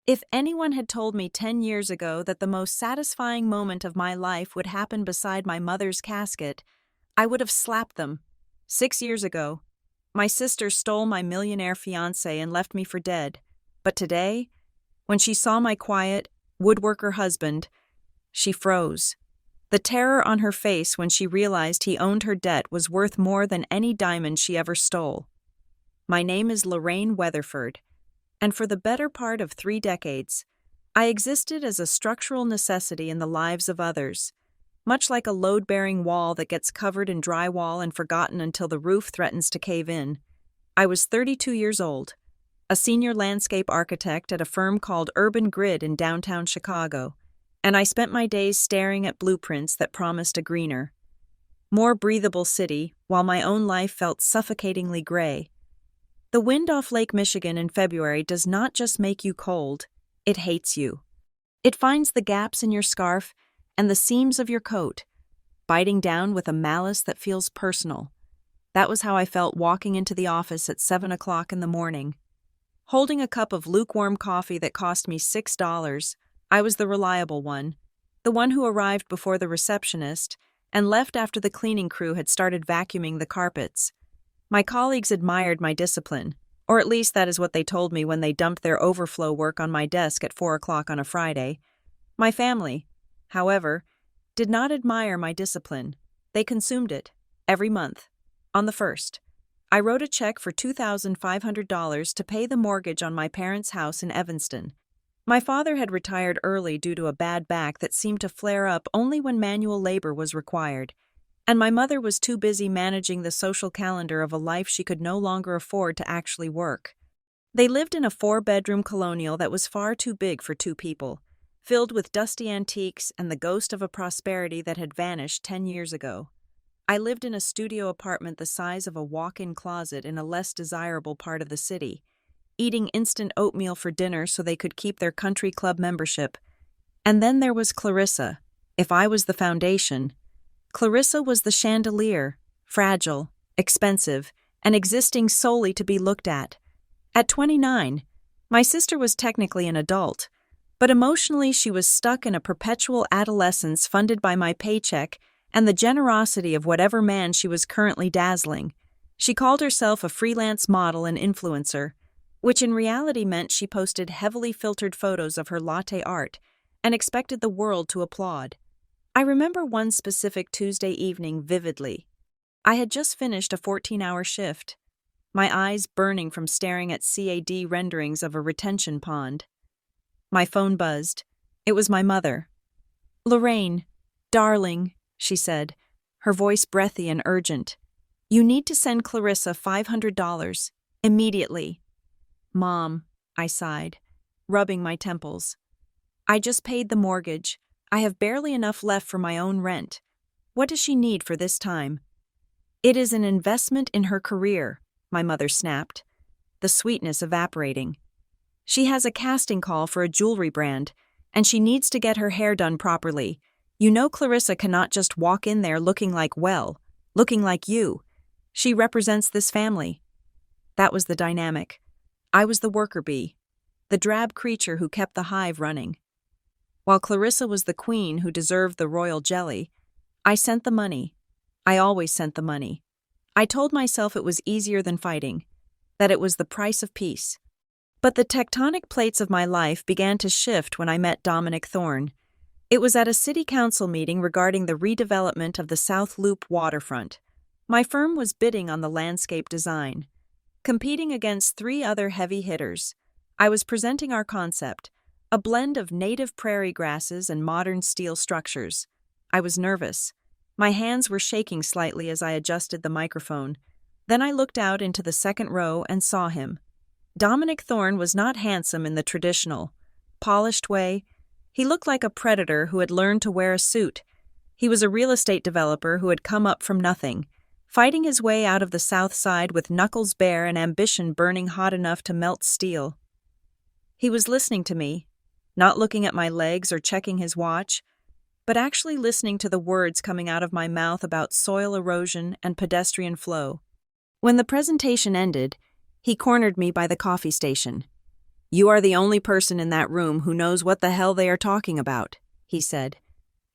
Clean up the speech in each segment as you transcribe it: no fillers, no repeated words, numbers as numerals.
If anyone had told me 10 years ago that the most satisfying moment of my life would happen beside my mother's casket, I would have slapped them. 6 years ago, my sister stole my millionaire fiancé and left me for dead. But today, when she saw my quiet, woodworker husband, she froze. The terror on her face when she realized he owned her debt was worth more than any diamond she ever stole. My name is Lorraine Weatherford, and for the better part of 3 decades, I existed as a structural necessity in the lives of others, much like a load-bearing wall that gets covered in drywall and forgotten until the roof threatens to cave in. I was 32 years old, a senior landscape architect at a firm called Urban Grid in downtown Chicago, and I spent my days staring at blueprints that promised a greener, more breathable city while my own life felt suffocatingly gray. The wind off Lake Michigan in February does not just make you cold, it hates you. It finds the gaps in your scarf and the seams of your coat, biting down with a malice that feels personal. That was how I felt walking into the office at 7 o'clock in the morning. Holding a cup of lukewarm coffee that cost me $6, I was the reliable one, the one who arrived before the receptionist and left after the cleaning crew had started vacuuming the carpets. My colleagues admired my discipline, or at least that is what they told me when they dumped their overflow work on my desk at 4 o'clock on a Friday. My family, however, did not admire my discipline. They consumed it, every month, on the 1st. I wrote a check for $2,500 to pay the mortgage on my parents' house in Evanston. My father had retired early due to a bad back that seemed to flare up only when manual labor was required, and my mother was too busy managing the social calendar of a life she could no longer afford to actually work. They lived in a 4-bedroom colonial that was far too big for 2 people, filled with dusty antiques and the ghost of a prosperity that had vanished 10 years ago. I lived in a studio apartment the size of a walk-in closet in a less desirable part of the city, eating instant oatmeal for dinner so they could keep their country club membership. And then there was Clarissa. If I was the foundation, Clarissa was the chandelier, fragile, expensive, and existing solely to be looked at. At 29, my sister was technically an adult, but emotionally she was stuck in a perpetual adolescence funded by my paycheck and the generosity of whatever man she was currently dazzling. She called herself a freelance model and influencer, which in reality meant she posted heavily filtered photos of her latte art and expected the world to applaud. I remember one specific Tuesday evening vividly. I had just finished a 14-hour shift, my eyes burning from staring at CAD renderings of a retention pond. My phone buzzed. It was my mother. "Lorraine, darling," she said, her voice breathy and urgent. "You need to send Clarissa $500, immediately." "Mom," I sighed, rubbing my temples. "I just paid the mortgage. I have barely enough left for my own rent. What does she need for this time?" "It is an investment in her career," my mother snapped, the sweetness evaporating. "She has a casting call for a jewelry brand, and she needs to get her hair done properly. You know Clarissa cannot just walk in there looking like you. She represents this family." That was the dynamic. I was the worker bee, the drab creature who kept the hive running. While Clarissa was the queen who deserved the royal jelly, I sent the money. I always sent the money. I told myself it was easier than fighting, that it was the price of peace. But the tectonic plates of my life began to shift when I met Dominic Thorne. It was at a city council meeting regarding the redevelopment of the South Loop waterfront. My firm was bidding on the landscape design, competing against 3 other heavy hitters. I was presenting our concept, a blend of native prairie grasses and modern steel structures. I was nervous. My hands were shaking slightly as I adjusted the microphone. Then I looked out into the second row and saw him. Dominic Thorne was not handsome in the traditional, polished way. He looked like a predator who had learned to wear a suit. He was a real estate developer who had come up from nothing, fighting his way out of the South Side with knuckles bare and ambition burning hot enough to melt steel. He was listening to me, not looking at my legs or checking his watch, but actually listening to the words coming out of my mouth about soil erosion and pedestrian flow. When the presentation ended, he cornered me by the coffee station. "You are the only person in that room who knows what the hell they are talking about," he said,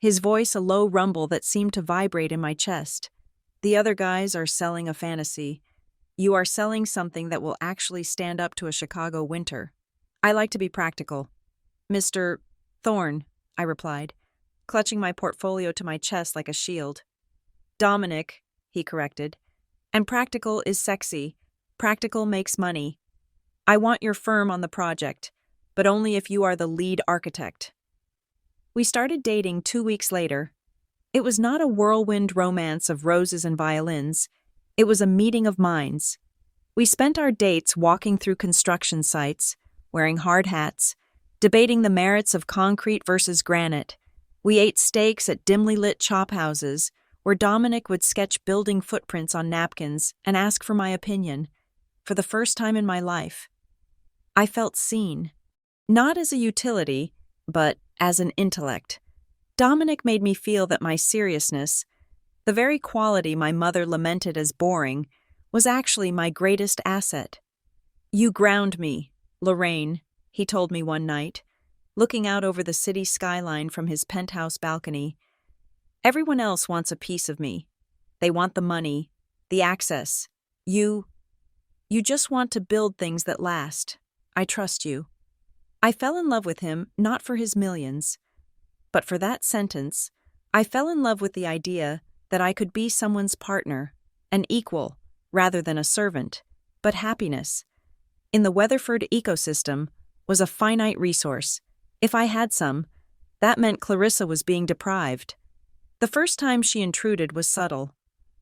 his voice a low rumble that seemed to vibrate in my chest. "The other guys are selling a fantasy. You are selling something that will actually stand up to a Chicago winter. I like to be practical." "Mr. Thorne," I replied, clutching my portfolio to my chest like a shield. "Dominic," he corrected. "And practical is sexy. Practical makes money. I want your firm on the project, but only if you are the lead architect." We started dating 2 weeks later. It was not a whirlwind romance of roses and violins. It was a meeting of minds. We spent our dates walking through construction sites, wearing hard hats, debating the merits of concrete versus granite. We ate steaks at dimly lit chop houses, where Dominic would sketch building footprints on napkins and ask for my opinion. For the first time in my life, I felt seen. Not as a utility, but as an intellect. Dominic made me feel that my seriousness, the very quality my mother lamented as boring, was actually my greatest asset. "You ground me, Lorraine," he told me one night, looking out over the city skyline from his penthouse balcony. "Everyone else wants a piece of me. They want the money, the access. You just want to build things that last. I trust you." I fell in love with him not for his millions, but for that sentence. I fell in love with the idea that I could be someone's partner, an equal, rather than a servant. But happiness, in the Weatherford ecosystem, was a finite resource. If I had some, that meant Clarissa was being deprived. The first time she intruded was subtle.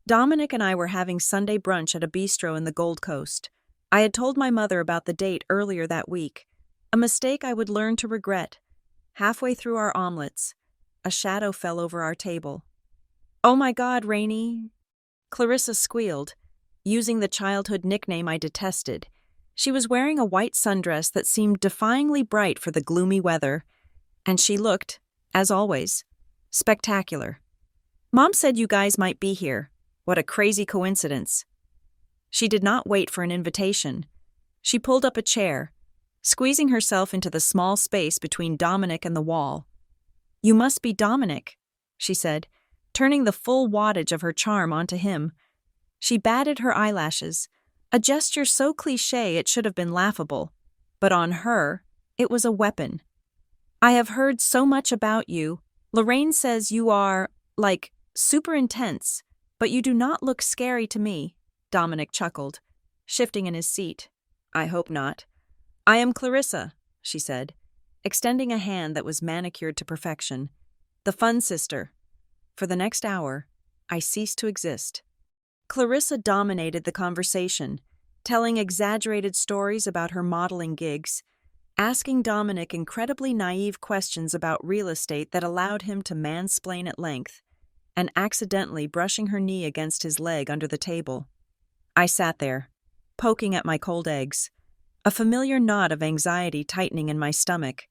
Dominic and I were having Sunday brunch at a bistro in the Gold Coast. I had told my mother about the date earlier that week, a mistake I would learn to regret. Halfway through our omelets, a shadow fell over our table. "Oh my God, Rainey!" Clarissa squealed, using the childhood nickname I detested. She was wearing a white sundress that seemed defyingly bright for the gloomy weather, and she looked, as always, spectacular. "Mom said you guys might be here. What a crazy coincidence." She did not wait for an invitation. She pulled up a chair, squeezing herself into the small space between Dominic and the wall. "You must be Dominic," she said, turning the full wattage of her charm onto him. She batted her eyelashes, a gesture so cliché it should have been laughable, but on her, it was a weapon. "I have heard so much about you. Lorraine says you are, like, super intense, but you do not look scary to me," Dominic chuckled, shifting in his seat. "I hope not." "I am Clarissa," she said, extending a hand that was manicured to perfection. "The fun sister." For the next hour, I ceased to exist. Clarissa dominated the conversation, telling exaggerated stories about her modeling gigs, asking Dominic incredibly naive questions about real estate that allowed him to mansplain at length, and accidentally brushing her knee against his leg under the table. I sat there, poking at my cold eggs, a familiar knot of anxiety tightening in my stomach.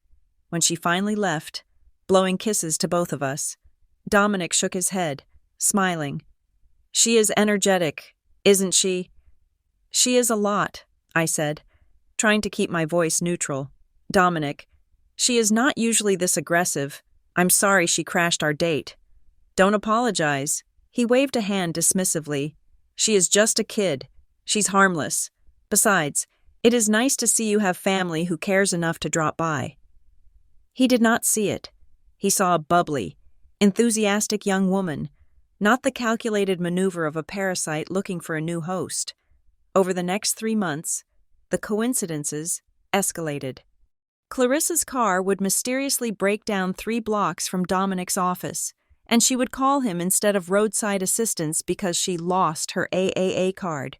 When she finally left, blowing kisses to both of us, Dominic shook his head, smiling. "She is energetic, isn't she?" "She is a lot," I said, trying to keep my voice neutral. "Dominic, she is not usually this aggressive. I'm sorry she crashed our date." "Don't apologize." He waved a hand dismissively. "She is just a kid. She's harmless. Besides, it is nice to see you have family who cares enough to drop by." He did not see it. He saw a bubbly, enthusiastic young woman, not the calculated maneuver of a parasite looking for a new host. Over the next 3 months, the coincidences escalated. Clarissa's car would mysteriously break down 3 blocks from Dominic's office, and she would call him instead of roadside assistance because she lost her AAA card.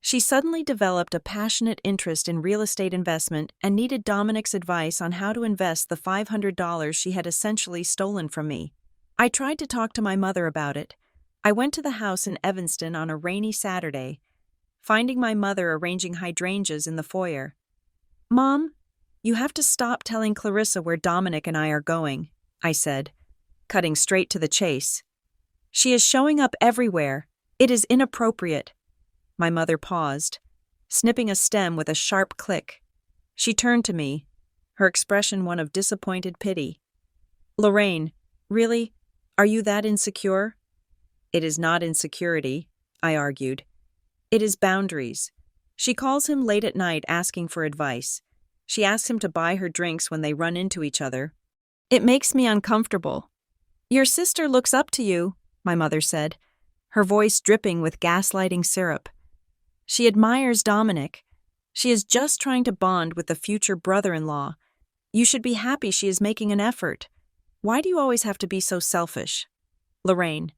She suddenly developed a passionate interest in real estate investment and needed Dominic's advice on how to invest the $500 she had essentially stolen from me. I tried to talk to my mother about it. I went to the house in Evanston on a rainy Saturday, finding my mother arranging hydrangeas in the foyer. "Mom, you have to stop telling Clarissa where Dominic and I are going," I said, cutting straight to the chase. "She is showing up everywhere. It is inappropriate." My mother paused, snipping a stem with a sharp click. She turned to me, her expression one of disappointed pity. Lorraine, really? Are you that insecure? It is not insecurity, I argued. It is boundaries. She calls him late at night asking for advice. She asks him to buy her drinks when they run into each other. It makes me uncomfortable. Your sister looks up to you, my mother said, her voice dripping with gaslighting syrup. She admires Dominic. She is just trying to bond with the future brother-in-law. You should be happy she is making an effort. Why do you always have to be so selfish? Lorraine,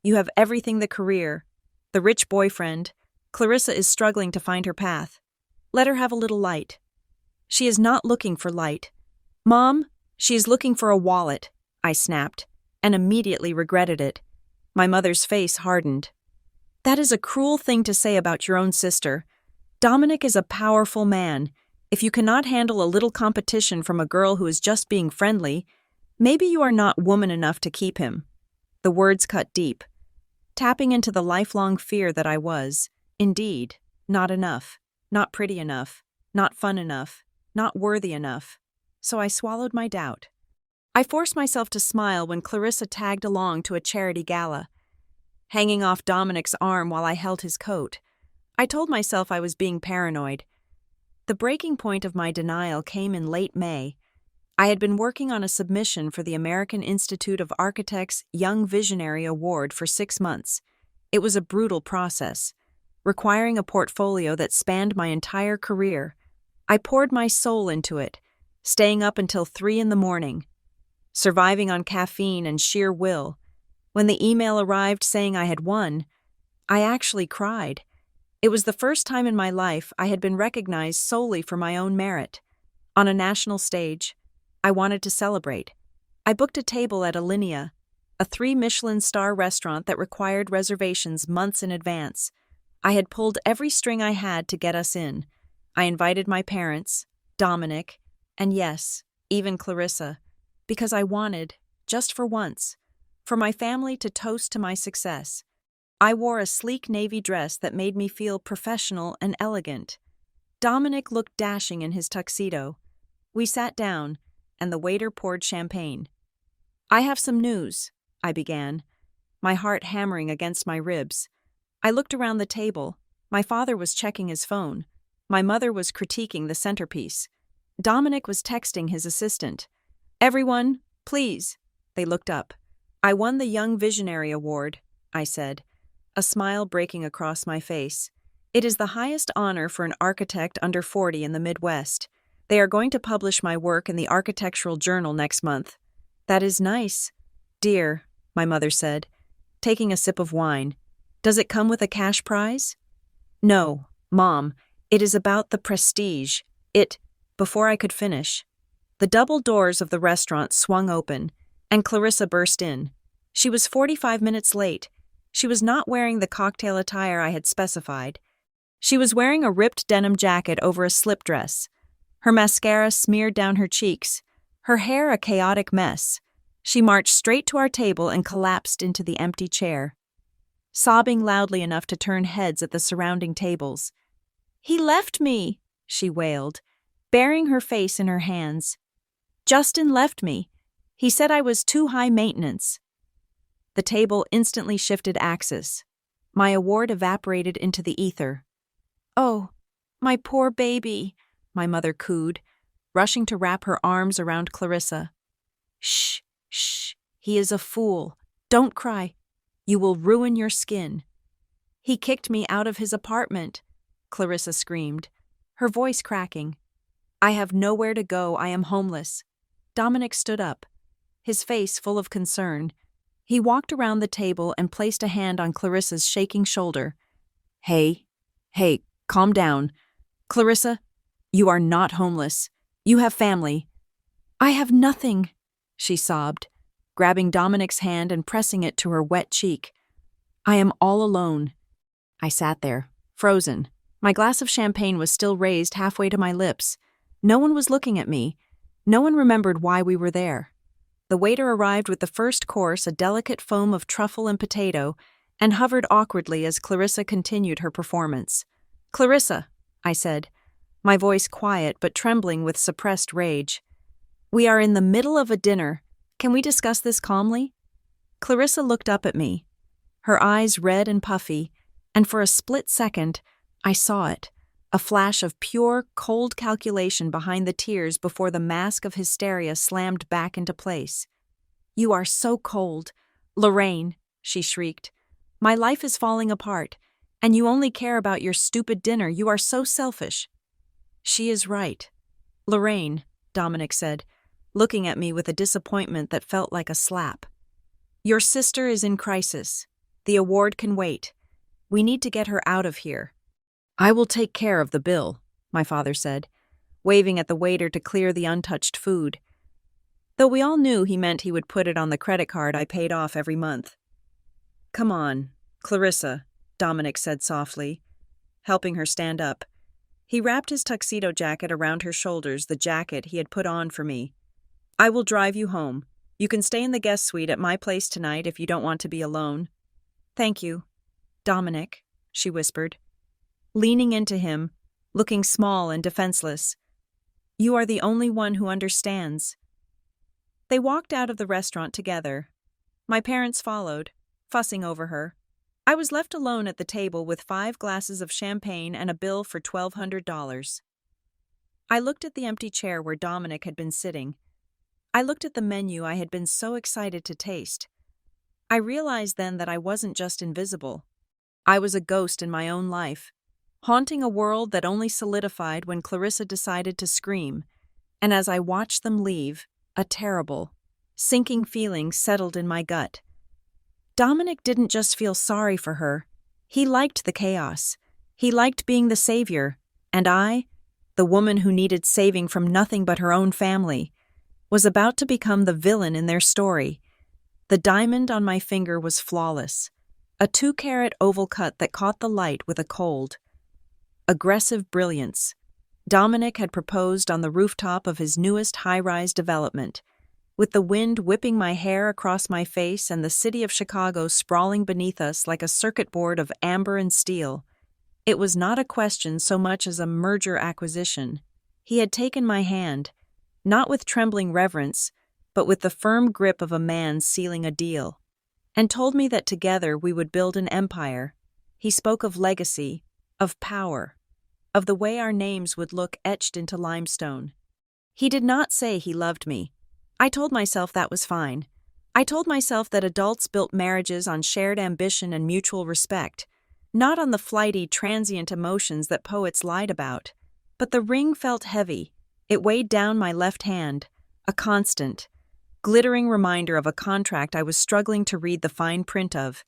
you have everything: the career, the rich boyfriend. Clarissa is struggling to find her path. Let her have a little light. She is not looking for light. Mom, she is looking for a wallet, I snapped, and immediately regretted it. My mother's face hardened. That is a cruel thing to say about your own sister. Dominic is a powerful man. If you cannot handle a little competition from a girl who is just being friendly, maybe you are not woman enough to keep him. The words cut deep, tapping into the lifelong fear that I was, indeed, not enough, not pretty enough, not fun enough, not worthy enough. So I swallowed my doubt. I forced myself to smile when Clarissa tagged along to a charity gala. Hanging off Dominic's arm while I held his coat, I told myself I was being paranoid. The breaking point of my denial came in late May. I had been working on a submission for the American Institute of Architects' Young Visionary Award for 6 months. It was a brutal process, requiring a portfolio that spanned my entire career. I poured my soul into it, staying up until 3 a.m, surviving on caffeine and sheer will. When the email arrived saying I had won, I actually cried. It was the first time in my life I had been recognized solely for my own merit. On a national stage, I wanted to celebrate. I booked a table at Alinea, a 3-Michelin-star restaurant that required reservations months in advance. I had pulled every string I had to get us in. I invited my parents, Dominic, and yes, even Clarissa, because I wanted, just for once, for my family to toast to my success. I wore a sleek navy dress that made me feel professional and elegant. Dominic looked dashing in his tuxedo. We sat down, and the waiter poured champagne. I have some news, I began, my heart hammering against my ribs. I looked around the table. My father was checking his phone. My mother was critiquing the centerpiece. Dominic was texting his assistant. Everyone, please. They looked up. I won the Young Visionary Award, I said, a smile breaking across my face. It is the highest honor for an architect under 40 in the Midwest. They are going to publish my work in the Architectural Journal next month. That is nice. Dear, my mother said, taking a sip of wine. Does it come with a cash prize? No, Mom. It is about the prestige. Before I could finish, the double doors of the restaurant swung open, and Clarissa burst in. She was 45 minutes late. She was not wearing the cocktail attire I had specified. She was wearing a ripped denim jacket over a slip dress. Her mascara smeared down her cheeks, her hair a chaotic mess. She marched straight to our table and collapsed into the empty chair, sobbing loudly enough to turn heads at the surrounding tables. He left me, she wailed, burying her face in her hands. Justin left me. He said I was too high maintenance. The table instantly shifted axis. My award evaporated into the ether. Oh, my poor baby, my mother cooed, rushing to wrap her arms around Clarissa. Shh, shh, he is a fool. Don't cry. You will ruin your skin. He kicked me out of his apartment, Clarissa screamed, her voice cracking. I have nowhere to go. I am homeless. Dominic stood up, his face full of concern. He walked around the table and placed a hand on Clarissa's shaking shoulder. Hey, calm down. Clarissa, you are not homeless. You have family. I have nothing, she sobbed, grabbing Dominic's hand and pressing it to her wet cheek. I am all alone. I sat there, frozen. My glass of champagne was still raised halfway to my lips. No one was looking at me. No one remembered why we were there. The waiter arrived with the first course, a delicate foam of truffle and potato, and hovered awkwardly as Clarissa continued her performance. Clarissa, I said, my voice quiet but trembling with suppressed rage. "We are in the middle of a dinner. Can we discuss this calmly?" Clarissa looked up at me, her eyes red and puffy, and for a split second, I saw it, a flash of pure, cold calculation behind the tears before the mask of hysteria slammed back into place. "You are so cold. Lorraine," she shrieked. "My life is falling apart, and you only care about your stupid dinner. You are so selfish." "She is right. Lorraine," Dominic said, looking at me with a disappointment that felt like a slap. "Your sister is in crisis. The award can wait. We need to get her out of here." "I will take care of the bill," my father said, waving at the waiter to clear the untouched food. Though we all knew he meant he would put it on the credit card I paid off every month. "Come on, Clarissa," Dominic said softly, helping her stand up. He wrapped his tuxedo jacket around her shoulders, the jacket he had put on for me. "I will drive you home. You can stay in the guest suite at my place tonight if you don't want to be alone." "Thank you, Dominic," she whispered, leaning into him, looking small and defenseless. "You are the only one who understands." They walked out of the restaurant together. My parents followed, fussing over her. I was left alone at the table with 5 glasses of champagne and a bill for $1,200. I looked at the empty chair where Dominic had been sitting. I looked at the menu I had been so excited to taste. I realized then that I wasn't just invisible. I was a ghost in my own life, haunting a world that only solidified when Clarissa decided to scream. And as I watched them leave, a terrible, sinking feeling settled in my gut. Dominic didn't just feel sorry for her. He liked the chaos. He liked being the savior. And I, the woman who needed saving from nothing but her own family, was about to become the villain in their story. The diamond on my finger was flawless, a 2-carat oval cut that caught the light with a cold, aggressive brilliance. Dominic had proposed on the rooftop of his newest high-rise development, with the wind whipping my hair across my face and the city of Chicago sprawling beneath us like a circuit board of amber and steel. It was not a question so much as a merger acquisition. He had taken my hand, not with trembling reverence, but with the firm grip of a man sealing a deal, and told me that together we would build an empire. He spoke of legacy, of power, of the way our names would look etched into limestone. He did not say he loved me. I told myself that was fine. I told myself that adults built marriages on shared ambition and mutual respect, not on the flighty, transient emotions that poets lied about. But the ring felt heavy. It weighed down my left hand, a constant, glittering reminder of a contract I was struggling to read the fine print of.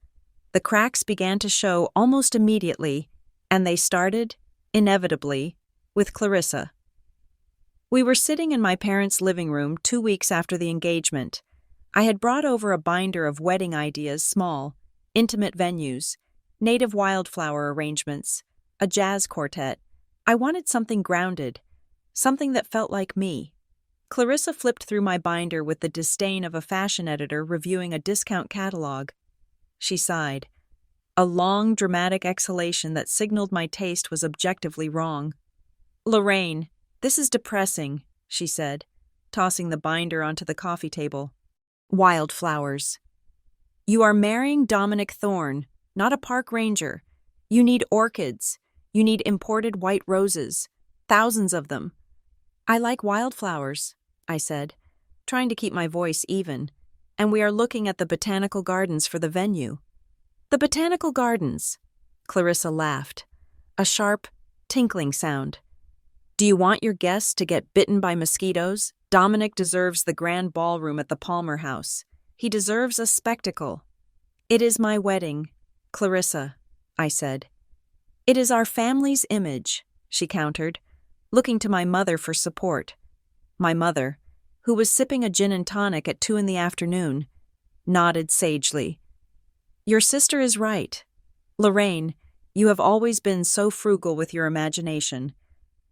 The cracks began to show almost immediately, and they started, inevitably, with Clarissa. We were sitting in my parents' living room 2 weeks after the engagement. I had brought over a binder of wedding ideas, small, intimate venues, native wildflower arrangements, a jazz quartet. I wanted something grounded, something that felt like me. Clarissa flipped through my binder with the disdain of a fashion editor reviewing a discount catalog. She sighed, a long, dramatic exhalation that signaled my taste was objectively wrong. "Lorraine, this is depressing," she said, tossing the binder onto the coffee table. "Wildflowers. You are marrying Dominic Thorne, not a park ranger. You need orchids. You need imported white roses. Thousands of them." "I like wildflowers," I said, trying to keep my voice even, "and we are looking at the botanical gardens for the venue." "The botanical gardens," Clarissa laughed, a sharp, tinkling sound. "Do you want your guests to get bitten by mosquitoes? Dominic deserves the grand ballroom at the Palmer House. He deserves a spectacle." "It is my wedding, Clarissa," I said. "It is our family's image," she countered, looking to my mother for support. My mother, who was sipping a gin and tonic at 2 p.m, nodded sagely. "Your sister is right. Lorraine, you have always been so frugal with your imagination.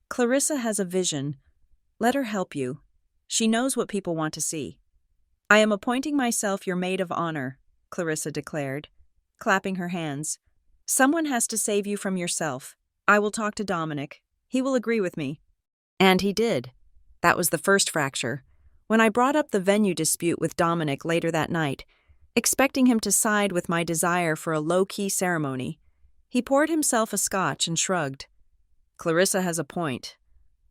Clarissa has a vision. Let her help you. She knows what people want to see." "I am appointing myself your maid of honor," Clarissa declared, clapping her hands. "Someone has to save you from yourself. I will talk to Dominic. He will agree with me. And he did. That was the first fracture. When I brought up the venue dispute with Dominic later that night, expecting him to side with my desire for a low-key ceremony, he poured himself a scotch and shrugged. Clarissa has a point.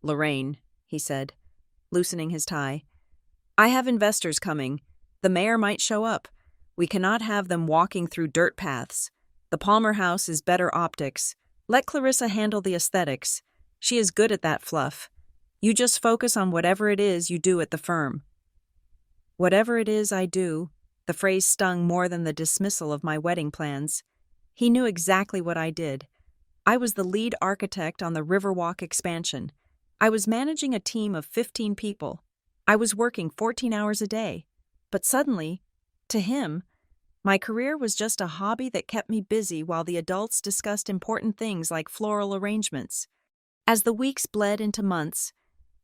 Lorraine, he said, loosening his tie. I have investors coming. The mayor might show up. We cannot have them walking through dirt paths. The Palmer House is better optics. Let Clarissa handle the aesthetics. She is good at that fluff. You just focus on whatever it is you do at the firm. Whatever it is I do, the phrase stung more than the dismissal of my wedding plans. He knew exactly what I did. I was the lead architect on the Riverwalk expansion. I was managing a team of 15 people. I was working 14 hours a day. But suddenly, to him, my career was just a hobby that kept me busy while the adults discussed important things like floral arrangements. As the weeks bled into months,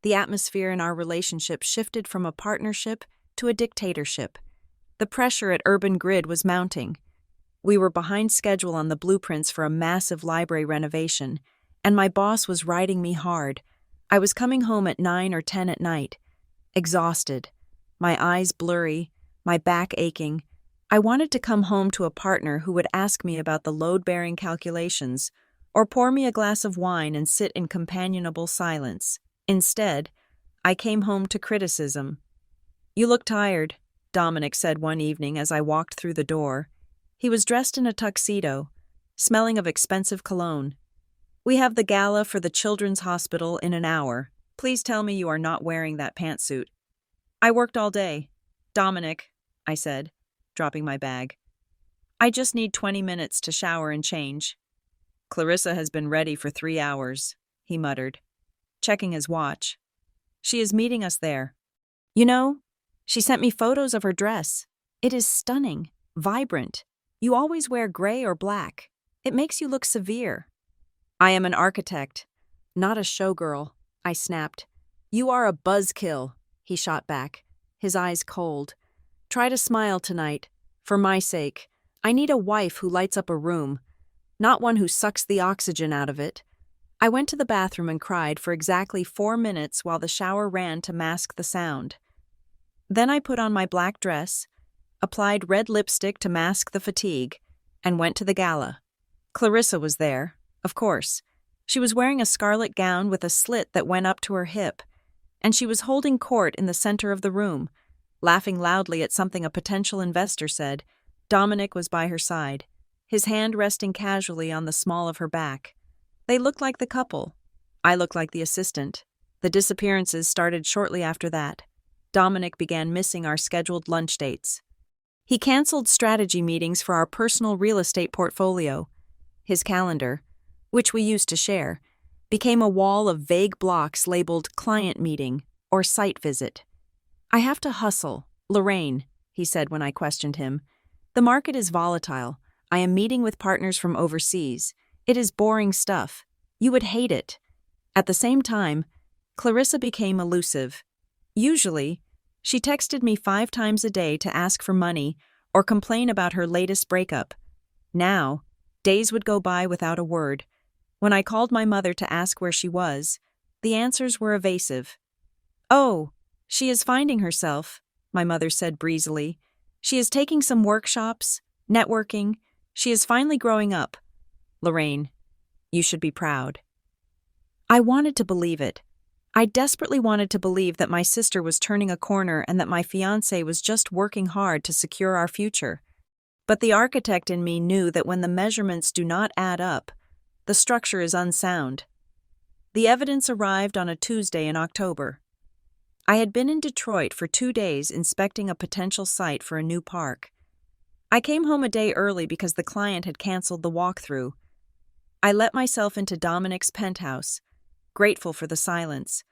the atmosphere in our relationship shifted from a partnership to a dictatorship. The pressure at Urban Grid was mounting. We were behind schedule on the blueprints for a massive library renovation, and my boss was riding me hard. I was coming home at 9 or 10 at night, exhausted, my eyes blurry, my back aching. I wanted to come home to a partner who would ask me about the load-bearing calculations, or pour me a glass of wine and sit in companionable silence. Instead, I came home to criticism. You look tired, Dominic said one evening as I walked through the door. He was dressed in a tuxedo, smelling of expensive cologne. We have the gala for the Children's Hospital in an hour. Please tell me you are not wearing that pantsuit. I worked all day. Dominic, I said, dropping my bag. I just need 20 minutes to shower and change. Clarissa has been ready for 3 hours, he muttered, checking his watch. She is meeting us there. You know, she sent me photos of her dress. It is stunning, vibrant. You always wear gray or black. It makes you look severe. I am an architect, not a showgirl, I snapped. You are a buzzkill, he shot back, his eyes cold. Try to smile tonight. For my sake. I need a wife who lights up a room, not one who sucks the oxygen out of it. I went to the bathroom and cried for exactly 4 minutes while the shower ran to mask the sound. Then I put on my black dress, applied red lipstick to mask the fatigue, and went to the gala. Clarissa was there, of course. She was wearing a scarlet gown with a slit that went up to her hip, and she was holding court in the center of the room, laughing loudly at something a potential investor said. Dominic was by her side, his hand resting casually on the small of her back. They looked like the couple. I looked like the assistant. The disappearances started shortly after that. Dominic began missing our scheduled lunch dates. He canceled strategy meetings for our personal real estate portfolio. His calendar, which we used to share, became a wall of vague blocks labeled client meeting or site visit. I have to hustle, Lorraine, he said when I questioned him. The market is volatile. I am meeting with partners from overseas. It is boring stuff. You would hate it. At the same time, Clarissa became elusive. Usually, she texted me 5 times a day to ask for money or complain about her latest breakup. Now, days would go by without a word. When I called my mother to ask where she was, the answers were evasive. Oh, she is finding herself, my mother said breezily. She is taking some workshops, networking. She is finally growing up. Lorraine, you should be proud. I wanted to believe it. I desperately wanted to believe that my sister was turning a corner and that my fiancé was just working hard to secure our future. But the architect in me knew that when the measurements do not add up, the structure is unsound. The evidence arrived on a Tuesday in October. I had been in Detroit for 2 days inspecting a potential site for a new park. I came home a day early because the client had canceled the walkthrough. I let myself into Dominic's penthouse, grateful for the silence.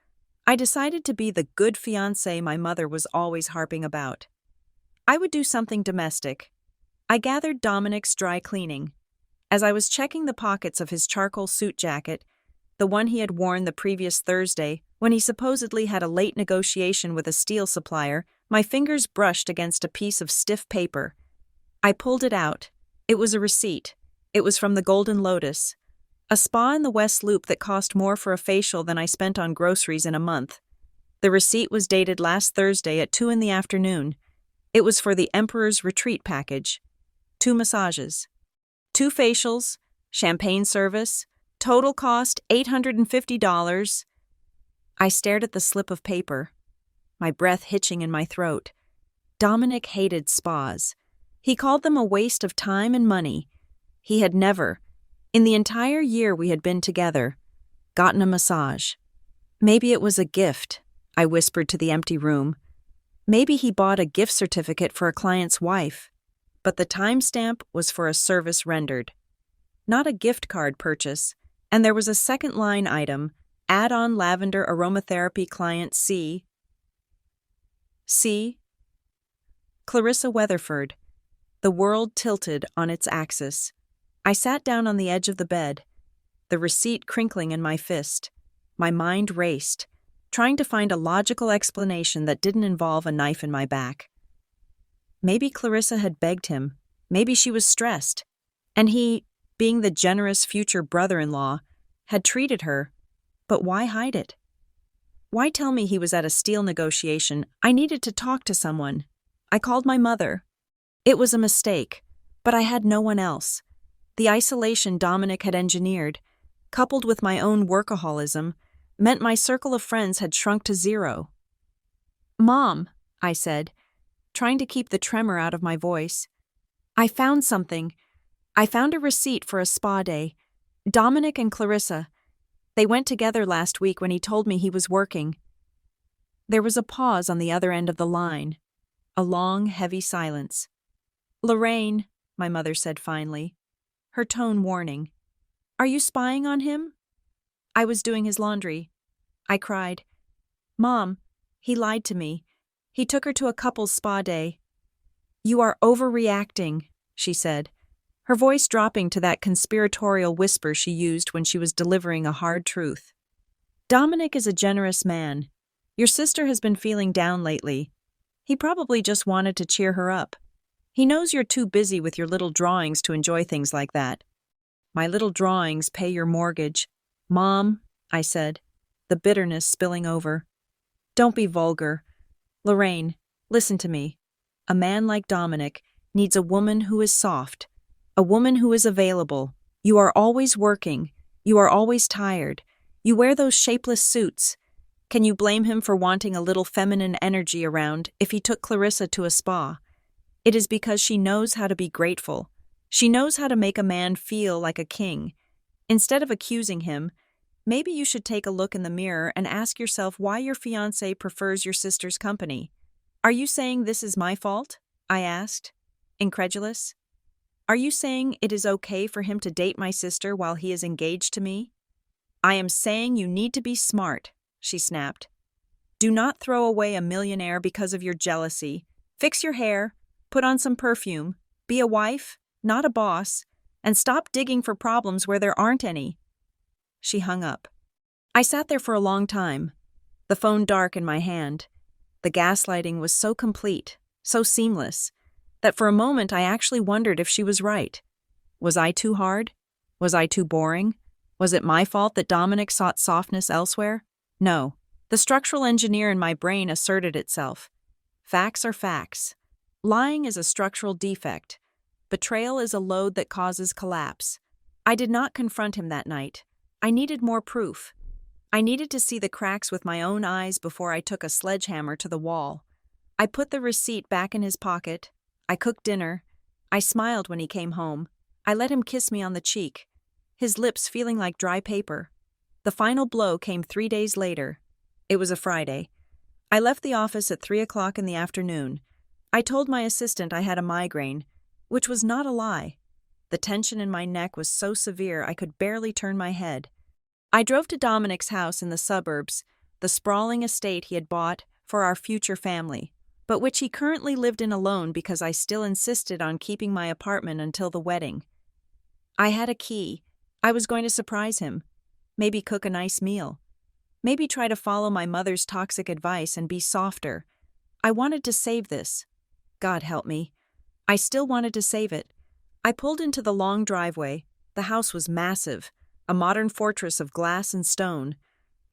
I decided to be the good fiancé my mother was always harping about. I would do something domestic. I gathered Dominic's dry cleaning. As I was checking the pockets of his charcoal suit jacket, the one he had worn the previous Thursday when he supposedly had a late negotiation with a steel supplier, my fingers brushed against a piece of stiff paper. I pulled it out. It was a receipt. It was from the Golden Lotus, A spa in the West Loop that cost more for a facial than I spent on groceries in a month. The receipt was dated last Thursday at 2 in the afternoon. It was for the Emperor's Retreat package. 2 massages. 2 facials, champagne service, total cost $850. I stared at the slip of paper, my breath hitching in my throat. Dominic hated spas. He called them a waste of time and money. He had never, in the entire year we had been together, gotten a massage. Maybe it was a gift, I whispered to the empty room. Maybe he bought a gift certificate for a client's wife. But the timestamp was for a service rendered, not a gift card purchase, and there was a second line item, add-on lavender aromatherapy client C. Clarissa Weatherford. The world tilted on its axis. I sat down on the edge of the bed, the receipt crinkling in my fist. My mind raced, trying to find a logical explanation that didn't involve a knife in my back. Maybe Clarissa had begged him. Maybe she was stressed. And he, being the generous future brother-in-law, had treated her. But why hide it? Why tell me he was at a steel negotiation? I needed to talk to someone. I called my mother. It was a mistake, but I had no one else. The isolation Dominic had engineered, coupled with my own workaholism, meant my circle of friends had shrunk to zero. "Mom," I said, trying to keep the tremor out of my voice. "I found something. I found a receipt for a spa day. Dominic and Clarissa. They went together last week when he told me he was working." There was a pause on the other end of the line. A long, heavy silence. "Lorraine," my mother said finally, her tone warning. "Are you spying on him?" I was doing his laundry. I cried. "Mom, he lied to me. He took her to a couple's spa day." "You are overreacting," she said, her voice dropping to that conspiratorial whisper she used when she was delivering a hard truth. "Dominic is a generous man. Your sister has been feeling down lately. He probably just wanted to cheer her up. He knows you're too busy with your little drawings to enjoy things like that." "My little drawings pay your mortgage." "Mom," I said, the bitterness spilling over. "Don't be vulgar. Lorraine, listen to me. A man like Dominic needs a woman who is soft, a woman who is available. You are always working. You are always tired. You wear those shapeless suits. Can you blame him for wanting a little feminine energy around if he took Clarissa to a spa? It is because she knows how to be grateful. She knows how to make a man feel like a king. Instead of accusing him, maybe you should take a look in the mirror and ask yourself why your fiancé prefers your sister's company. Are you saying this is my fault?" I asked, incredulous. "Are you saying it is okay for him to date my sister while he is engaged to me?" "I am saying you need to be smart," she snapped. "Do not throw away a millionaire because of your jealousy. Fix your hair, put on some perfume, be a wife, not a boss, and stop digging for problems where there aren't any." She hung up. I sat there for a long time, the phone dark in my hand. The gaslighting was so complete, so seamless, that for a moment I actually wondered if she was right. Was I too hard? Was I too boring? Was it my fault that Dominic sought softness elsewhere? No. The structural engineer in my brain asserted itself. Facts are facts. Lying is a structural defect. Betrayal is a load that causes collapse. I did not confront him that night. I needed more proof. I needed to see the cracks with my own eyes before I took a sledgehammer to the wall. I put the receipt back in his pocket. I cooked dinner. I smiled when he came home. I let him kiss me on the cheek, his lips feeling like dry paper. The final blow came 3 days later. It was a Friday. I left the office at 3 o'clock in the afternoon. I told my assistant I had a migraine, which was not a lie. The tension in my neck was so severe I could barely turn my head. I drove to Dominic's house in the suburbs, the sprawling estate he had bought for our future family, but which he currently lived in alone because I still insisted on keeping my apartment until the wedding. I had a key. I was going to surprise him. Maybe cook a nice meal. Maybe try to follow my mother's toxic advice and be softer. I wanted to save this. God help me. I still wanted to save it. I pulled into the long driveway. The house was massive. a modern fortress of glass and stone.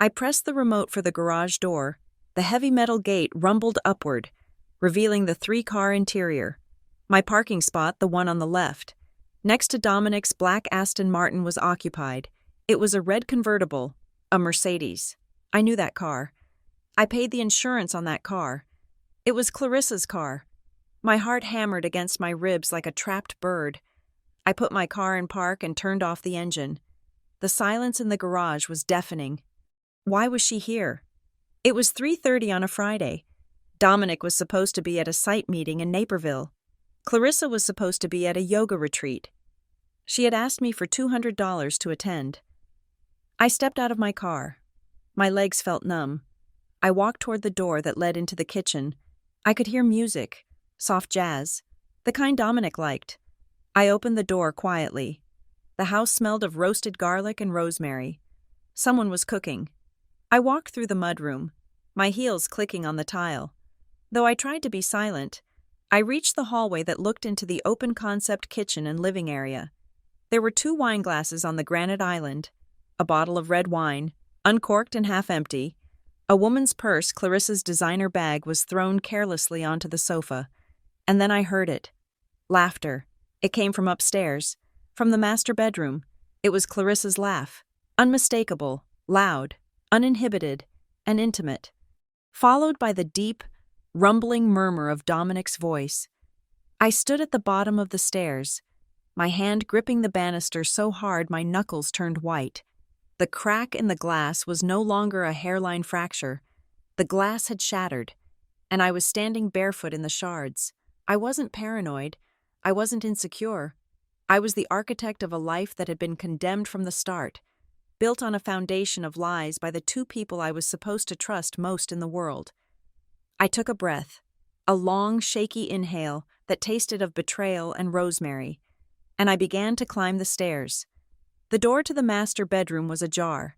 I pressed the remote for the garage door. The heavy metal gate rumbled upward, revealing the three-car interior. My parking spot, the one on the left. Next to Dominic's black Aston Martin, was occupied. It was a red convertible, a Mercedes. I knew that car. I paid the insurance on that car. It was Clarissa's car. My heart hammered against my ribs like a trapped bird. I put my car in park and turned off the engine. The silence in the garage was deafening. Why was she here? It was 3:30 on a Friday. Dominic was supposed to be at a site meeting in Naperville. Clarissa was supposed to be at a yoga retreat. She had asked me for $200 to attend. I stepped out of my car. My legs felt numb. I walked toward the door that led into the kitchen. I could hear music, soft jazz, the kind Dominic liked. I opened the door quietly. The house smelled of roasted garlic and rosemary. Someone was cooking. I walked through the mudroom, my heels clicking on the tile. Though I tried to be silent, I reached the hallway that looked into the open-concept kitchen and living area. There were 2 wine glasses on the granite island, a bottle of red wine, uncorked and half empty. A woman's purse, Clarissa's designer bag, was thrown carelessly onto the sofa. And then I heard it. Laughter. It came from upstairs, from the master bedroom. It was Clarissa's laugh, unmistakable, loud, uninhibited, and intimate, followed by the deep, rumbling murmur of Dominic's voice. I stood at the bottom of the stairs, my hand gripping the banister so hard my knuckles turned white. The crack in the glass was no longer a hairline fracture. The glass had shattered, and I was standing barefoot in the shards. I wasn't paranoid. I wasn't insecure. I was the architect of a life that had been condemned from the start, built on a foundation of lies by the 2 people I was supposed to trust most in the world. I took a breath, a long, shaky inhale that tasted of betrayal and rosemary, and I began to climb the stairs. The door to the master bedroom was ajar,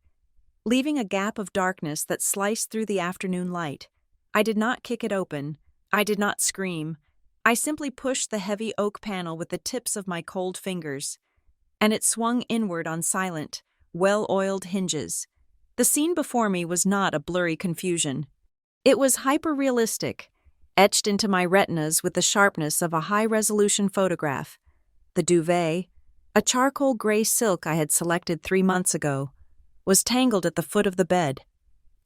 leaving a gap of darkness that sliced through the afternoon light. I did not kick it open. I did not scream. I simply pushed the heavy oak panel with the tips of my cold fingers, and it swung inward on silent, well-oiled hinges. The scene before me was not a blurry confusion. It was hyper-realistic, etched into my retinas with the sharpness of a high-resolution photograph. The duvet, a charcoal gray silk I had selected 3 months ago, was tangled at the foot of the bed.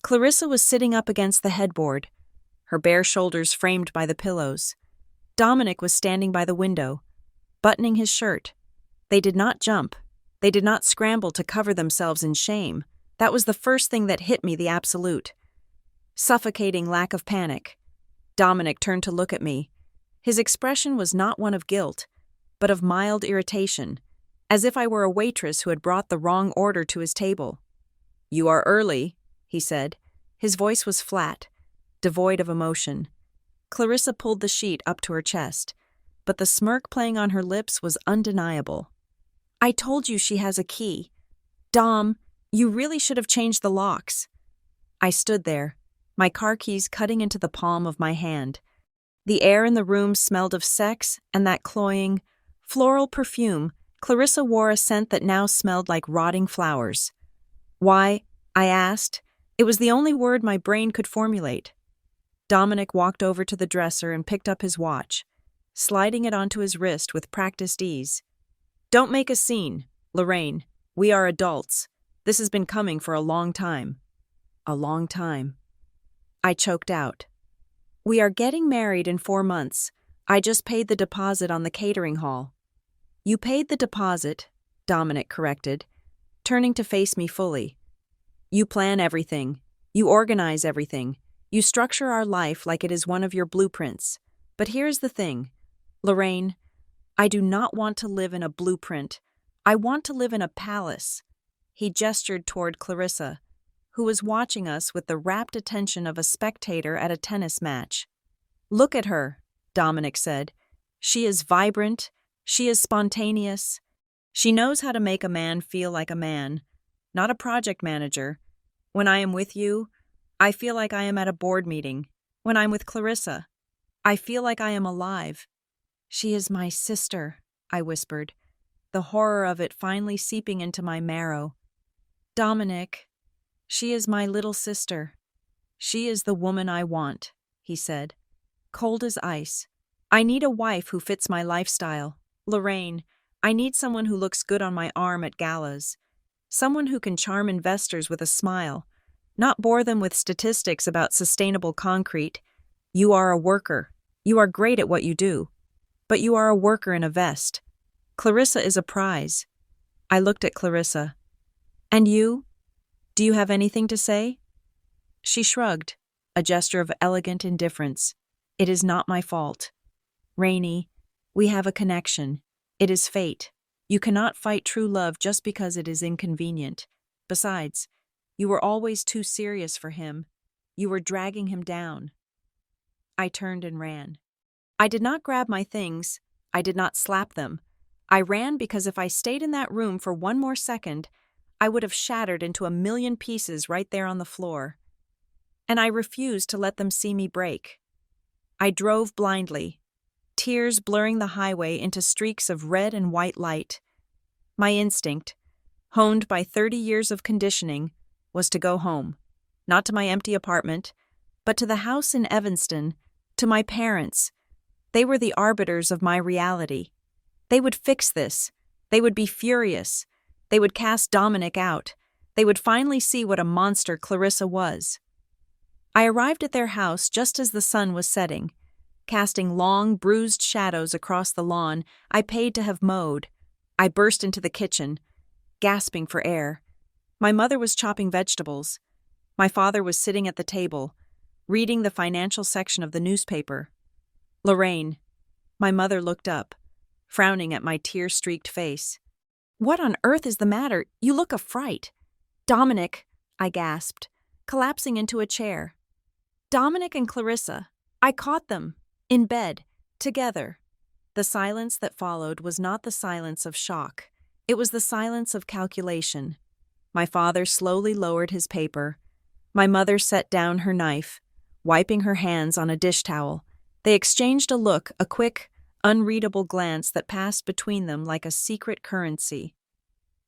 Clarissa was sitting up against the headboard, her bare shoulders framed by the pillows. Dominic was standing by the window, buttoning his shirt. They did not jump. They did not scramble to cover themselves in shame. That was the first thing that hit me, the absolute, suffocating lack of panic. Dominic turned to look at me. His expression was not one of guilt, but of mild irritation, as if I were a waitress who had brought the wrong order to his table. "You are early," he said. His voice was flat, devoid of emotion. Clarissa pulled the sheet up to her chest, but the smirk playing on her lips was undeniable. "I told you she has a key. Dom, you really should have changed the locks." I stood there, my car keys cutting into the palm of my hand. The air in the room smelled of sex and that cloying, floral perfume. Clarissa wore a scent that now smelled like rotting flowers. "Why?" I asked. It was the only word my brain could formulate. Dominic walked over to the dresser and picked up his watch, sliding it onto his wrist with practiced ease. "Don't make a scene, Lorraine. We are adults. This has been coming for a long time." "A long time." I choked out. "We are getting married in 4 months. I just paid the deposit on the catering hall." "You paid the deposit," Dominic corrected, turning to face me fully. "You plan everything. You organize everything. You structure our life like it is one of your blueprints. But here's the thing, Lorraine, I do not want to live in a blueprint. I want to live in a palace." He gestured toward Clarissa, who was watching us with the rapt attention of a spectator at a tennis match. "Look at her," Dominic said. "She is vibrant. She is spontaneous. She knows how to make a man feel like a man, not a project manager. When I am with you, I feel like I am at a board meeting. When I'm with Clarissa, I feel like I am alive." "She is my sister," I whispered, the horror of it finally seeping into my marrow. Dominic, she is my little sister. She is the woman I want, he said, cold as ice. I need a wife who fits my lifestyle. Lorraine, I need someone who looks good on my arm at galas. Someone who can charm investors with a smile, not bore them with statistics about sustainable concrete. You are a worker. You are great at what you do. But you are a worker in a vest. Clarissa is a prize. I looked at Clarissa. And you? Do you have anything to say? She shrugged, a gesture of elegant indifference. It is not my fault. Rainey, we have a connection. It is fate. You cannot fight true love just because it is inconvenient. Besides, you were always too serious for him. You were dragging him down. I turned and ran. I did not grab my things. I did not slap them. I ran because if I stayed in that room for one more second, I would have shattered into a million pieces right there on the floor. And I refused to let them see me break. I drove blindly, tears blurring the highway into streaks of red and white light. My instinct, honed by 30 years of conditioning, was to go home, not to my empty apartment, but to the house in Evanston, to my parents. They were the arbiters of my reality. They would fix this. They would be furious. They would cast Dominic out. They would finally see what a monster Clarissa was. I arrived at their house just as the sun was setting. Casting long, bruised shadows across the lawn I paid to have mowed. I burst into the kitchen, gasping for air. My mother was chopping vegetables. My father was sitting at the table, reading the financial section of the newspaper. Lorraine, my mother looked up, frowning at my tear-streaked face. What on earth is the matter? You look a fright. Dominic, I gasped, collapsing into a chair. Dominic and Clarissa. I caught them. In bed. Together. The silence that followed was not the silence of shock. It was the silence of calculation. My father slowly lowered his paper. My mother set down her knife, wiping her hands on a dish towel. They exchanged a look, a quick, unreadable glance that passed between them like a secret currency.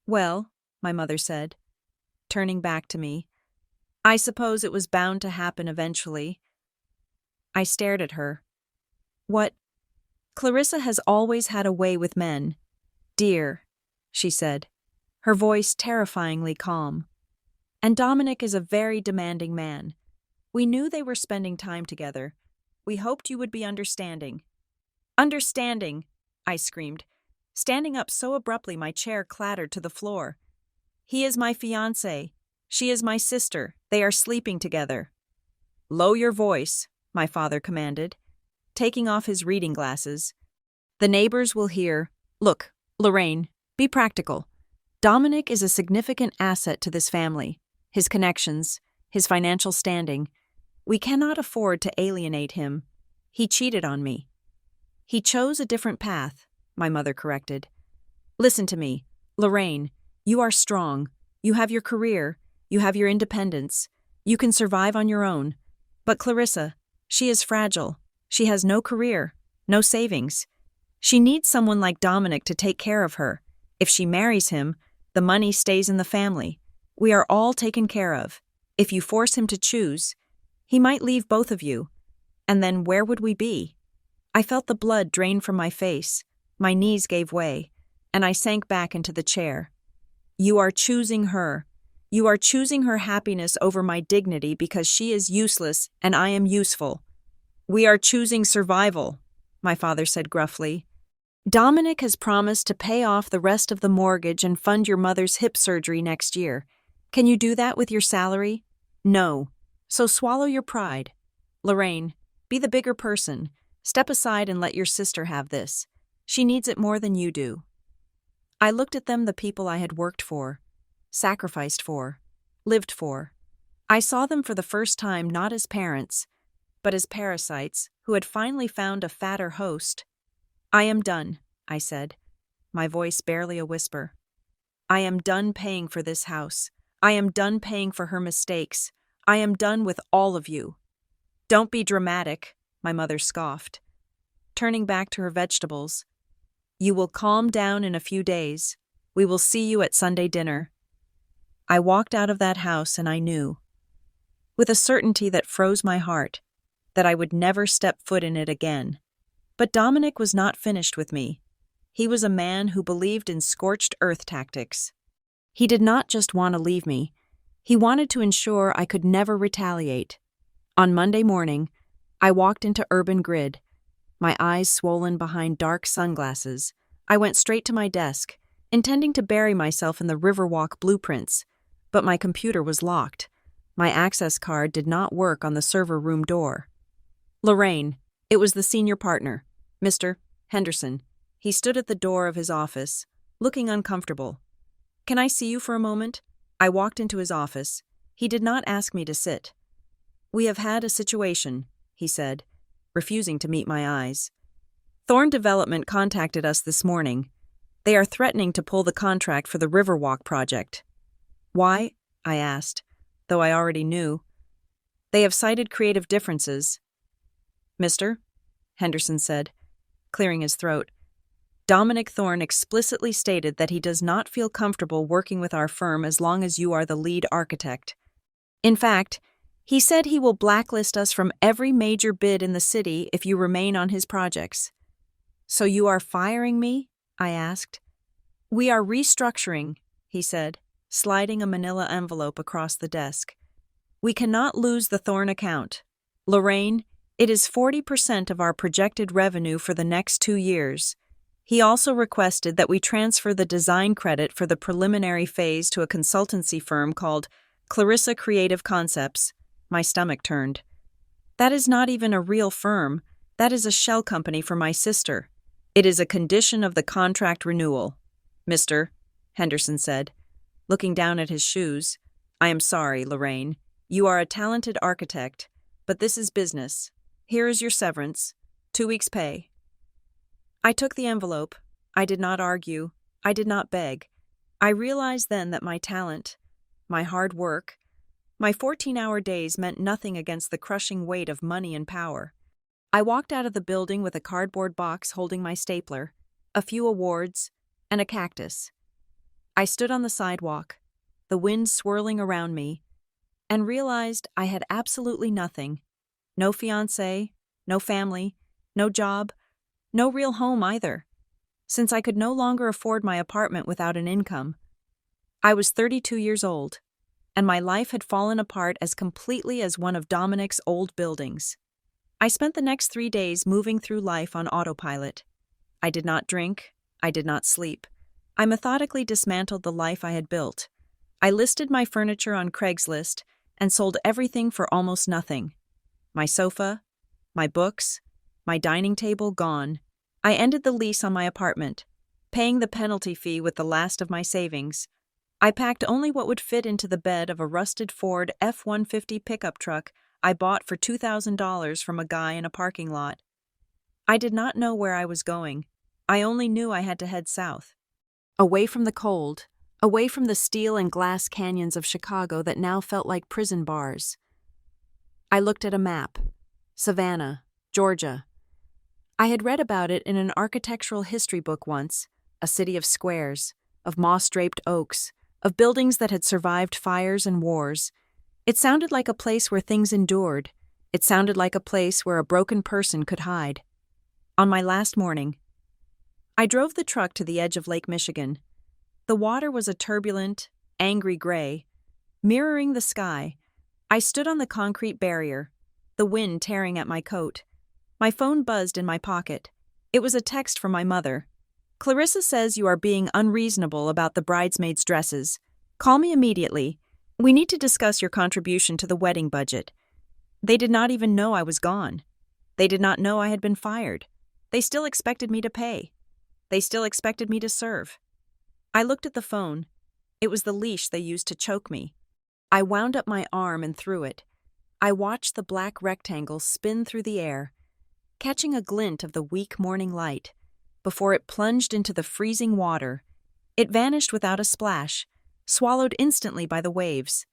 Well, my mother said, turning back to me, I suppose it was bound to happen eventually. I stared at her. What? Clarissa has always had a way with men. Dear, she said, her voice terrifyingly calm. And Dominic is a very demanding man. We knew they were spending time together. We hoped you would be understanding. Understanding, I screamed, standing up so abruptly my chair clattered to the floor. He is my fiancé. She is my sister. They are sleeping together. Lower your voice, my father commanded, taking off his reading glasses. The neighbors will hear. Look, Lorraine, be practical. Dominic is a significant asset to this family. His connections, his financial standing. We cannot afford to alienate him. He cheated on me. He chose a different path, my mother corrected. Listen to me, Lorraine, you are strong. You have your career. You have your independence. You can survive on your own. But Clarissa, she is fragile. She has no career, no savings. She needs someone like Dominic to take care of her. If she marries him, the money stays in the family. We are all taken care of. If you force him to choose, he might leave both of you. And then where would we be? I felt the blood drain from my face. My knees gave way, and I sank back into the chair. You are choosing her. You are choosing her happiness over my dignity because she is useless and I am useful. We are choosing survival, my father said gruffly. Dominic has promised to pay off the rest of the mortgage and fund your mother's hip surgery next year. Can you do that with your salary? No. So swallow your pride. Lorraine, be the bigger person. Step aside and let your sister have this. She needs it more than you do. I looked at them, the people I had worked for, sacrificed for, lived for. I saw them for the first time not as parents, but as parasites who had finally found a fatter host. I am done, I said, my voice barely a whisper. I am done paying for this house. I am done paying for her mistakes. I am done with all of you. Don't be dramatic, my mother scoffed, turning back to her vegetables. You will calm down in a few days. We will see you at Sunday dinner. I walked out of that house and I knew, with a certainty that froze my heart, that I would never step foot in it again. But Dominic was not finished with me. He was a man who believed in scorched earth tactics. He did not just want to leave me. He wanted to ensure I could never retaliate. On Monday morning, I walked into Urban Grid, my eyes swollen behind dark sunglasses. I went straight to my desk, intending to bury myself in the Riverwalk blueprints, but my computer was locked. My access card did not work on the server room door. Lorraine, it was the senior partner, Mr. Henderson. He stood at the door of his office, looking uncomfortable. "Can I see you for a moment?" I walked into his office. He did not ask me to sit. "We have had a situation," he said, refusing to meet my eyes. "Thorn Development contacted us this morning. They are threatening to pull the contract for the Riverwalk project." "Why?" I asked, though I already knew. "They have cited creative differences." "Mr. Henderson said, clearing his throat, "Dominic Thorne explicitly stated that he does not feel comfortable working with our firm as long as you are the lead architect. In fact, he said he will blacklist us from every major bid in the city if you remain on his projects." "So you are firing me?" I asked. "We are restructuring," he said, sliding a manila envelope across the desk. "We cannot lose the Thorne account. Lorraine, it is 40% of our projected revenue for the next 2 years. He also requested that we transfer the design credit for the preliminary phase to a consultancy firm called Clarissa Creative Concepts." My stomach turned. "That is not even a real firm. That is a shell company for my sister. It is a condition of the contract renewal." "Mr. Henderson said, looking down at his shoes, "I am sorry, Lorraine. You are a talented architect, but this is business. Here is your severance. 2 weeks' pay." I took the envelope. I did not argue. I did not beg. I realized then that my talent, my hard work, my 14-hour days meant nothing against the crushing weight of money and power. I walked out of the building with a cardboard box holding my stapler, a few awards, and a cactus. I stood on the sidewalk, the wind swirling around me, and realized I had absolutely nothing. No fiancé, no family, no job, no real home either, since I could no longer afford my apartment without an income. I was 32 years old, and my life had fallen apart as completely as one of Dominic's old buildings. I spent the next 3 days moving through life on autopilot. I did not drink. I did not sleep. I methodically dismantled the life I had built. I listed my furniture on Craigslist and sold everything for almost nothing. My sofa, my books, my dining table gone. I ended the lease on my apartment, paying the penalty fee with the last of my savings. I packed only what would fit into the bed of a rusted Ford F-150 pickup truck I bought for $2,000 from a guy in a parking lot. I did not know where I was going. I only knew I had to head south. Away from the cold, away from the steel and glass canyons of Chicago that now felt like prison bars. I looked at a map. Savannah, Georgia. I had read about it in an architectural history book once, a city of squares, of moss-draped oaks, of buildings that had survived fires and wars. It sounded like a place where things endured. It sounded like a place where a broken person could hide. On my last morning, I drove the truck to the edge of Lake Michigan. The water was a turbulent, angry gray, mirroring the sky. I stood on the concrete barrier, the wind tearing at my coat. My phone buzzed in my pocket. It was a text from my mother. "Clarissa says you are being unreasonable about the bridesmaids' dresses. Call me immediately. We need to discuss your contribution to the wedding budget." They did not even know I was gone. They did not know I had been fired. They still expected me to pay. They still expected me to serve. I looked at the phone. It was the leash they used to choke me. I wound up my arm and threw it. I watched the black rectangle spin through the air, catching a glint of the weak morning light, before it plunged into the freezing water. It vanished without a splash, swallowed instantly by the waves.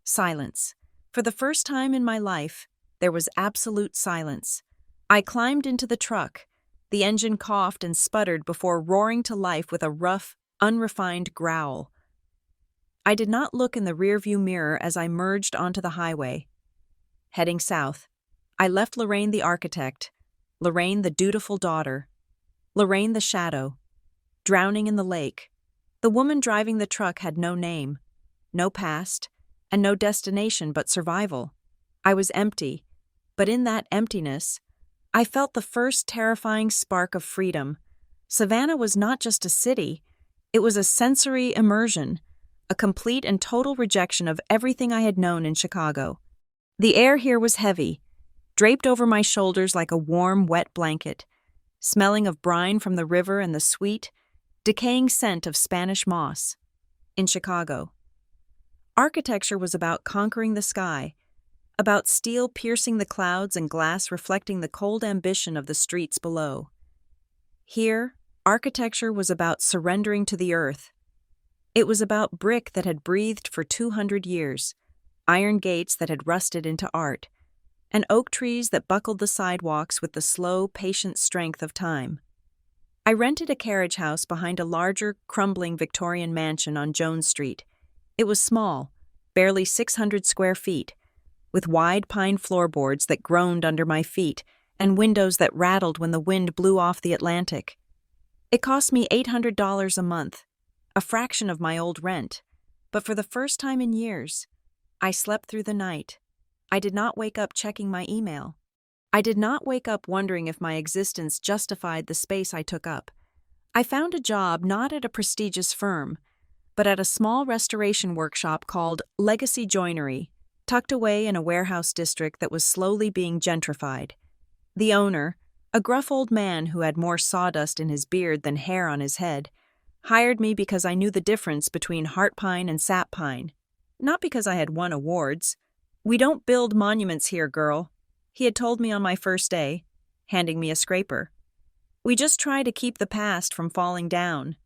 Silence. For the first time in my life, there was absolute silence. I climbed into the truck. The engine coughed and sputtered before roaring to life with a rough, unrefined growl. I did not look in the rearview mirror as I merged onto the highway. Heading south, I left Lorraine the architect, Lorraine the dutiful daughter, Lorraine the shadow, drowning in the lake. The woman driving the truck had no name, no past, and no destination but survival. I was empty, but in that emptiness, I felt the first terrifying spark of freedom. Savannah was not just a city, it was a sensory immersion, a complete and total rejection of everything I had known in Chicago. The air here was heavy, draped over my shoulders like a warm, wet blanket, smelling of brine from the river and the sweet, decaying scent of Spanish moss. In Chicago, architecture was about conquering the sky, about steel piercing the clouds and glass reflecting the cold ambition of the streets below. Here, architecture was about surrendering to the earth. It was about brick that had breathed for 200 years, iron gates that had rusted into art, and oak trees that buckled the sidewalks with the slow, patient strength of time. I rented a carriage house behind a larger, crumbling Victorian mansion on Jones Street. It was small, barely 600 square feet, with wide pine floorboards that groaned under my feet and windows that rattled when the wind blew off the Atlantic. It cost me $800 a month, a fraction of my old rent, but for the first time in years, I slept through the night. I did not wake up checking my email. I did not wake up wondering if my existence justified the space I took up. I found a job not at a prestigious firm, but at a small restoration workshop called Legacy Joinery, tucked away in a warehouse district that was slowly being gentrified. The owner, a gruff old man who had more sawdust in his beard than hair on his head, hired me because I knew the difference between heart pine and sap pine, not because I had won awards. "We don't build monuments here, girl," he had told me on my first day, handing me a scraper. "We just try to keep the past from falling down."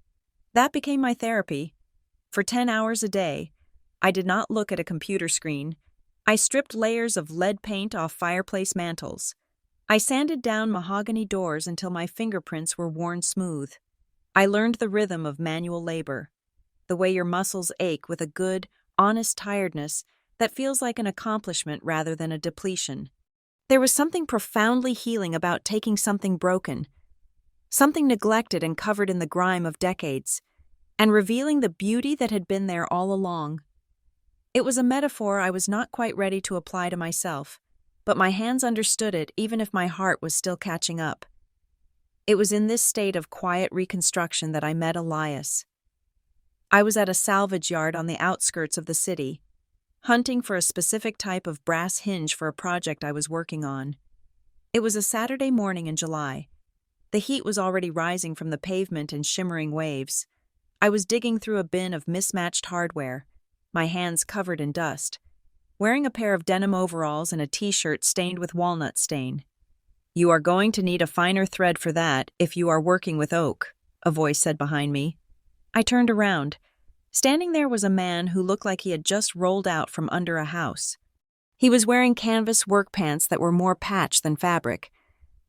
That became my therapy. For 10 hours a day, I did not look at a computer screen. I stripped layers of lead paint off fireplace mantles. I sanded down mahogany doors until my fingerprints were worn smooth. I learned the rhythm of manual labor, the way your muscles ache with a good, honest tiredness that feels like an accomplishment rather than a depletion. There was something profoundly healing about taking something broken, something neglected and covered in the grime of decades, and revealing the beauty that had been there all along. It was a metaphor I was not quite ready to apply to myself, but my hands understood it even if my heart was still catching up. It was in this state of quiet reconstruction that I met Elias. I was at a salvage yard on the outskirts of the city, hunting for a specific type of brass hinge for a project I was working on. It was a Saturday morning in July. The heat was already rising from the pavement in shimmering waves. I was digging through a bin of mismatched hardware, my hands covered in dust, wearing a pair of denim overalls and a t-shirt stained with walnut stain. "You are going to need a finer thread for that if you are working with oak," a voice said behind me. I turned around. Standing there was a man who looked like he had just rolled out from under a house. He was wearing canvas work pants that were more patch than fabric,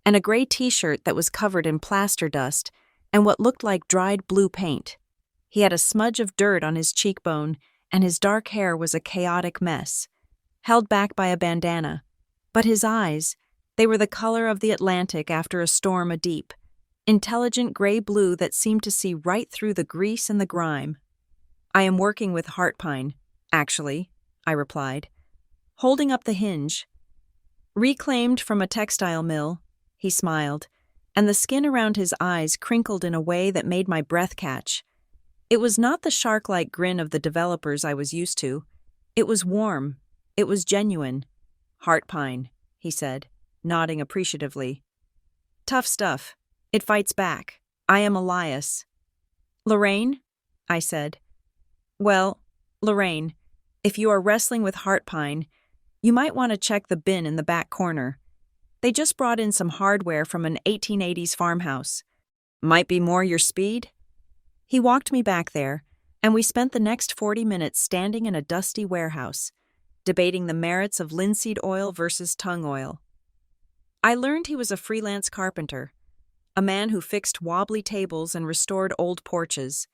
and a gray t-shirt that was covered in plaster dust and what looked like dried blue paint. He had a smudge of dirt on his cheekbone, and his dark hair was a chaotic mess, held back by a bandana. But his eyes, they were the color of the Atlantic after a storm a-deep, intelligent gray-blue that seemed to see right through the grease and the grime. "I am working with heart pine, actually," I replied, holding up the hinge. "Reclaimed from a textile mill," he smiled, and the skin around his eyes crinkled in a way that made my breath catch. It was not the shark-like grin of the developers I was used to. It was warm. It was genuine. "Heart pine," he said, nodding appreciatively. "Tough stuff. It fights back. I am Elias." "Lorraine?" I said. "Well, Lorraine, if you are wrestling with heart pine, you might want to check the bin in the back corner. They just brought in some hardware from an 1880s farmhouse. Might be more your speed." He walked me back there, and we spent the next 40 minutes standing in a dusty warehouse, debating the merits of linseed oil versus tung oil. I learned he was a freelance carpenter, a man who fixed wobbly tables and restored old porches.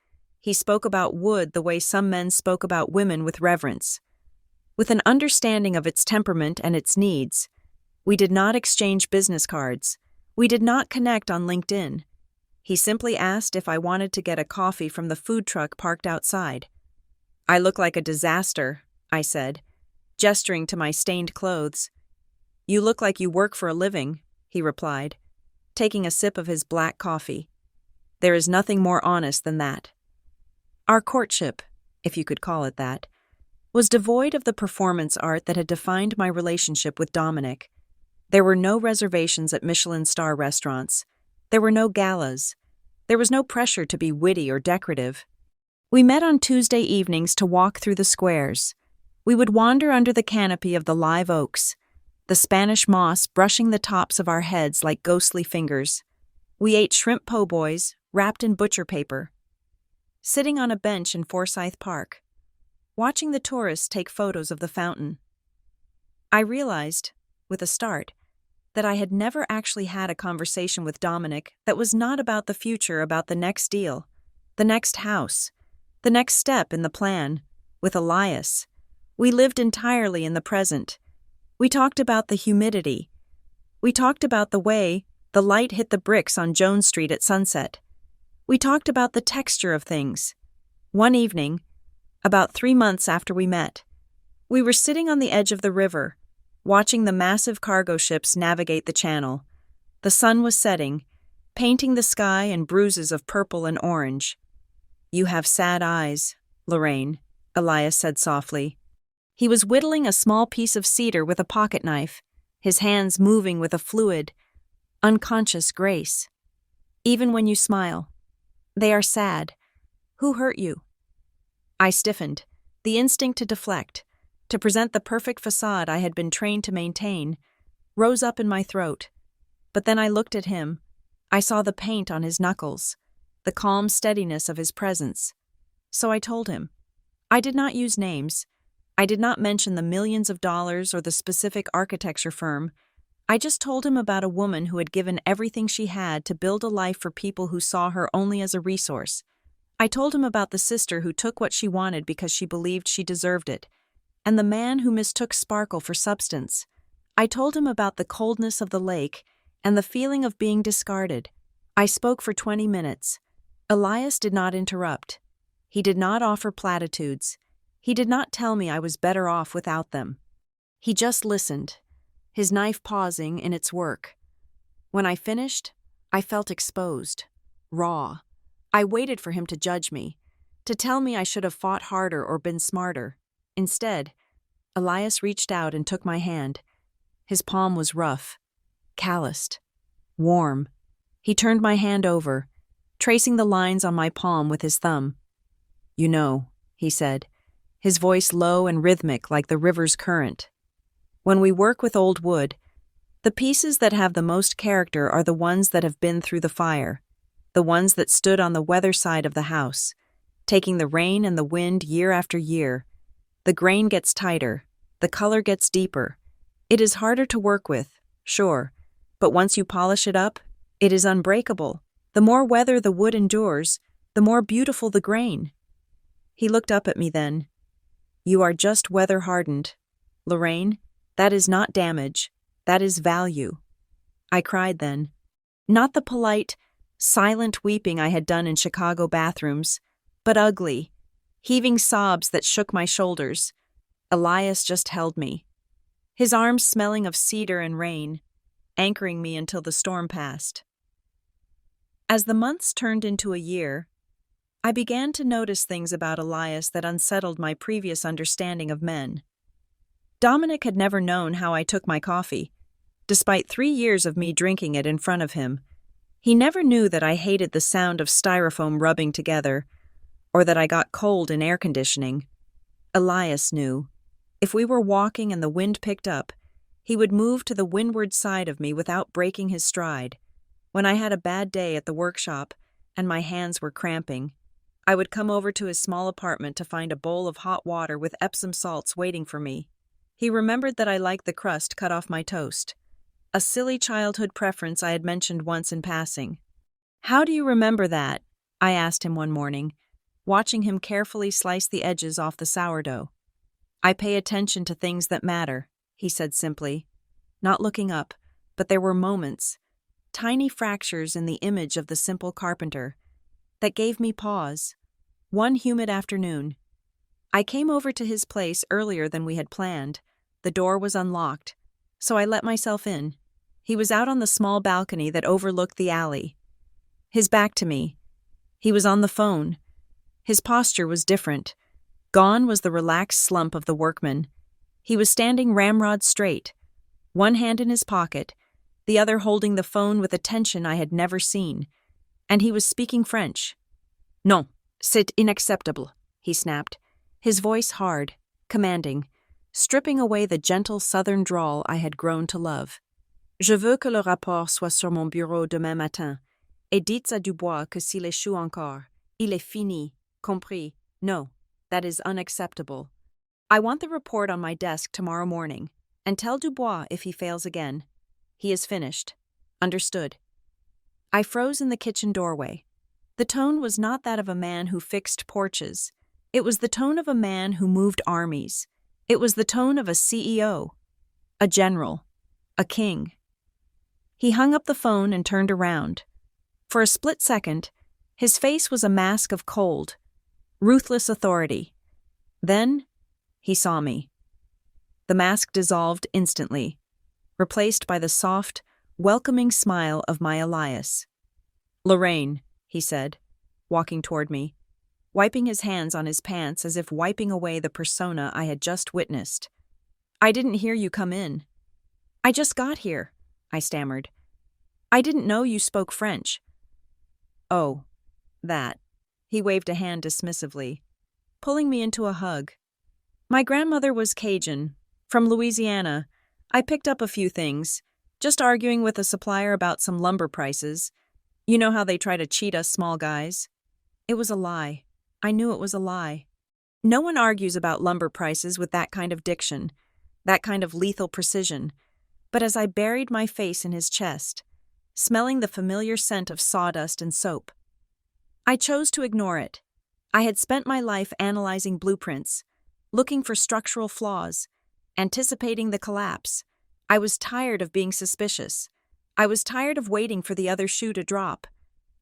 He spoke about wood the way some men spoke about women, with reverence, with an understanding of its temperament and its needs. We did not exchange business cards. We did not connect on LinkedIn. He simply asked if I wanted to get a coffee from the food truck parked outside. "I look like a disaster," I said, gesturing to my stained clothes. "You look like you work for a living," he replied, taking a sip of his black coffee. There is nothing more honest than that. Our courtship, if you could call it that, was devoid of the performance art that had defined my relationship with Dominic. There were no reservations at Michelin star restaurants. There were no galas. There was no pressure to be witty or decorative. We met on Tuesday evenings to walk through the squares. We would wander under the canopy of the live oaks, the Spanish moss brushing the tops of our heads like ghostly fingers. We ate shrimp po' boys, wrapped in butcher paper. Sitting on a bench in Forsyth Park, watching the tourists take photos of the fountain. I realized, with a start, that I had never actually had a conversation with Dominic that was not about the future, about the next deal, the next house, the next step in the plan. With Elias, we lived entirely in the present. We talked about the humidity. We talked about the way the light hit the bricks on Jones Street at sunset. We talked about the texture of things. One evening, about 3 months after we met, we were sitting on the edge of the river, watching the massive cargo ships navigate the channel. The sun was setting, painting the sky in bruises of purple and orange. "You have sad eyes, Lorraine," Elias said softly. He was whittling a small piece of cedar with a pocket knife, his hands moving with a fluid, unconscious grace. "Even when you smile, they are sad. Who hurt you?" I stiffened, the instinct to deflect, to present the perfect facade I had been trained to maintain, rose up in my throat. But then I looked at him. I saw the paint on his knuckles, the calm steadiness of his presence. So I told him. I did not use names. I did not mention the millions of dollars or the specific architecture firm. I just told him about a woman who had given everything she had to build a life for people who saw her only as a resource. I told him about the sister who took what she wanted because she believed she deserved it, and the man who mistook sparkle for substance. I told him about the coldness of the lake and the feeling of being discarded. I spoke for 20 minutes. Elias did not interrupt. He did not offer platitudes. He did not tell me I was better off without them. He just listened, his knife pausing in its work. When I finished, I felt exposed, raw. I waited for him to judge me, to tell me I should have fought harder or been smarter. Instead, Elias reached out and took my hand. His palm was rough, calloused, warm. He turned my hand over, tracing the lines on my palm with his thumb. "You know," he said, his voice low and rhythmic like the river's current. "When we work with old wood, the pieces that have the most character are the ones that have been through the fire, the ones that stood on the weather side of the house, taking the rain and the wind year after year. The grain gets tighter, the color gets deeper. It is harder to work with, sure, but once you polish it up, it is unbreakable. The more weather the wood endures, the more beautiful the grain." He looked up at me then. "You are just weather-hardened. Lorraine, that is not damage, that is value." I cried then. Not the polite, silent weeping I had done in Chicago bathrooms, but ugly, heaving sobs that shook my shoulders. Elias just held me, his arms smelling of cedar and rain, anchoring me until the storm passed. As the months turned into a year, I began to notice things about Elias that unsettled my previous understanding of men. Dominic had never known how I took my coffee, despite 3 years of me drinking it in front of him. He never knew that I hated the sound of styrofoam rubbing together, or that I got cold in air conditioning. Elias knew. If we were walking and the wind picked up, he would move to the windward side of me without breaking his stride. When I had a bad day at the workshop and my hands were cramping, I would come over to his small apartment to find a bowl of hot water with Epsom salts waiting for me. He remembered that I liked the crust cut off my toast, a silly childhood preference I had mentioned once in passing. "How do you remember that?" I asked him one morning, watching him carefully slice the edges off the sourdough. "I pay attention to things that matter," he said simply, not looking up, but there were moments, tiny fractures in the image of the simple carpenter, that gave me pause. One humid afternoon, I came over to his place earlier than we had planned. The door was unlocked, so I let myself in. He was out on the small balcony that overlooked the alley. His back to me. He was on the phone. His posture was different. Gone was the relaxed slump of the workman. He was standing ramrod straight, one hand in his pocket, the other holding the phone with a tension I had never seen. And he was speaking French. "Non, c'est inacceptable," he snapped, his voice hard, commanding, stripping away the gentle southern drawl I had grown to love. "Je veux que le rapport soit sur mon bureau demain matin, et dites à Dubois que s'il échoue encore, il est fini, compris? No, that is unacceptable. I want the report on my desk tomorrow morning, and tell Dubois if he fails again. He is finished. Understood." I froze in the kitchen doorway. The tone was not that of a man who fixed porches. It was the tone of a man who moved armies. It was the tone of a CEO, a general, a king. He hung up the phone and turned around. For a split second, his face was a mask of cold, ruthless authority. Then, he saw me. The mask dissolved instantly, replaced by the soft, welcoming smile of my Elias. "Lorraine," he said, walking toward me, wiping his hands on his pants as if wiping away the persona I had just witnessed. "I didn't hear you come in." "I just got here," I stammered. "I didn't know you spoke French." "Oh, that." He waved a hand dismissively, pulling me into a hug. "My grandmother was Cajun, from Louisiana. I picked up a few things, just arguing with a supplier about some lumber prices. You know how they try to cheat us small guys?" It was a lie. I knew it was a lie. No one argues about lumber prices with that kind of diction, that kind of lethal precision. But as I buried my face in his chest, smelling the familiar scent of sawdust and soap, I chose to ignore it. I had spent my life analyzing blueprints, looking for structural flaws, anticipating the collapse. I was tired of being suspicious. I was tired of waiting for the other shoe to drop.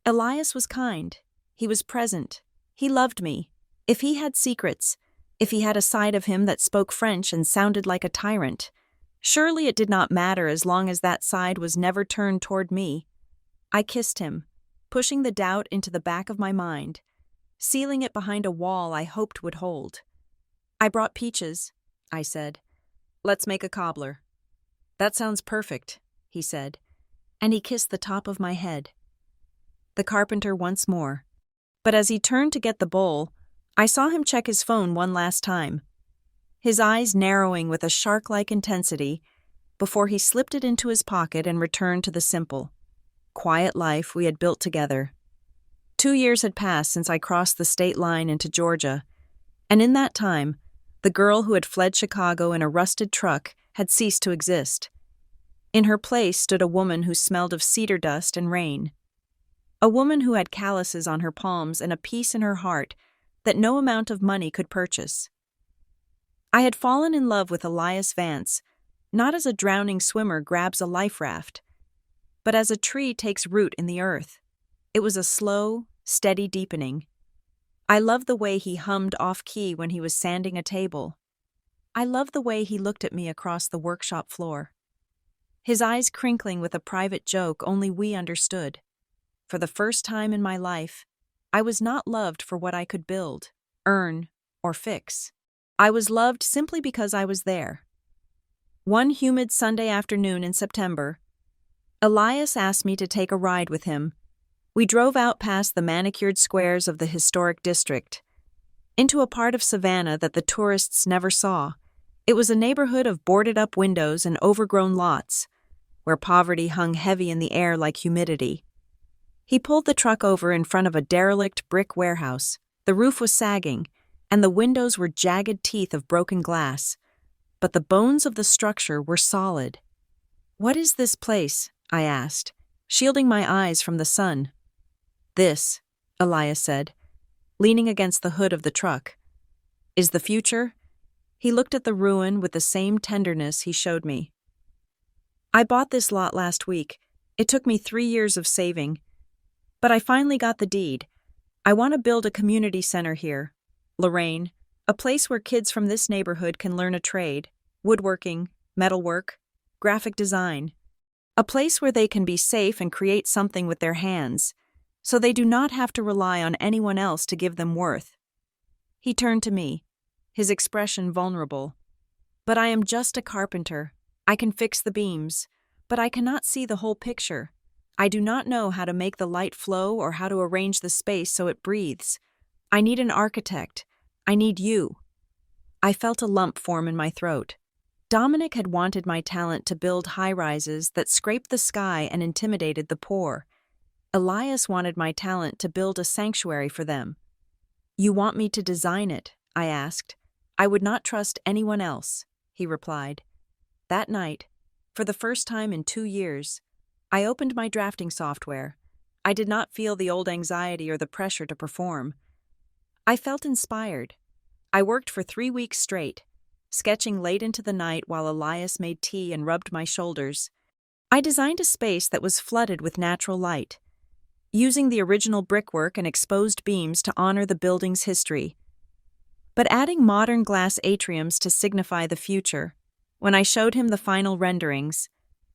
Elias was kind. He was present. He loved me. If he had secrets, if he had a side of him that spoke French and sounded like a tyrant, surely it did not matter as long as that side was never turned toward me. I kissed him, pushing the doubt into the back of my mind, sealing it behind a wall I hoped would hold. "I brought peaches," I said. "Let's make a cobbler." "That sounds perfect," he said, and he kissed the top of my head. The carpenter once more. But as he turned to get the bowl, I saw him check his phone one last time, his eyes narrowing with a shark-like intensity before he slipped it into his pocket and returned to the simple, quiet life we had built together. 2 years had passed since I crossed the state line into Georgia, and in that time, the girl who had fled Chicago in a rusted truck had ceased to exist. In her place stood a woman who smelled of cedar dust and rain. A woman who had calluses on her palms and a peace in her heart that no amount of money could purchase. I had fallen in love with Elias Vance, not as a drowning swimmer grabs a life raft, but as a tree takes root in the earth. It was a slow, steady deepening. I loved the way he hummed off-key when he was sanding a table. I loved the way he looked at me across the workshop floor, his eyes crinkling with a private joke only we understood. For the first time in my life, I was not loved for what I could build, earn, or fix. I was loved simply because I was there. One humid Sunday afternoon in September, Elias asked me to take a ride with him. We drove out past the manicured squares of the historic district, into a part of Savannah that the tourists never saw. It was a neighborhood of boarded-up windows and overgrown lots, where poverty hung heavy in the air like humidity. He pulled the truck over in front of a derelict brick warehouse. The roof was sagging, and the windows were jagged teeth of broken glass, but the bones of the structure were solid. "What is this place?" I asked, shielding my eyes from the sun. "This," Elias said, leaning against the hood of the truck. "Is the future?" He looked at the ruin with the same tenderness he showed me. "I bought this lot last week. It took me 3 years of saving. But I finally got the deed. I want to build a community center here. Lorraine, a place where kids from this neighborhood can learn a trade, woodworking, metalwork, graphic design. A place where they can be safe and create something with their hands, so they do not have to rely on anyone else to give them worth." He turned to me, his expression vulnerable. "But I am just a carpenter. I can fix the beams, but I cannot see the whole picture. I do not know how to make the light flow or how to arrange the space so it breathes. I need an architect. I need you." I felt a lump form in my throat. Dominic had wanted my talent to build high-rises that scraped the sky and intimidated the poor. Elias wanted my talent to build a sanctuary for them. "You want me to design it?" I asked. "I would not trust anyone else," he replied. That night, for the first time in 2 years, I opened my drafting software. I did not feel the old anxiety or the pressure to perform. I felt inspired. I worked for 3 weeks straight, sketching late into the night while Elias made tea and rubbed my shoulders. I designed a space that was flooded with natural light, using the original brickwork and exposed beams to honor the building's history, but adding modern glass atriums to signify the future. When I showed him the final renderings,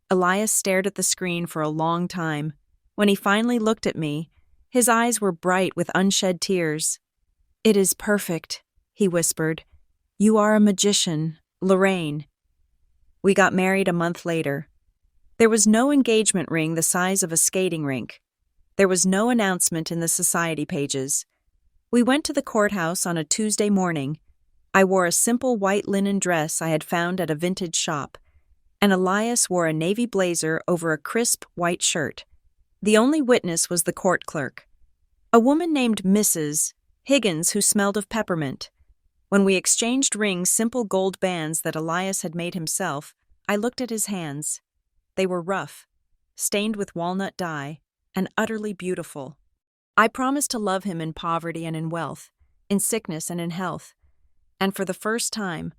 Elias stared at the screen for a long time. When he finally looked at me, his eyes were bright with unshed tears. "It is perfect," he whispered. "You are a magician, Lorraine." We got married a month later. There was no engagement ring the size of a skating rink. There was no announcement in the society pages. We went to the courthouse on a Tuesday morning. I wore a simple white linen dress I had found at a vintage shop, and Elias wore a navy blazer over a crisp white shirt. The only witness was the court clerk, a woman named Mrs. Higgins who smelled of peppermint. When we exchanged rings, simple gold bands that Elias had made himself, I looked at his hands. They were rough, stained with walnut dye, and utterly beautiful. I promised to love him in poverty and in wealth, in sickness and in health. And for the first time,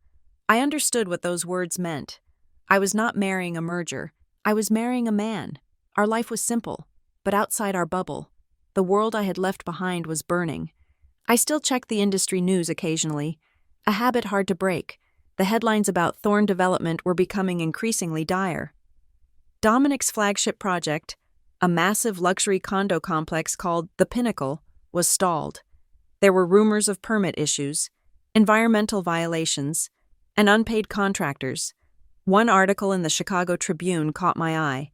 I understood what those words meant. I was not marrying a merger. I was marrying a man. Our life was simple, but outside our bubble, the world I had left behind was burning. I still checked the industry news occasionally, a habit hard to break. The headlines about Thorn Development were becoming increasingly dire. Dominic's flagship project, a massive luxury condo complex called The Pinnacle, was stalled. There were rumors of permit issues, environmental violations, and unpaid contractors. One article in the Chicago Tribune caught my eye.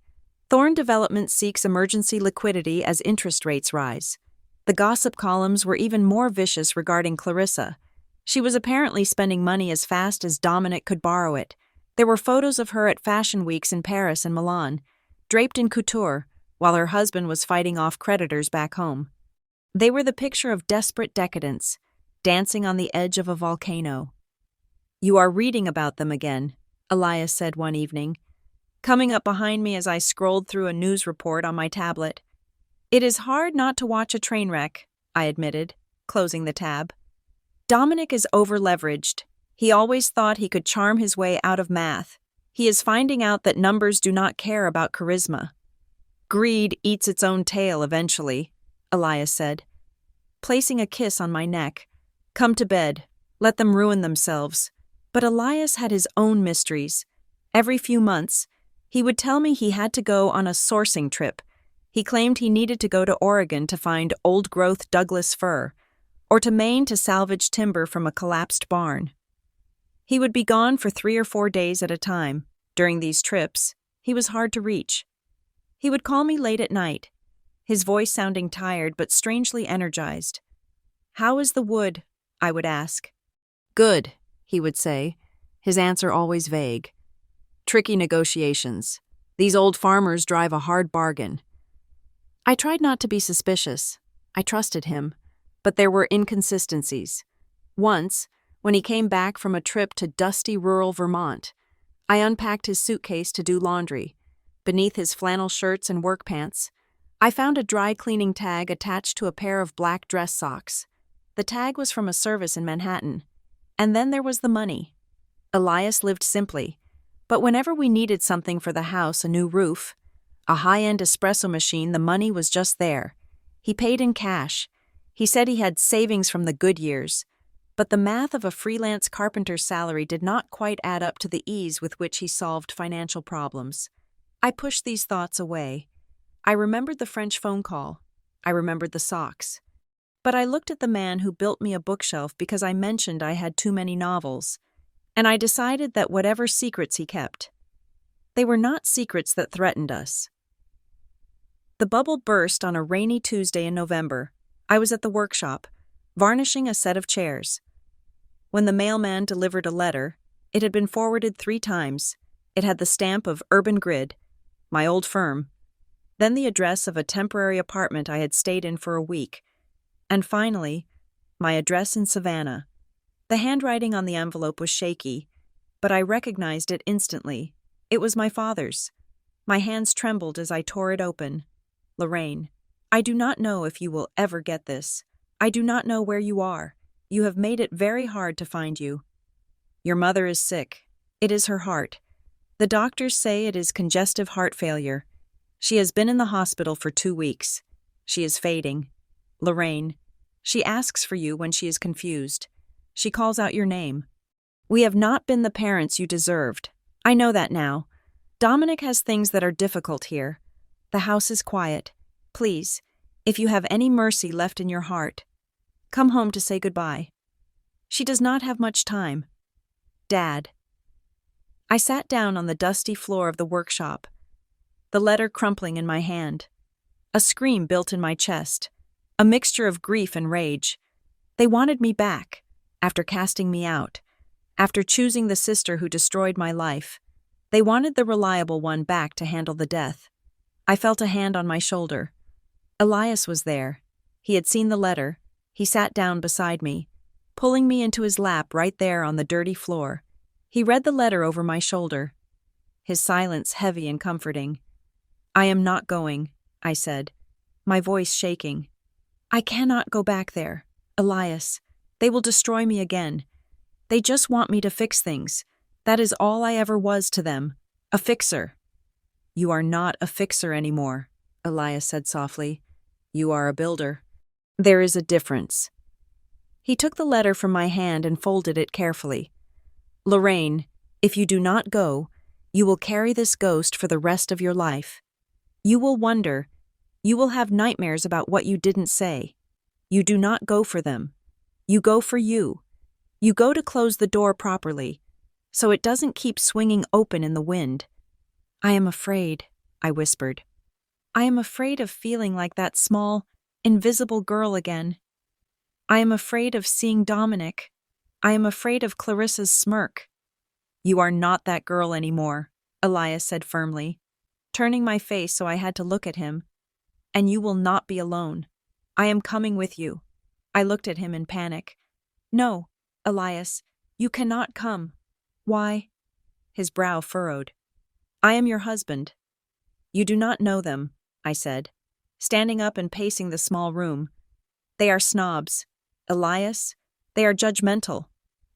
Thorn Development seeks emergency liquidity as interest rates rise. The gossip columns were even more vicious regarding Clarissa. She was apparently spending money as fast as Dominic could borrow it. There were photos of her at fashion weeks in Paris and Milan, draped in couture, while her husband was fighting off creditors back home. They were the picture of desperate decadence, dancing on the edge of a volcano. "You are reading about them again," Elias said one evening, coming up behind me as I scrolled through a news report on my tablet. "It is hard not to watch a train wreck," I admitted, closing the tab. "Dominic is over-leveraged. He always thought he could charm his way out of math. He is finding out that numbers do not care about charisma. Greed eats its own tail eventually," Elias said, placing a kiss on my neck. "Come to bed. Let them ruin themselves." But Elias had his own mysteries. Every few months, he would tell me he had to go on a sourcing trip. He claimed he needed to go to Oregon to find old-growth Douglas fir, or to Maine to salvage timber from a collapsed barn. He would be gone for 3 or 4 days at a time. During these trips, he was hard to reach. He would call me late at night, his voice sounding tired but strangely energized. "How is the wood?" I would ask. "Good," he would say, his answer always vague. "Tricky negotiations. These old farmers drive a hard bargain." I tried not to be suspicious. I trusted him, but there were inconsistencies. Once, when he came back from a trip to dusty rural Vermont, I unpacked his suitcase to do laundry. Beneath his flannel shirts and work pants, I found a dry cleaning tag attached to a pair of black dress socks. The tag was from a service in Manhattan. And then there was the money. Elias lived simply, but whenever we needed something for the house, a new roof, a high-end espresso machine, the money was just there. He paid in cash. He said he had savings from the good years, but the math of a freelance carpenter's salary did not quite add up to the ease with which he solved financial problems. I pushed these thoughts away. I remembered the French phone call. I remembered the socks. But I looked at the man who built me a bookshelf because I mentioned I had too many novels, and I decided that whatever secrets he kept, they were not secrets that threatened us. The bubble burst on a rainy Tuesday in November. I was at the workshop, varnishing a set of chairs. When the mailman delivered a letter, it had been forwarded 3 times. It had the stamp of Urban Grid, my old firm, then the address of a temporary apartment I had stayed in for a week, and finally, my address in Savannah. The handwriting on the envelope was shaky, but I recognized it instantly. It was my father's. My hands trembled as I tore it open. Lorraine, I do not know if you will ever get this. I do not know where you are. You have made it very hard to find you. Your mother is sick. It is her heart. The doctors say it is congestive heart failure. She has been in the hospital for 2 weeks. She is fading. Lorraine, she asks for you when she is confused. She calls out your name. We have not been the parents you deserved. I know that now. Dominic has things that are difficult here. The house is quiet. Please, if you have any mercy left in your heart, come home to say goodbye. She does not have much time. Dad. I sat down on the dusty floor of the workshop, the letter crumpling in my hand. A scream built in my chest, a mixture of grief and rage. They wanted me back, after casting me out, after choosing the sister who destroyed my life. They wanted the reliable one back to handle the death. I felt a hand on my shoulder. Elias was there. He had seen the letter. He sat down beside me, pulling me into his lap right there on the dirty floor. He read the letter over my shoulder, his silence heavy and comforting. I am not going, I said, my voice shaking. I cannot go back there, Elias. They will destroy me again. They just want me to fix things. That is all I ever was to them, a fixer. You are not a fixer anymore, Elias said softly. You are a builder. There is a difference. He took the letter from my hand and folded it carefully. Lorraine, if you do not go, you will carry this ghost for the rest of your life. You will wonder. You will have nightmares about what you didn't say. You do not go for them. You go for you. You go to close the door properly, so it doesn't keep swinging open in the wind. I am afraid, I whispered. I am afraid of feeling like that small, invisible girl again. I am afraid of seeing Dominic. I am afraid of Clarissa's smirk. You are not that girl anymore, Elias said firmly, turning my face so I had to look at him. And you will not be alone. I am coming with you. I looked at him in panic. No, Elias, you cannot come. Why? His brow furrowed. I am your husband. You do not know them, I said, standing up and pacing the small room. They are snobs. Elias, they are judgmental.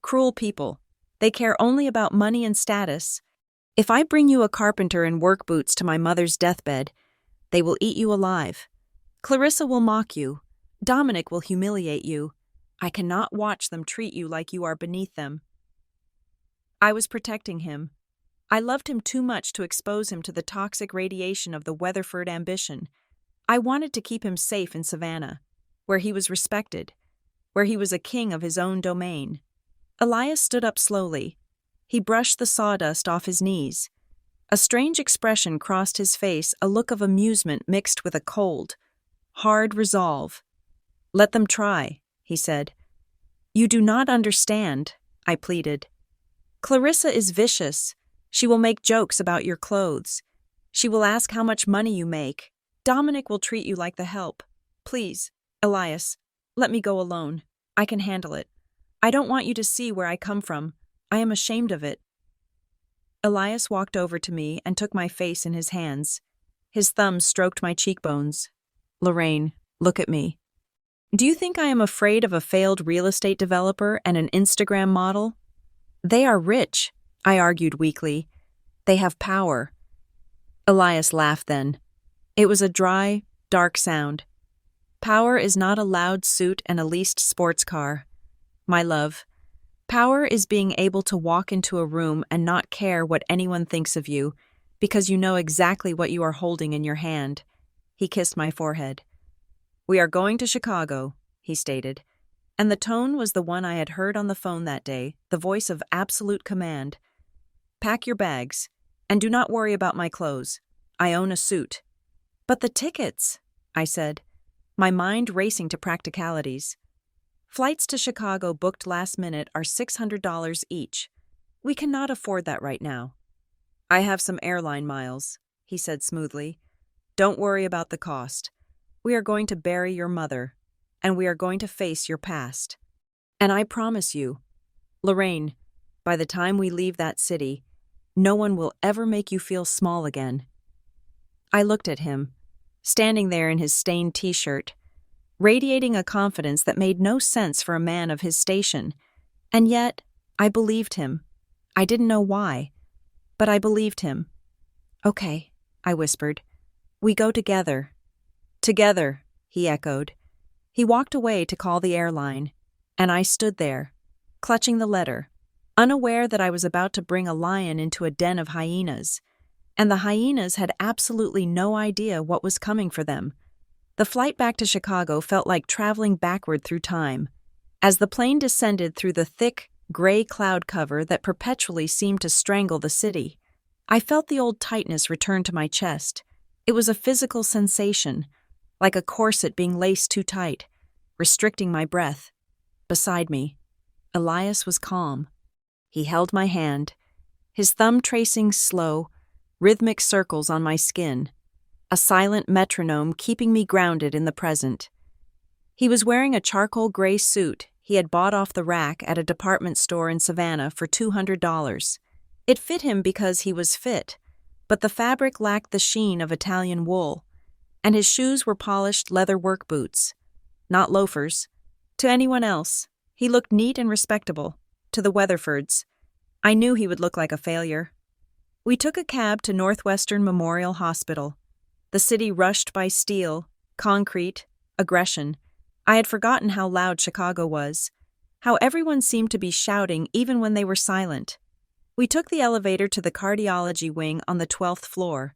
Cruel people. They care only about money and status. If I bring you a carpenter in work boots to my mother's deathbed, they will eat you alive. Clarissa will mock you. Dominic will humiliate you. I cannot watch them treat you like you are beneath them. I was protecting him. I loved him too much to expose him to the toxic radiation of the Weatherford ambition. I wanted to keep him safe in Savannah, where he was respected, where he was a king of his own domain. Elias stood up slowly. He brushed the sawdust off his knees. A strange expression crossed his face, a look of amusement mixed with a cold, hard resolve. Let them try, he said. You do not understand, I pleaded. Clarissa is vicious. She will make jokes about your clothes. She will ask how much money you make. Dominic will treat you like the help. Please, Elias, let me go alone. I can handle it. I don't want you to see where I come from. I am ashamed of it. Elias walked over to me and took my face in his hands. His thumbs stroked my cheekbones. Lorraine, look at me. Do you think I am afraid of a failed real estate developer and an Instagram model? They are rich, I argued weakly. They have power. Elias laughed then. It was a dry, dark sound. Power is not a loud suit and a leased sports car. My love, power is being able to walk into a room and not care what anyone thinks of you, because you know exactly what you are holding in your hand. He kissed my forehead. We are going to Chicago, he stated, and the tone was the one I had heard on the phone that day, the voice of absolute command. Pack your bags, and do not worry about my clothes. I own a suit. But the tickets, I said, my mind racing to practicalities. Flights to Chicago booked last minute are $600 each. We cannot afford that right now. I have some airline miles, he said smoothly. Don't worry about the cost. We are going to bury your mother, and we are going to face your past. And I promise you, Lorraine, by the time we leave that city, no one will ever make you feel small again. I looked at him, standing there in his stained t-shirt, radiating a confidence that made no sense for a man of his station. And yet, I believed him. I didn't know why, but I believed him. Okay, I whispered. We go together. Together, he echoed. He walked away to call the airline, and I stood there, clutching the letter, unaware that I was about to bring a lion into a den of hyenas, and the hyenas had absolutely no idea what was coming for them. The flight back to Chicago felt like traveling backward through time. As the plane descended through the thick, gray cloud cover that perpetually seemed to strangle the city, I felt the old tightness return to my chest. It was a physical sensation, like a corset being laced too tight, restricting my breath. Beside me, Elias was calm. He held my hand, his thumb tracing slow, rhythmic circles on my skin, a silent metronome keeping me grounded in the present. He was wearing a charcoal gray suit he had bought off the rack at a department store in Savannah for $200. It fit him because he was fit, but the fabric lacked the sheen of Italian wool, and his shoes were polished leather work boots, not loafers. To anyone else, he looked neat and respectable. To the Weatherfords, I knew he would look like a failure. We took a cab to Northwestern Memorial Hospital. The city rushed by steel, concrete, aggression. I had forgotten how loud Chicago was, how everyone seemed to be shouting even when they were silent. We took the elevator to the cardiology wing on the 12th floor.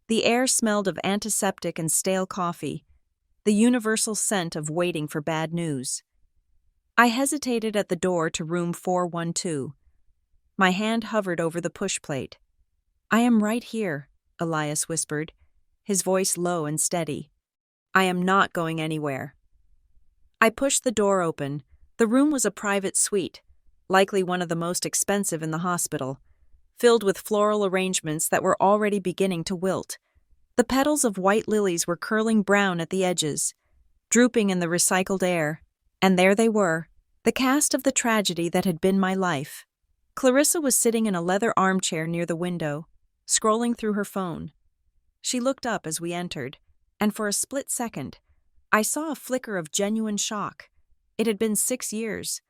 The air smelled of antiseptic and stale coffee, the universal scent of waiting for bad news. I hesitated at the door to room 412. My hand hovered over the push plate. I am right here, Elias whispered, his voice low and steady. I am not going anywhere. I pushed the door open. The room was a private suite, likely one of the most expensive in the hospital, filled with floral arrangements that were already beginning to wilt. The petals of white lilies were curling brown at the edges, drooping in the recycled air, and there they were, the cast of the tragedy that had been my life. Clarissa was sitting in a leather armchair near the window, scrolling through her phone. She looked up as we entered, and for a split second, I saw a flicker of genuine shock. It had been 6 years.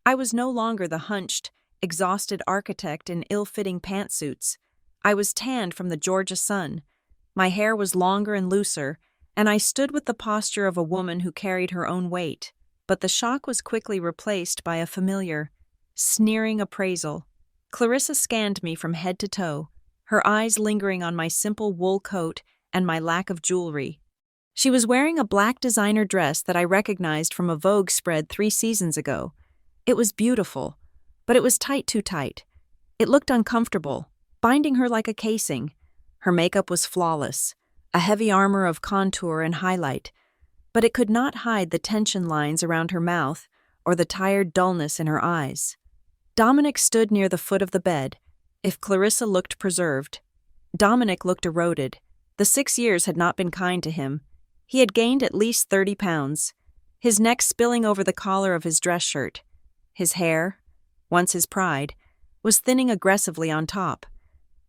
I was no longer the hunched, exhausted architect in ill-fitting pantsuits. I was tanned from the Georgia sun. My hair was longer and looser, and I stood with the posture of a woman who carried her own weight. But the shock was quickly replaced by a familiar, sneering appraisal. Clarissa scanned me from head to toe, her eyes lingering on my simple wool coat and my lack of jewelry. She was wearing a black designer dress that I recognized from a Vogue spread 3 seasons ago. It was beautiful, but it was too tight. It looked uncomfortable, binding her like a casing. Her makeup was flawless, a heavy armor of contour and highlight, but it could not hide the tension lines around her mouth or the tired dullness in her eyes. Dominic stood near the foot of the bed. If Clarissa looked preserved, Dominic looked eroded. The 6 years had not been kind to him. He had gained at least 30 pounds, his neck spilling over the collar of his dress shirt. His hair, once his pride, was thinning aggressively on top,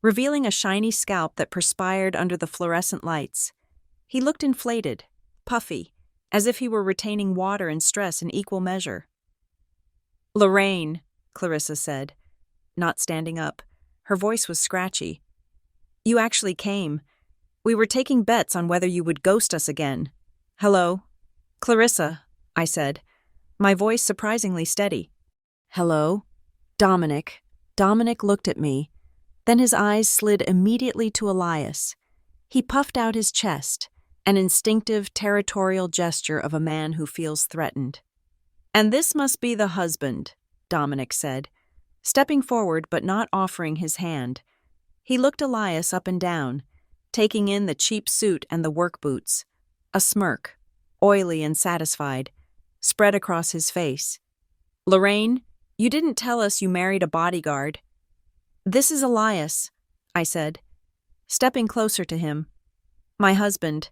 revealing a shiny scalp that perspired under the fluorescent lights. He looked inflated, puffy, as if he were retaining water and stress in equal measure. "Lorraine," Clarissa said, not standing up. Her voice was scratchy. "You actually came. We were taking bets on whether you would ghost us again." "Hello?" "Clarissa," I said, my voice surprisingly steady. "Hello?" "Dominic." Dominic looked at me. Then his eyes slid immediately to Elias. He puffed out his chest, an instinctive, territorial gesture of a man who feels threatened. "And this must be the husband," Dominic said, stepping forward but not offering his hand. He looked Elias up and down, taking in the cheap suit and the work boots. A smirk, oily and satisfied, spread across his face. "Lorraine, you didn't tell us you married a bodyguard." "This is Elias," I said, stepping closer to him. "My husband,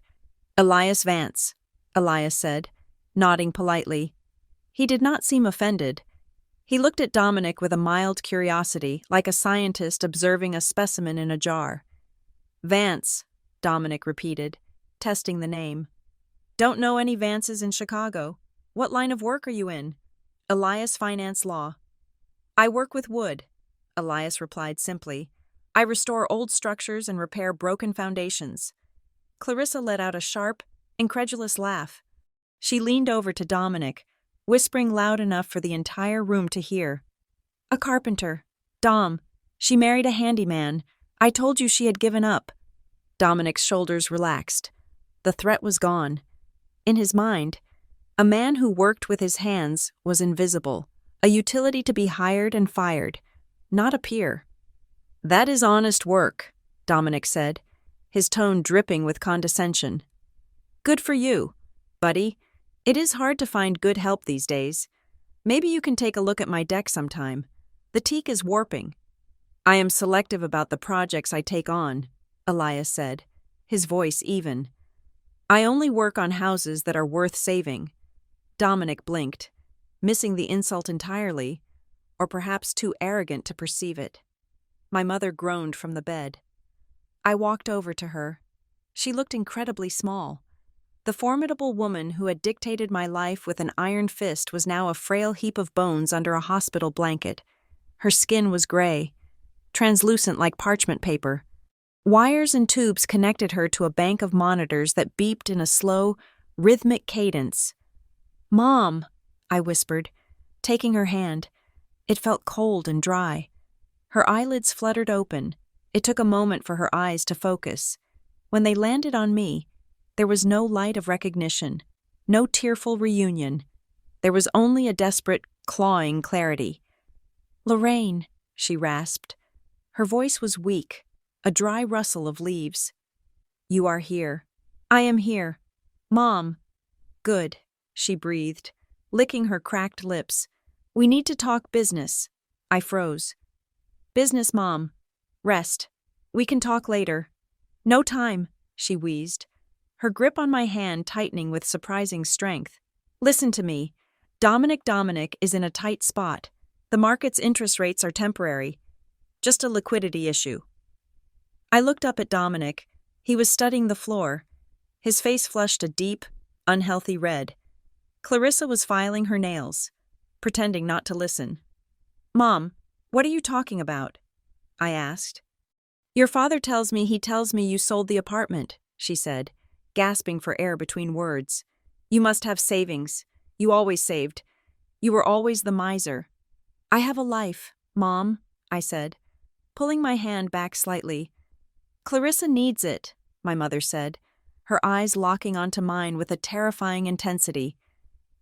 Elias Vance," Elias said, nodding politely. He did not seem offended. He looked at Dominic with a mild curiosity, like a scientist observing a specimen in a jar. "Vance," Dominic repeated, testing the name. "Don't know any Vances in Chicago. What line of work are you in?" "Elias Finance Law." "I work with wood," Elias replied simply. "I restore old structures and repair broken foundations." Clarissa let out a sharp, incredulous laugh. She leaned over to Dominic, whispering loud enough for the entire room to hear. "A carpenter. Dom. She married a handyman. I told you she had given up." Dominic's shoulders relaxed. The threat was gone. In his mind, a man who worked with his hands was invisible, a utility to be hired and fired, not a peer. "That is honest work," Dominic said, his tone dripping with condescension. "Good for you, buddy. It is hard to find good help these days. Maybe you can take a look at my deck sometime. The teak is warping." "I am selective about the projects I take on," Elias said, his voice even. "I only work on houses that are worth saving." Dominic blinked, missing the insult entirely, or perhaps too arrogant to perceive it. My mother groaned from the bed. I walked over to her. She looked incredibly small. The formidable woman who had dictated my life with an iron fist was now a frail heap of bones under a hospital blanket. Her skin was gray, translucent like parchment paper. Wires and tubes connected her to a bank of monitors that beeped in a slow, rhythmic cadence. "Mom," I whispered, taking her hand. It felt cold and dry. Her eyelids fluttered open. It took a moment for her eyes to focus. When they landed on me, there was no light of recognition, no tearful reunion. There was only a desperate, clawing clarity. "Lorraine," she rasped. Her voice was weak, a dry rustle of leaves. "You are here." "I am here. Mom." "Good," she breathed, licking her cracked lips. "We need to talk business." I froze. "Business, Mom. Rest. We can talk later." "No time," she wheezed, her grip on my hand tightening with surprising strength. "Listen to me. Dominic is in a tight spot. The market's interest rates are temporary. Just a liquidity issue." I looked up at Dominic. He was studying the floor. His face flushed a deep, unhealthy red. Clarissa was filing her nails, pretending not to listen. "Mom, what are you talking about?" I asked. "Your father tells me you sold the apartment," she said, gasping for air between words. "You must have savings. You always saved. You were always the miser." "I have a life, Mom," I said, pulling my hand back slightly. "Clarissa needs it," my mother said, her eyes locking onto mine with a terrifying intensity.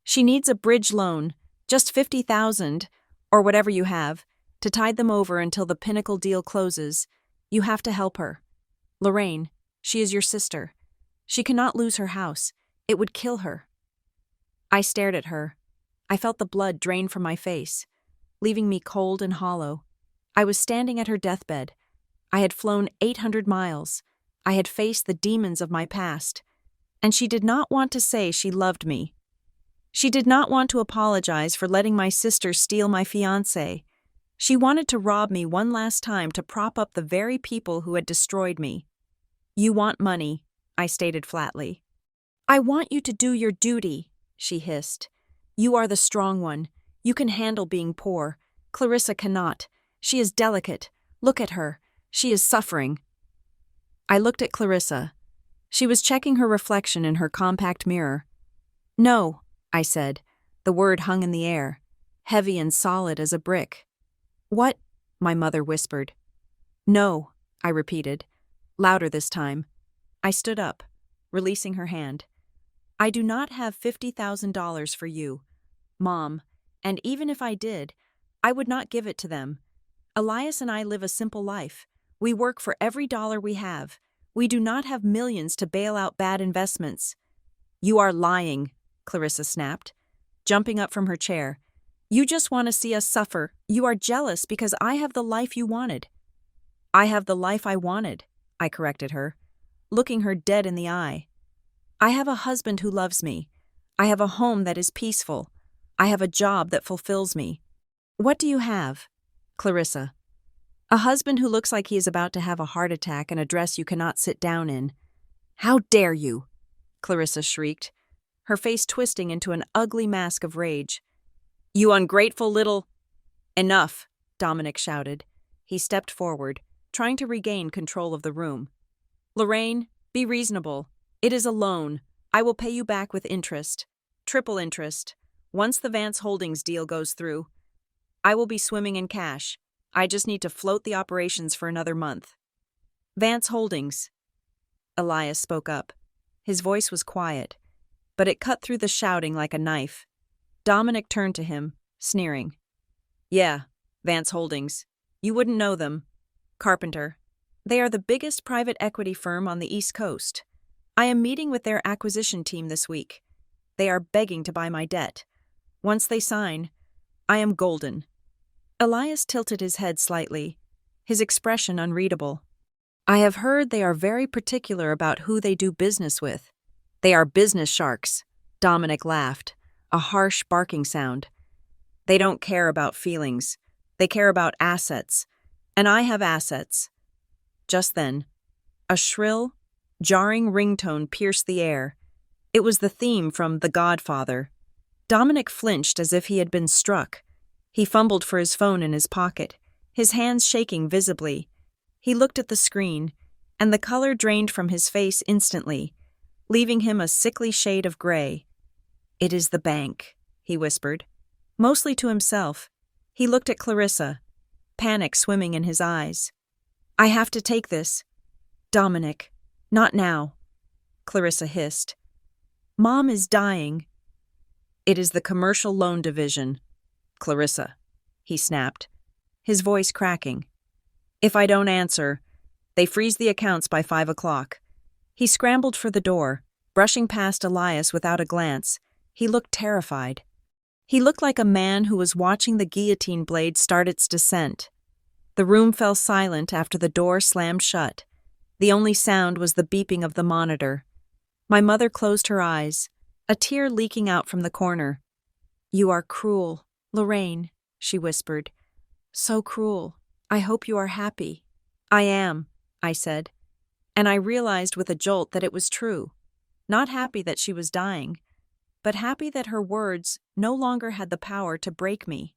"She needs a bridge loan, just $50,000, or whatever you have, to tide them over until the Pinnacle deal closes. You have to help her. Lorraine, she is your sister. She cannot lose her house. It would kill her." I stared at her. I felt the blood drain from my face, leaving me cold and hollow. I was standing at her deathbed. I had flown 800 miles. I had faced the demons of my past. And she did not want to say she loved me. She did not want to apologize for letting my sister steal my fiancé. She wanted to rob me one last time to prop up the very people who had destroyed me. "You want money," I stated flatly. I want you to do your duty, she hissed. You are the strong one. You can handle being poor. Clarissa cannot. She is delicate. Look at her. She is suffering. I looked at Clarissa. She was checking her reflection in her compact mirror. No, I said. The word hung in the air, heavy and solid as a brick. What? My mother whispered. No, I repeated, louder this time. I stood up, releasing her hand. I do not have $50,000 for you, Mom, and even if I did, I would not give it to them. Elias and I live a simple life. We work for every dollar we have. We do not have millions to bail out bad investments. You are lying, Clarissa snapped, jumping up from her chair. You just want to see us suffer. You are jealous because I have the life you wanted. I have the life I wanted, I corrected her, looking her dead in the eye. I have a husband who loves me. I have a home that is peaceful. I have a job that fulfills me. What do you have? Clarissa. A husband who looks like he is about to have a heart attack and a dress you cannot sit down in. How dare you? Clarissa shrieked, her face twisting into an ugly mask of rage. You ungrateful little… Enough, Dominic shouted. He stepped forward, trying to regain control of the room. Lorraine, be reasonable. It is a loan. I will pay you back with interest. Triple interest. Once the Vance Holdings deal goes through, I will be swimming in cash. I just need to float the operations for another month. Vance Holdings. Elias spoke up. His voice was quiet, but it cut through the shouting like a knife. Dominic turned to him, sneering. Yeah, Vance Holdings. You wouldn't know them. Carpenter. They are the biggest private equity firm on the East Coast. I am meeting with their acquisition team this week. They are begging to buy my debt. Once they sign, I am golden. Elias tilted his head slightly, his expression unreadable. I have heard they are very particular about who they do business with. They are business sharks. Dominic laughed, a harsh barking sound. They don't care about feelings. They care about assets. And I have assets. Just then, a shrill, jarring ringtone pierced the air. It was the theme from The Godfather. Dominic flinched as if he had been struck. He fumbled for his phone in his pocket, his hands shaking visibly. He looked at the screen, and the color drained from his face instantly, leaving him a sickly shade of gray. It is the bank, he whispered. Mostly to himself, he looked at Clarissa, panic swimming in his eyes. I have to take this. Dominic, not now, Clarissa hissed. Mom is dying. It is the commercial loan division, Clarissa, he snapped, his voice cracking. If I don't answer, they freeze the accounts by 5 o'clock. He scrambled for the door, brushing past Elias without a glance. He looked terrified. He looked like a man who was watching the guillotine blade start its descent. The room fell silent after the door slammed shut. The only sound was the beeping of the monitor. My mother closed her eyes, a tear leaking out from the corner. You are cruel, Lorraine, she whispered. So cruel. I hope you are happy. I am, I said, and I realized with a jolt that it was true. Not happy that she was dying, but happy that her words no longer had the power to break me.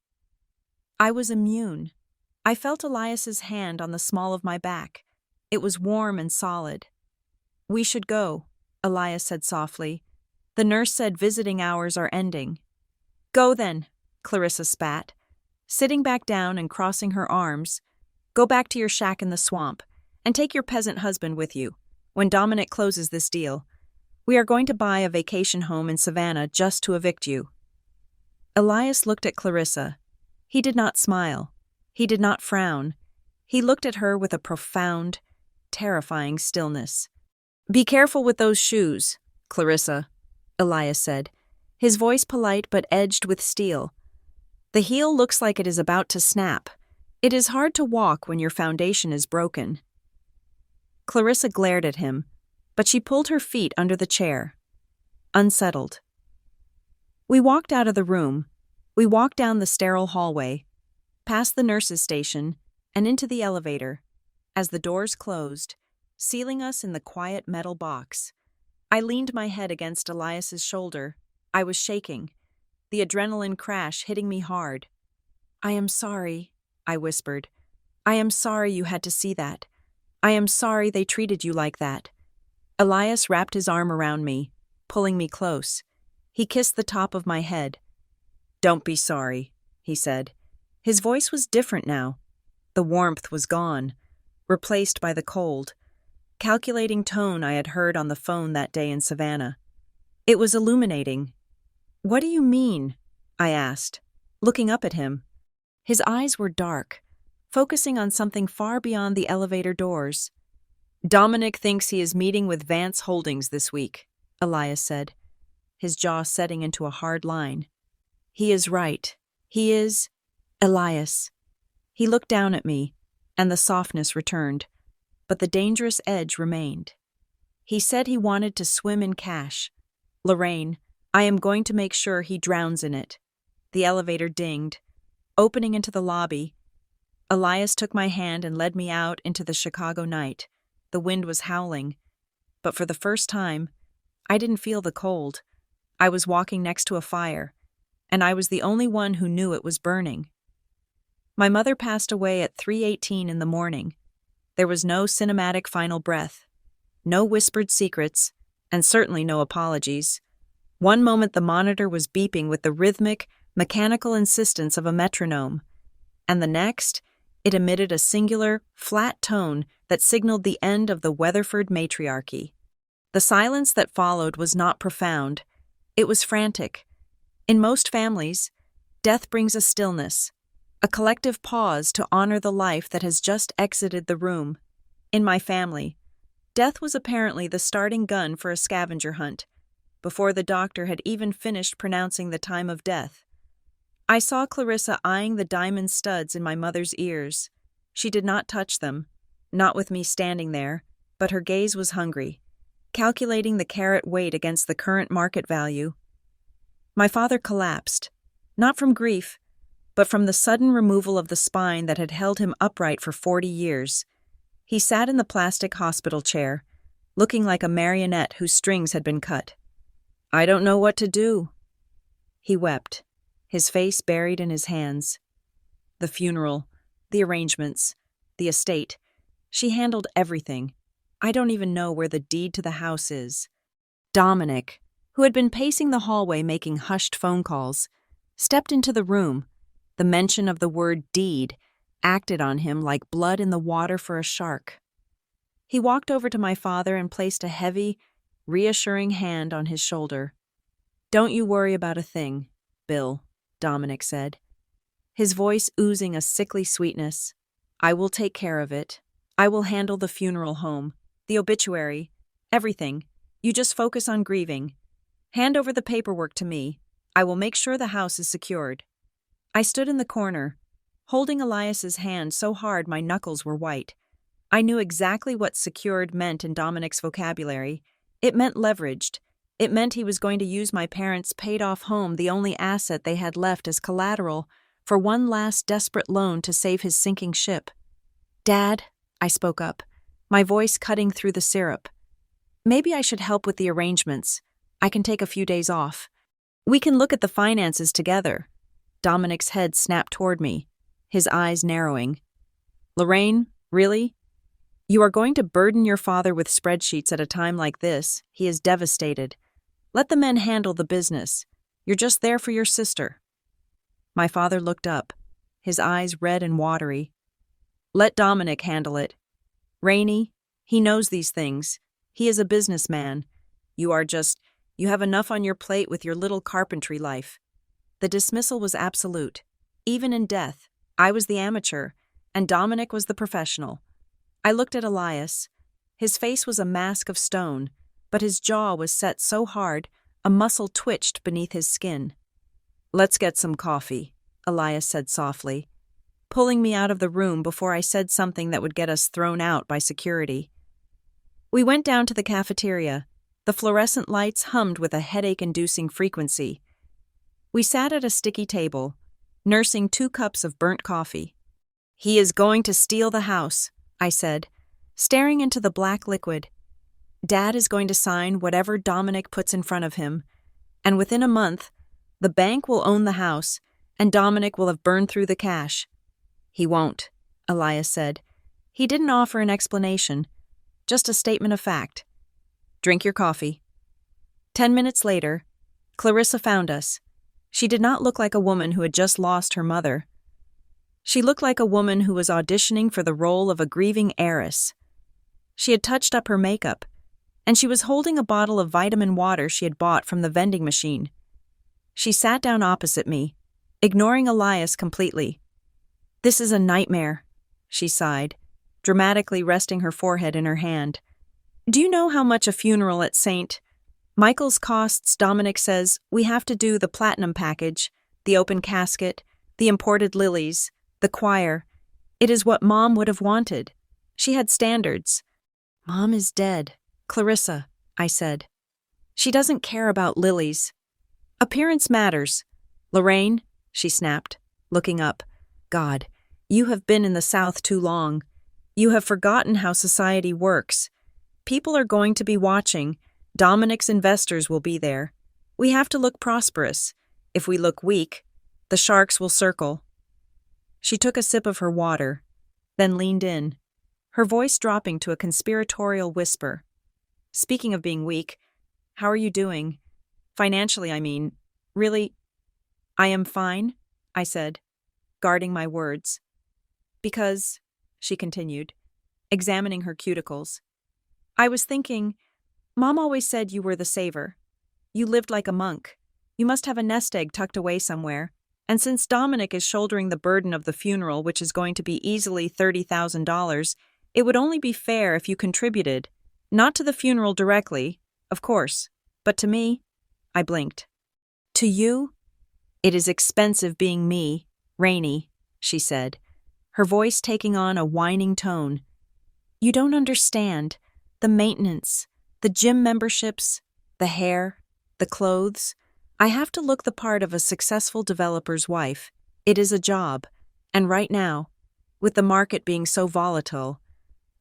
I was immune. I felt Elias's hand on the small of my back. It was warm and solid. We should go, Elias said softly. The nurse said visiting hours are ending. Go then, Clarissa spat, sitting back down and crossing her arms. Go back to your shack in the swamp, and take your peasant husband with you. When Dominic closes this deal, we are going to buy a vacation home in Savannah just to evict you. Elias looked at Clarissa. He did not smile. He did not frown. He looked at her with a profound, terrifying stillness. Be careful with those shoes, Clarissa, Elias said, his voice polite but edged with steel. The heel looks like it is about to snap. It is hard to walk when your foundation is broken. Clarissa glared at him, but she pulled her feet under the chair, unsettled. We walked out of the room. We walked down the sterile hallway, past the nurse's station, and into the elevator. As the doors closed, sealing us in the quiet metal box, I leaned my head against Elias's shoulder. I was shaking, the adrenaline crash hitting me hard. "I am sorry," I whispered. "I am sorry you had to see that. I am sorry they treated you like that." Elias wrapped his arm around me, pulling me close. He kissed the top of my head. "Don't be sorry," he said. His voice was different now. The warmth was gone, replaced by the cold, calculating tone I had heard on the phone that day in Savannah. It was illuminating. "What do you mean?" I asked, looking up at him. His eyes were dark, focusing on something far beyond the elevator doors. "Dominic thinks he is meeting with Vance Holdings this week," Elias said, his jaw setting into a hard line. "He is right. He is—" "Elias." He looked down at me, and the softness returned, but the dangerous edge remained. He said he wanted to swim in cash. "Lorraine, I am going to make sure he drowns in it." The elevator dinged, opening into the lobby. Elias took my hand and led me out into the Chicago night. The wind was howling, but for the first time, I didn't feel the cold. I was walking next to a fire, and I was the only one who knew it was burning. My mother passed away at 3:18 in the morning. There was no cinematic final breath, no whispered secrets, and certainly no apologies. One moment the monitor was beeping with the rhythmic, mechanical insistence of a metronome, and the next, it emitted a singular, flat tone that signaled the end of the Weatherford matriarchy. The silence that followed was not profound. It was frantic. In most families, death brings a stillness, a collective pause to honor the life that has just exited the room. In my family, death was apparently the starting gun for a scavenger hunt, before the doctor had even finished pronouncing the time of death. I saw Clarissa eyeing the diamond studs in my mother's ears. She did not touch them, not with me standing there, but her gaze was hungry, calculating the carat weight against the current market value. My father collapsed, not from grief, but from the sudden removal of the spine that had held him upright for 40 years. He sat in the plastic hospital chair, looking like a marionette whose strings had been cut. "I don't know what to do." He wept, his face buried in his hands. The funeral, the arrangements, the estate. She handled everything. I don't even know where the deed to the house is. Dominic, who had been pacing the hallway making hushed phone calls, stepped into the room. The mention of the word deed acted on him like blood in the water for a shark. He walked over to my father and placed a heavy, reassuring hand on his shoulder. "Don't you worry about a thing, Bill," Dominic said, his voice oozing a sickly sweetness. "I will take care of it. I will handle the funeral home, the obituary, everything. You just focus on grieving. Hand over the paperwork to me. I will make sure the house is secured." I stood in the corner, holding Elias's hand so hard my knuckles were white. I knew exactly what secured meant in Dominic's vocabulary. It meant leveraged. It meant he was going to use my parents' paid-off home, the only asset they had left, as collateral for one last desperate loan to save his sinking ship. "Dad," I spoke up, my voice cutting through the syrup. "Maybe I should help with the arrangements. I can take a few days off. We can look at the finances together." Dominic's head snapped toward me, his eyes narrowing. "Lorraine, really? You are going to burden your father with spreadsheets at a time like this? He is devastated. Let the men handle the business. You're just there for your sister." My father looked up, his eyes red and watery. "Let Dominic handle it. Rainey, he knows these things. He is a businessman. You have enough on your plate with your little carpentry life." The dismissal was absolute. Even in death, I was the amateur, and Dominic was the professional. I looked at Elias. His face was a mask of stone, but his jaw was set so hard, a muscle twitched beneath his skin. "Let's get some coffee," Elias said softly, pulling me out of the room before I said something that would get us thrown out by security. We went down to the cafeteria. The fluorescent lights hummed with a headache-inducing frequency. We sat at a sticky table, nursing 2 cups of burnt coffee. "He is going to steal the house," I said, staring into the black liquid. Dad is going to sign whatever Dominic puts in front of him, and within a month, the bank will own the house, and Dominic will have burned through the cash. He won't, Elias said. He didn't offer an explanation, just a statement of fact. Drink your coffee. 10 minutes later, Clarissa found us. She did not look like a woman who had just lost her mother. She looked like a woman who was auditioning for the role of a grieving heiress. She had touched up her makeup, and she was holding a bottle of vitamin water she had bought from the vending machine. She sat down opposite me, ignoring Elias completely. "This is a nightmare," she sighed, dramatically resting her forehead in her hand. "Do you know how much a funeral at St. Michael's costs?" Dominic says. "We have to do the platinum package, the open casket, the imported lilies, the choir. It is what Mom would have wanted. She had standards." "Mom is dead, Clarissa," I said. "She doesn't care about lilies. Appearance matters." "Lorraine," she snapped, looking up. "God, you have been in the South too long. You have forgotten how society works. People are going to be watching. Dominic's investors will be there. We have to look prosperous. If we look weak, the sharks will circle." She took a sip of her water, then leaned in, her voice dropping to a conspiratorial whisper. "Speaking of being weak, how are you doing? Financially, I mean. Really?" "I am fine," I said, guarding my words. "Because," she continued, examining her cuticles, "I was thinking, Mom always said you were the saver. You lived like a monk. You must have a nest egg tucked away somewhere. And since Dominic is shouldering the burden of the funeral, which is going to be easily $30,000, it would only be fair if you contributed, not to the funeral directly, of course, but to me." I blinked. "To you? It is expensive being me, Rainey," she said, her voice taking on a whining tone. "You don't understand. The maintenance, the gym memberships, the hair, the clothes. I have to look the part of a successful developer's wife. It is a job. And right now, with the market being so volatile,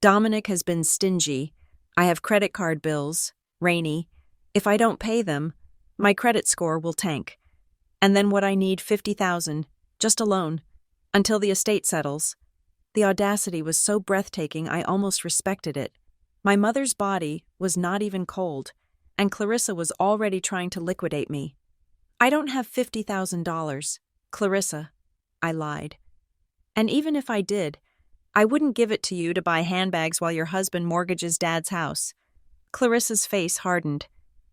Dominic has been stingy. I have credit card bills, Rainey. If I don't pay them, my credit score will tank. And then what I need, $50,000, just a loan, until the estate settles." The audacity was so breathtaking I almost respected it. My mother's body was not even cold, and Clarissa was already trying to liquidate me. "I don't have $50,000, Clarissa," I lied. "And even if I did, I wouldn't give it to you to buy handbags while your husband mortgages Dad's house." Clarissa's face hardened.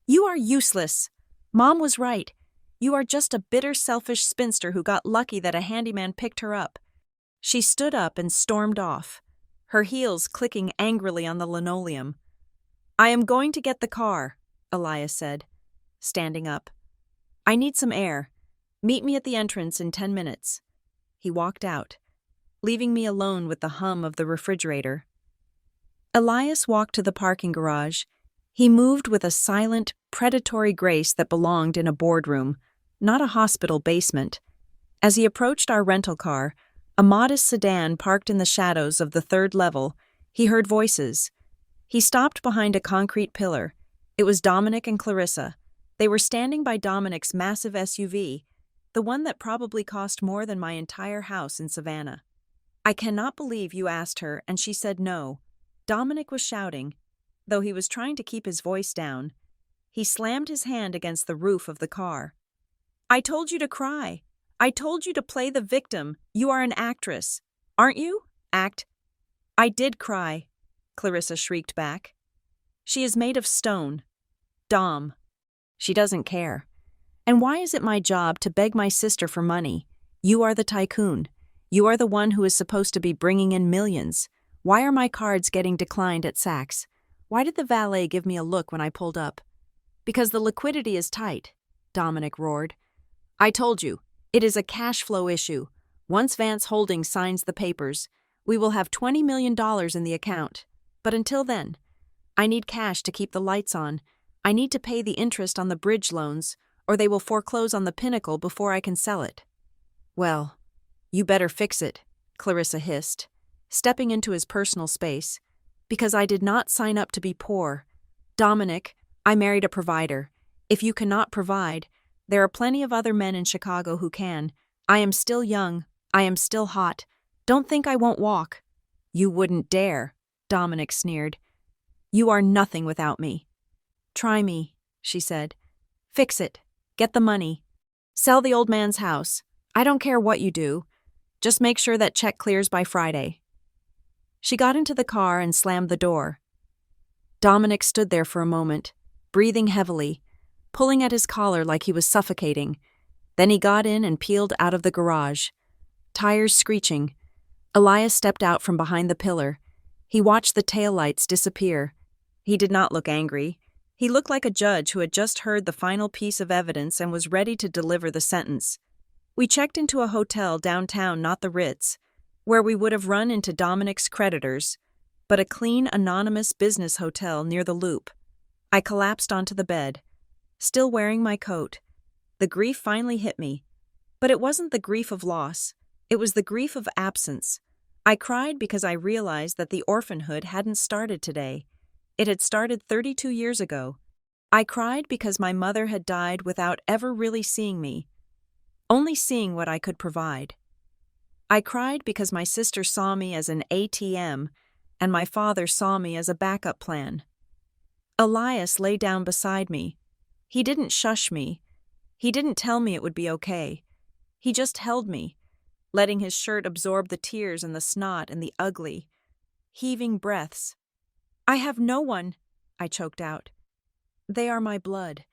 "You are useless. Mom was right. You are just a bitter, selfish spinster who got lucky that a handyman picked her up." She stood up and stormed off, her heels clicking angrily on the linoleum. "I am going to get the car," Elias said, standing up. "I need some air. Meet me at the entrance in 10 minutes. He walked out, leaving me alone with the hum of the refrigerator. Elias walked to the parking garage. He moved with a silent, predatory grace that belonged in a boardroom, not a hospital basement. As he approached our rental car, a modest sedan parked in the shadows of the third level, he heard voices. He stopped behind a concrete pillar. It was Dominic and Clarissa. They were standing by Dominic's massive SUV, the one that probably cost more than my entire house in Savannah. "I cannot believe you asked her and she said no," Dominic was shouting, though he was trying to keep his voice down. He slammed his hand against the roof of the car. "I told you to cry. I told you to play the victim. You are an actress. Aren't you? Act." "I did cry," Clarissa shrieked back. "She is made of stone. Dom. She doesn't care. And why is it my job to beg my sister for money? You are the tycoon. You are the one who is supposed to be bringing in millions. Why are my cards getting declined at Saks? Why did the valet give me a look when I pulled up?" "Because the liquidity is tight," Dominic roared. "I told you, it is a cash flow issue. Once Vance Holdings signs the papers, we will have $20 million in the account. But until then, I need cash to keep the lights on. I need to pay the interest on the bridge loans, or they will foreclose on the Pinnacle before I can sell it." "Well, you better fix it," Clarissa hissed, stepping into his personal space. "Because I did not sign up to be poor. Dominic, I married a provider. If you cannot provide, there are plenty of other men in Chicago who can. I am still young. I am still hot. Don't think I won't walk. You wouldn't dare, Dominic sneered. You are nothing without me. Try me, she said. Fix it. Get the money. Sell the old man's house. I don't care what you do. Just make sure that check clears by Friday. She got into the car and slammed the door. Dominic stood there for a moment, breathing heavily, pulling at his collar like he was suffocating. Then he got in and peeled out of the garage. Tires screeching. Elias stepped out from behind the pillar. He watched the taillights disappear. He did not look angry. He looked like a judge who had just heard the final piece of evidence and was ready to deliver the sentence. We checked into a hotel downtown, not the Ritz, where we would have run into Dominic's creditors, but a clean, anonymous business hotel near the Loop. I collapsed onto the bed, still wearing my coat. The grief finally hit me. But it wasn't the grief of loss. It was the grief of absence. I cried because I realized that the orphanhood hadn't started today. It had started 32 years ago. I cried because my mother had died without ever really seeing me, only seeing what I could provide. I cried because my sister saw me as an ATM and my father saw me as a backup plan. Elias lay down beside me. He didn't shush me. He didn't tell me it would be okay. He just held me, letting his shirt absorb the tears and the snot and the ugly, heaving breaths. I have no one, I choked out. They are my blood,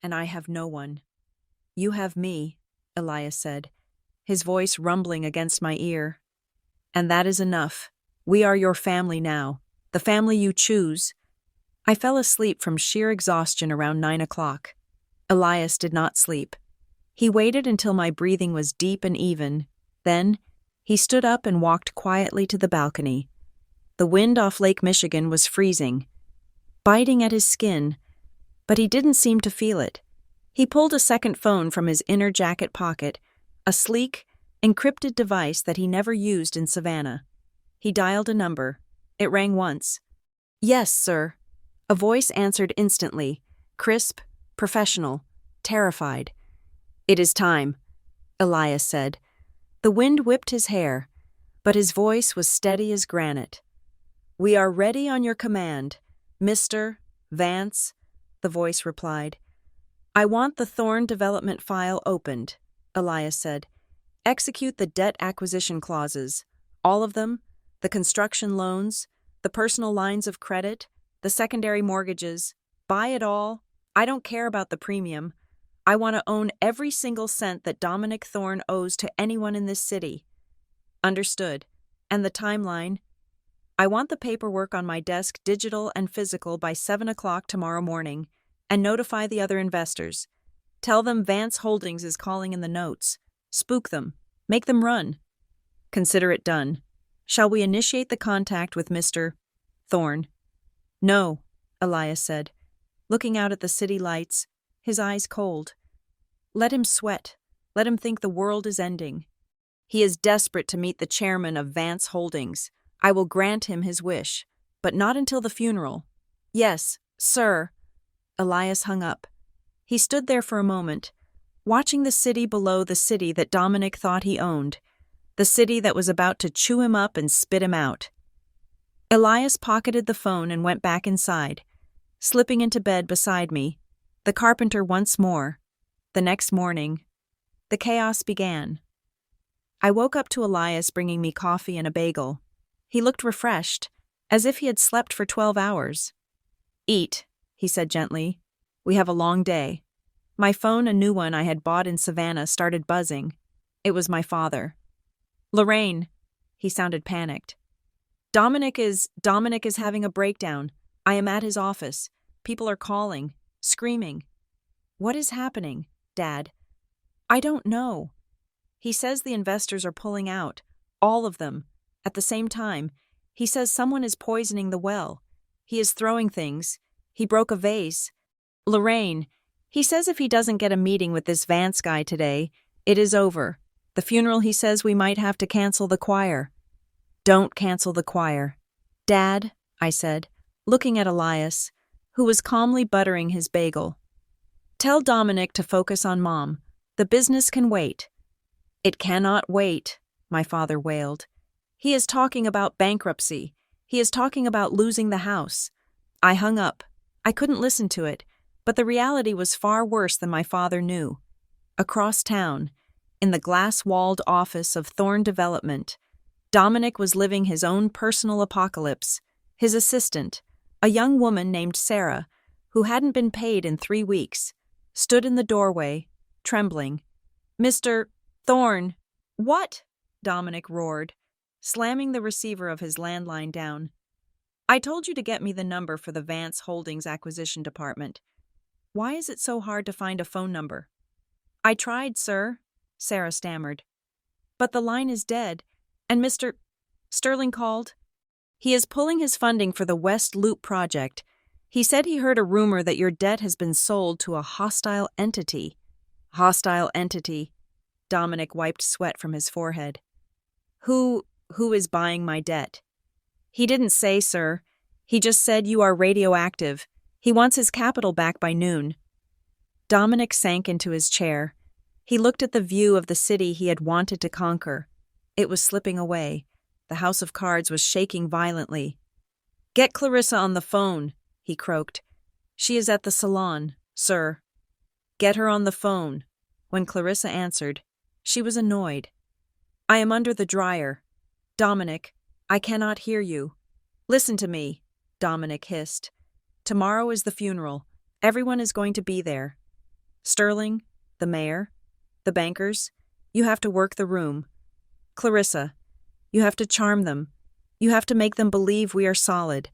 and I have no one. You have me, Elias said, his voice rumbling against my ear. And that is enough. We are your family now, the family you choose. I fell asleep from sheer exhaustion around 9 o'clock. Elias did not sleep. He waited until my breathing was deep and even. Then, he stood up and walked quietly to the balcony. The wind off Lake Michigan was freezing, biting at his skin, but he didn't seem to feel it. He pulled a second phone from his inner jacket pocket, a sleek, encrypted device that he never used in Savannah. He dialed a number. It rang once. Yes, sir. A voice answered instantly, crisp, professional, terrified. It is time, Elias said. The wind whipped his hair, but his voice was steady as granite. We are ready on your command, Mr. Vance, the voice replied. I want the Thorne development file opened, Elias said. Execute the debt acquisition clauses, all of them, the construction loans, the personal lines of credit, the secondary mortgages. Buy it all. I don't care about the premium. I want to own every single cent that Dominic Thorne owes to anyone in this city. Understood. And the timeline? I want the paperwork on my desk, digital and physical, by 7 o'clock tomorrow morning, and notify the other investors. Tell them Vance Holdings is calling in the notes. Spook them. Make them run. Consider it done. Shall we initiate the contact with Mr. Thorne? No, Elias said, looking out at the city lights, his eyes cold. Let him sweat. Let him think the world is ending. He is desperate to meet the chairman of Vance Holdings. I will grant him his wish, but not until the funeral. Yes, sir. Elias hung up. He stood there for a moment, watching the city below the city that Dominic thought he owned, the city that was about to chew him up and spit him out. Elias pocketed the phone and went back inside, slipping into bed beside me, the carpenter once more. The next morning, the chaos began. I woke up to Elias bringing me coffee and a bagel. He looked refreshed, as if he had slept for 12 hours. Eat, he said gently. We have a long day. My phone, a new one I had bought in Savannah, started buzzing. It was my father. Lorraine, he sounded panicked. Dominic is having a breakdown. I am at his office. People are calling, screaming. What is happening, Dad? I don't know. He says the investors are pulling out, all of them. At the same time, he says someone is poisoning the well. He is throwing things. He broke a vase. Lorraine, he says if he doesn't get a meeting with this Vance guy today, it is over. The funeral, he says we might have to cancel the choir. Don't cancel the choir. Dad, I said, looking at Elias, who was calmly buttering his bagel. "Tell Dominic to focus on Mom. The business can wait." "It cannot wait," my father wailed. "He is talking about bankruptcy. He is talking about losing the house." I hung up. I couldn't listen to it, but the reality was far worse than my father knew. Across town, in the glass-walled office of Thorne Development, Dominic was living his own personal apocalypse. His assistant, a young woman named Sarah, who hadn't been paid in 3 weeks, stood in the doorway, trembling. "Mr. Thorne." "What?" Dominic roared, slamming the receiver of his landline down. "I told you to get me the number for the Vance Holdings Acquisition Department. Why is it so hard to find a phone number?" "I tried, sir," Sarah stammered. "But the line is dead, and Mr. Sterling called. He is pulling his funding for the West Loop project. He said he heard a rumor that your debt has been sold to a hostile entity." "Hostile entity." Dominic wiped sweat from his forehead. Who is buying my debt?" "He didn't say, sir. He just said you are radioactive. He wants his capital back by noon." Dominic sank into his chair. He looked at the view of the city he had wanted to conquer. It was slipping away. The house of cards was shaking violently. "Get Clarissa on the phone," he croaked. "She is at the salon, sir." "Get her on the phone." When Clarissa answered, she was annoyed. "I am under the dryer." "Dominic, I cannot hear you." "Listen to me," Dominic hissed. "Tomorrow is the funeral. Everyone is going to be there. Sterling, the mayor, the bankers, you have to work the room. Clarissa, you have to charm them. You have to make them believe we are solid.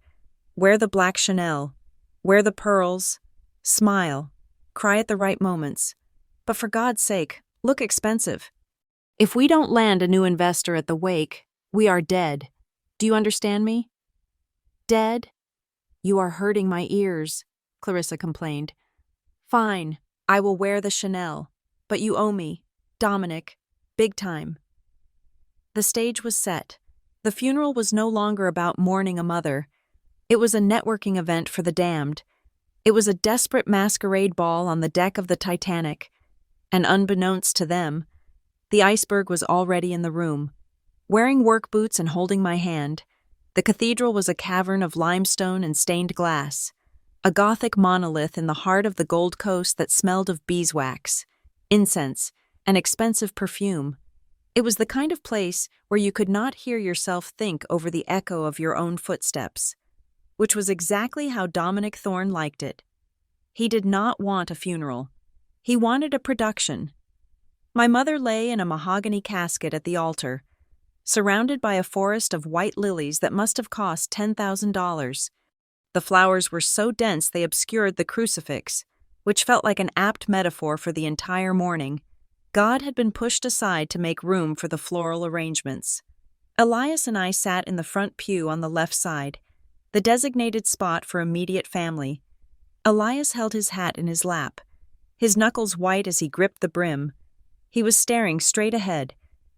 Wear the black Chanel. Wear the pearls. Smile. Cry at the right moments. But for God's sake, look expensive. If we don't land a new investor at the wake, we are dead. Do you understand me?" "Dead?" "You are hurting my ears," Clarissa complained. "Fine, I will wear the Chanel. But you owe me, Dominic, big time." The stage was set. The funeral was no longer about mourning a mother. It was a networking event for the damned. It was a desperate masquerade ball on the deck of the Titanic. And unbeknownst to them, the iceberg was already in the room. Wearing work boots and holding my hand, the cathedral was a cavern of limestone and stained glass, a Gothic monolith in the heart of the Gold Coast that smelled of beeswax, incense, and expensive perfume. It was the kind of place where you could not hear yourself think over the echo of your own footsteps, which was exactly how Dominic Thorne liked it. He did not want a funeral. He wanted a production. My mother lay in a mahogany casket at the altar, surrounded by a forest of white lilies that must have cost $10,000. The flowers were so dense they obscured the crucifix, which felt like an apt metaphor for the entire mourning. God had been pushed aside to make room for the floral arrangements. Elias and I sat in the front pew on the left side, the designated spot for immediate family. Elias held his hat in his lap, his knuckles white as he gripped the brim. He was staring straight ahead,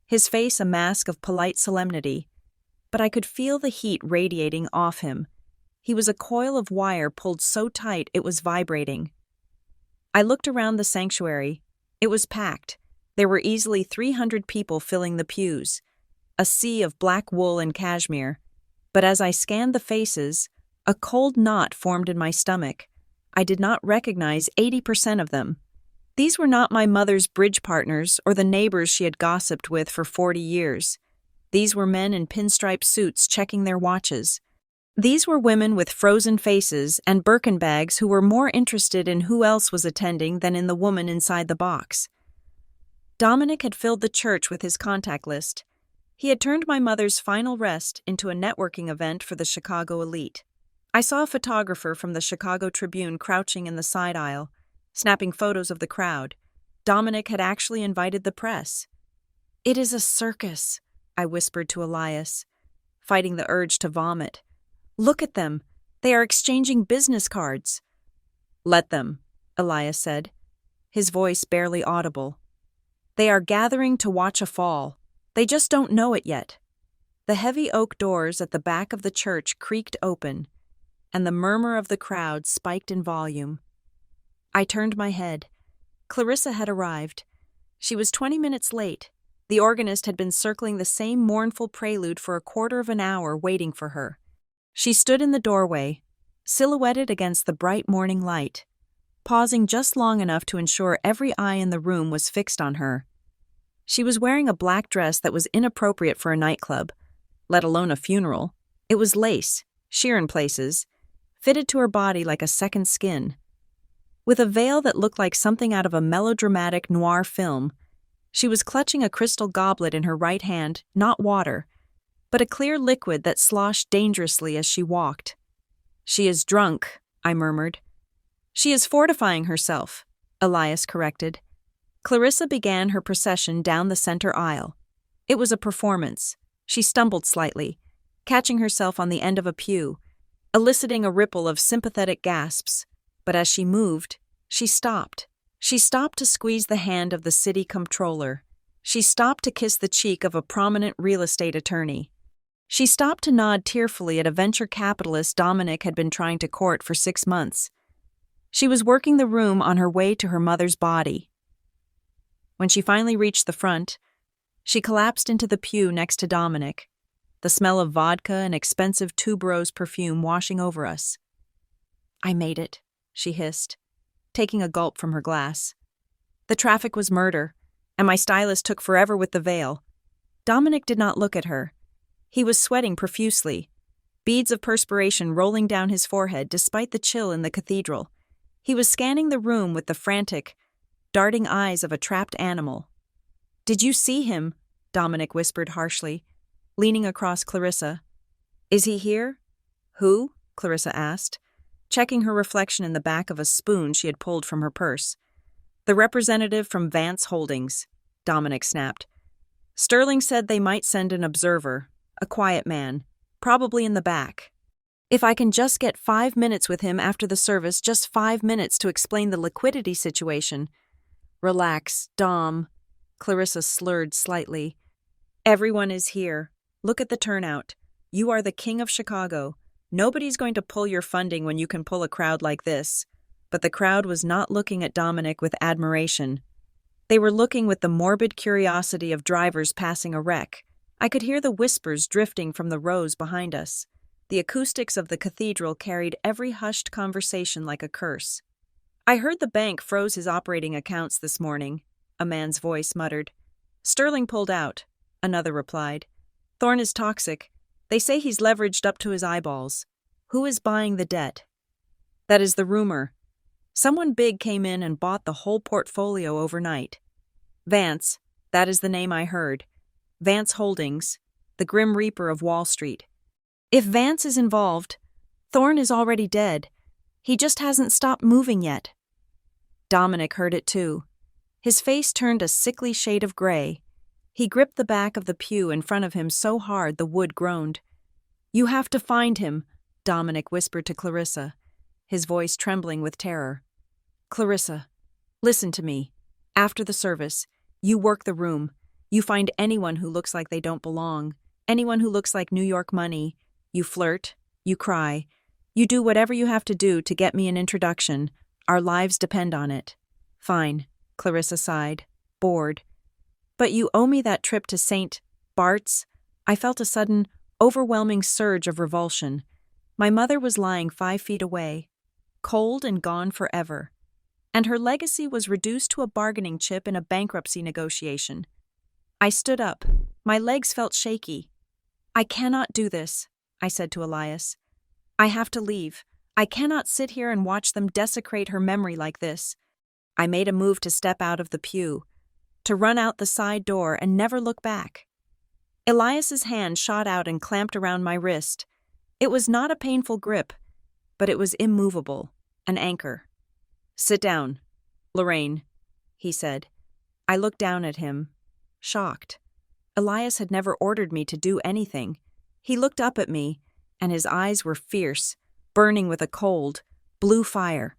his face a mask of polite solemnity, but I could feel the heat radiating off him. He was a coil of wire pulled so tight it was vibrating. I looked around the sanctuary. It was packed. There were easily 300 people filling the pews, a sea of black wool and cashmere. But as I scanned the faces, a cold knot formed in my stomach. I did not recognize 80% of them. These were not my mother's bridge partners or the neighbors she had gossiped with for 40 years. These were men in pinstripe suits checking their watches. These were women with frozen faces and Birkin bags who were more interested in who else was attending than in the woman inside the box. Dominic had filled the church with his contact list. He had turned my mother's final rest into a networking event for the Chicago elite. I saw a photographer from the Chicago Tribune crouching in the side aisle, snapping photos of the crowd. Dominic had actually invited the press. "It is a circus," I whispered to Elias, fighting the urge to vomit. "Look at them. They are exchanging business cards." "Let them," Elias said, his voice barely audible. "They are gathering to watch a fall. They just don't know it yet." The heavy oak doors at the back of the church creaked open. and the murmur of the crowd spiked in volume. I turned my head. Clarissa had arrived. She was 20 minutes late. The organist had been circling the same mournful prelude for a quarter of an hour, waiting for her. She stood in the doorway, silhouetted against the bright morning light, pausing just long enough to ensure every eye in the room was fixed on her. She was wearing a black dress that was inappropriate for a nightclub, let alone a funeral. It was lace, sheer in places, fitted to her body like a second skin. With a veil that looked like something out of a melodramatic noir film, she was clutching a crystal goblet in her right hand, not water, but a clear liquid that sloshed dangerously as she walked. "She is drunk," I murmured. "She is fortifying herself," Elias corrected. Clarissa began her procession down the center aisle. It was a performance. She stumbled slightly, catching herself on the end of a pew, eliciting a ripple of sympathetic gasps. But as she moved, she stopped. She stopped to squeeze the hand of the city comptroller. She stopped to kiss the cheek of a prominent real estate attorney. She stopped to nod tearfully at a venture capitalist Dominic had been trying to court for 6 months. She was working the room on her way to her mother's body. When she finally reached the front, she collapsed into the pew next to Dominic, the smell of vodka and expensive tuberose perfume washing over us. "I made it," she hissed, taking a gulp from her glass. The traffic was murder, and my stylist took forever with the veil. Dominic did not look at her. He was sweating profusely, beads of perspiration rolling down his forehead despite the chill in the cathedral. He was scanning the room with the frantic, darting eyes of a trapped animal. "Did you see him?" Dominic whispered harshly, leaning across Clarissa. "Is he here?" "Who?" Clarissa asked, checking her reflection in the back of a spoon she had pulled from her purse. "The representative from Vance Holdings," Dominic snapped. "Sterling said they might send an observer, a quiet man, probably in the back. If I can just get 5 minutes with him after the service, just 5 minutes to explain the liquidity situation." "Relax, Dom," Clarissa slurred slightly. "Everyone is here. Look at the turnout. You are the king of Chicago. Nobody's going to pull your funding when you can pull a crowd like this." But the crowd was not looking at Dominic with admiration. They were looking with the morbid curiosity of drivers passing a wreck. I could hear the whispers drifting from the rows behind us. The acoustics of the cathedral carried every hushed conversation like a curse. "I heard the bank froze his operating accounts this morning," a man's voice muttered. "Sterling pulled out," another replied. "Thorne is toxic. They say he's leveraged up to his eyeballs. Who is buying the debt?" "That is the rumor. Someone big came in and bought the whole portfolio overnight. Vance, that is the name I heard. Vance Holdings, the Grim Reaper of Wall Street. If Vance is involved, Thorne is already dead. He just hasn't stopped moving yet." Dominic heard it too. His face turned a sickly shade of gray. He gripped the back of the pew in front of him so hard the wood groaned. "You have to find him," Dominic whispered to Clarissa, his voice trembling with terror. "Clarissa, listen to me. After the service, you work the room. You find anyone who looks like they don't belong, anyone who looks like New York money. You flirt, you cry. You do whatever you have to do to get me an introduction. Our lives depend on it." "Fine," Clarissa sighed, bored. "But you owe me that trip to St. Bart's." I felt a sudden, overwhelming surge of revulsion. My mother was lying 5 feet away, cold and gone forever. And her legacy was reduced to a bargaining chip in a bankruptcy negotiation. I stood up. My legs felt shaky. "I cannot do this," I said to Elias. "I have to leave. I cannot sit here and watch them desecrate her memory like this." I made a move to step out of the pew, to run out the side door and never look back. Elias's hand shot out and clamped around my wrist. It was not a painful grip, but it was immovable, an anchor. "Sit down, Lorraine," he said. I looked down at him, shocked. Elias had never ordered me to do anything. He looked up at me, and his eyes were fierce, burning with a cold, blue fire.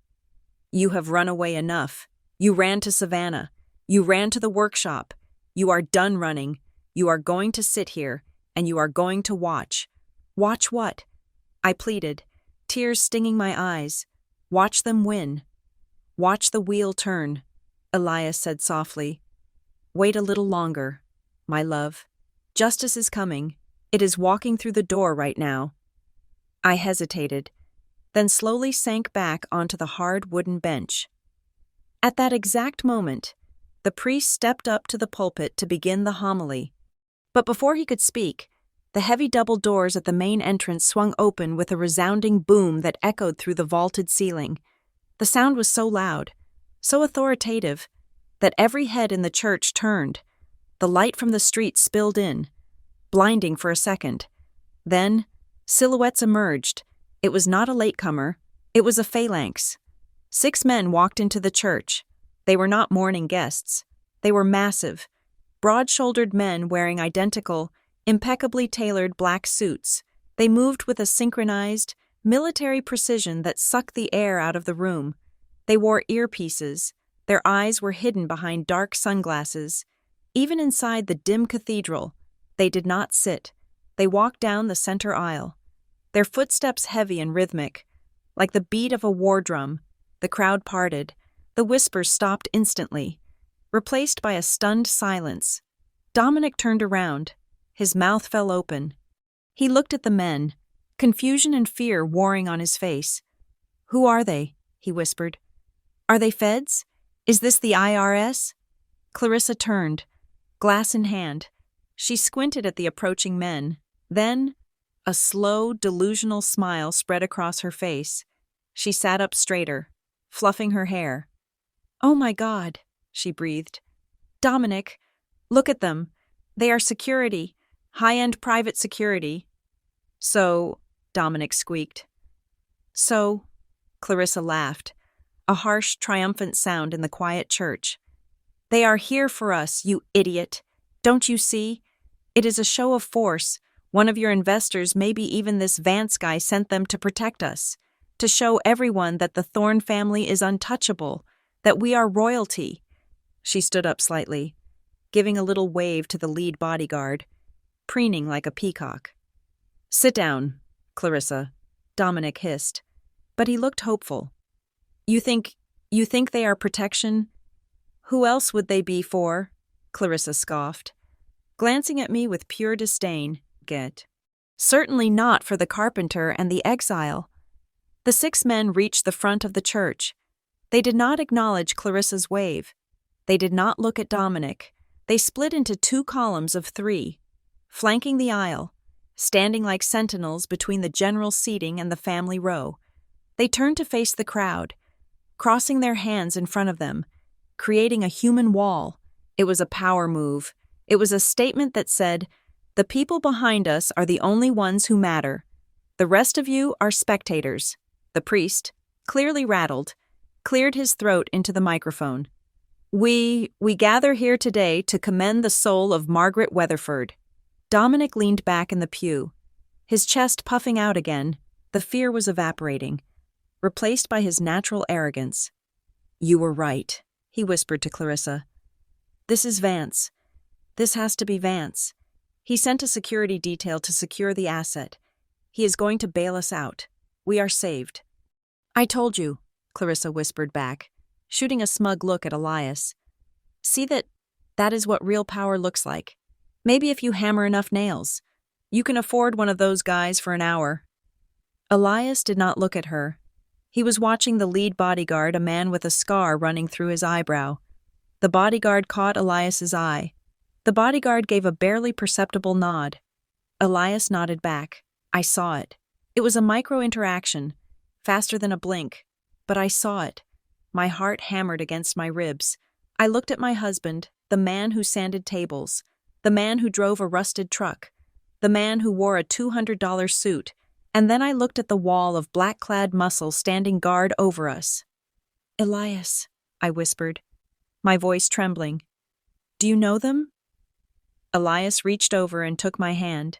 "You have run away enough. You ran to Savannah. You ran to the workshop. You are done running. You are going to sit here, and you are going to watch." "Watch what?" I pleaded. tears stinging my eyes. Watch them win. Watch the wheel turn, Elias said softly. Wait a little longer, my love. Justice is coming. It is walking through the door right now. I hesitated, then slowly sank back onto the hard wooden bench. At that exact moment, the priest stepped up to the pulpit to begin the homily. But before he could speak, the heavy double doors at the main entrance swung open with a resounding boom that echoed through the vaulted ceiling. The sound was so loud, so authoritative, that every head in the church turned. The light from the street spilled in, blinding for a second. Then, silhouettes emerged. It was not a latecomer, it was a phalanx. 6 men walked into the church. They were not mourning guests. They were massive, broad-shouldered men wearing identical, impeccably tailored black suits. They moved with a synchronized, military precision that sucked the air out of the room. They wore earpieces. Their eyes were hidden behind dark sunglasses. Even inside the dim cathedral, they did not sit. They walked down the center aisle, their footsteps heavy and rhythmic. Like the beat of a war drum, the crowd parted. The whispers stopped instantly, replaced by a stunned silence. Dominic turned around. His mouth fell open. He looked at the men, confusion and fear warring on his face. "Who are they?" he whispered. "Are they feds? Is this the IRS?" Clarissa turned, glass in hand. She squinted at the approaching men. Then, a slow, delusional smile spread across her face. She sat up straighter, fluffing her hair. "Oh my God," she breathed. "Dominic, look at them. They are security, high-end private security." "So," Dominic squeaked. "So," Clarissa laughed, a harsh, triumphant sound in the quiet church. "They are here for us, you idiot. Don't you see? It is a show of force. One of your investors, maybe even this Vance guy, sent them to protect us, to show everyone that the Thorne family is untouchable, that we are royalty." She stood up slightly, giving a little wave to the lead bodyguard, preening like a peacock. "Sit down, Clarissa," Dominic hissed, but he looked hopeful. You think they are protection? Who else would they be for?" Clarissa scoffed, glancing at me with pure disdain. "Certainly not for the carpenter and the exile." The 6 men reached the front of the church. They did not acknowledge Clarissa's wave. They did not look at Dominic. They split into 2 columns of 3, flanking the aisle, standing like sentinels between the general seating and the family row. They turned to face the crowd, crossing their hands in front of them, creating a human wall. It was a power move. It was a statement that said, "The people behind us are the only ones who matter. The rest of you are spectators." The priest, clearly rattled, cleared his throat into the microphone. We gather here today to commend the soul of Margaret Weatherford." Dominic leaned back in the pew, his chest puffing out again. The fear was evaporating, replaced by his natural arrogance. "You were right," he whispered to Clarissa. "This is Vance. This has to be Vance. He sent a security detail to secure the asset. He is going to bail us out. We are saved." "I told you," Clarissa whispered back, shooting a smug look at Elias. "See that is what real power looks like. Maybe if you hammer enough nails, you can afford one of those guys for an hour." Elias did not look at her. He was watching the lead bodyguard, a man with a scar running through his eyebrow. The bodyguard caught Elias's eye. The bodyguard gave a barely perceptible nod. Elias nodded back. I saw it. It was a micro-interaction, faster than a blink, but I saw it. My heart hammered against my ribs. I looked at my husband, the man who sanded tables, the man who drove a rusted truck, the man who wore a $200 suit, and then I looked at the wall of black-clad muscle standing guard over us. "Elias," I whispered, my voice trembling. "Do you know them?" Elias reached over and took my hand.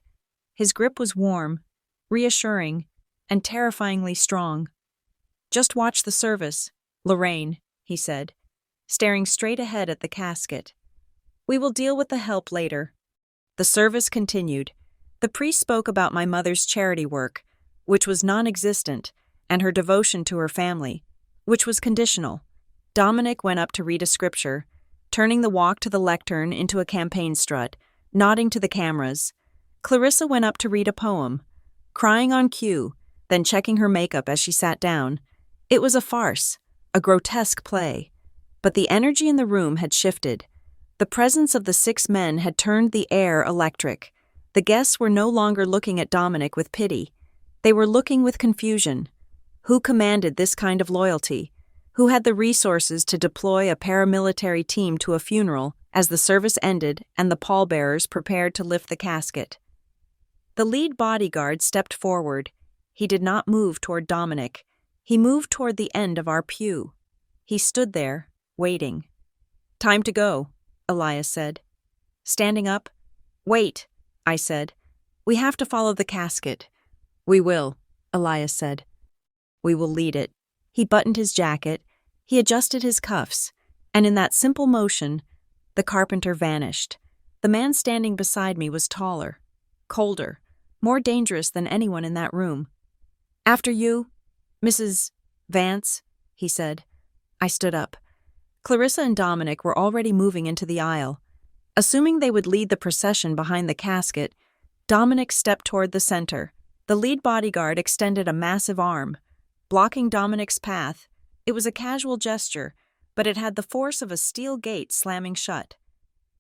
His grip was warm, reassuring, and terrifyingly strong. "Just watch the service, Lorraine," he said, staring straight ahead at the casket. "We will deal with the help later." The service continued. The priest spoke about my mother's charity work, which was non-existent, and her devotion to her family, which was conditional. Dominic went up to read a scripture, turning the walk to the lectern into a campaign strut, nodding to the cameras. Clarissa went up to read a poem, crying on cue, then checking her makeup as she sat down. It was a farce, a grotesque play. But the energy in the room had shifted. The presence of the 6 men had turned the air electric. The guests were no longer looking at Dominic with pity. They were looking with confusion. Who commanded this kind of loyalty? Who had the resources to deploy a paramilitary team to a funeral as the service ended and the pallbearers prepared to lift the casket? The lead bodyguard stepped forward. He did not move toward Dominic. He moved toward the end of our pew. He stood there, waiting. "Time to go," Elias said. Standing up, "Wait," I said. "We have to follow the casket." "We will," Elias said. "We will lead it." He buttoned his jacket, he adjusted his cuffs, and in that simple motion, the carpenter vanished. The man standing beside me was taller, colder, more dangerous than anyone in that room. "After you, Mrs. Vance," he said. I stood up. Clarissa and Dominic were already moving into the aisle. Assuming they would lead the procession behind the casket, Dominic stepped toward the center. The lead bodyguard extended a massive arm, blocking Dominic's path. It was a casual gesture, but it had the force of a steel gate slamming shut.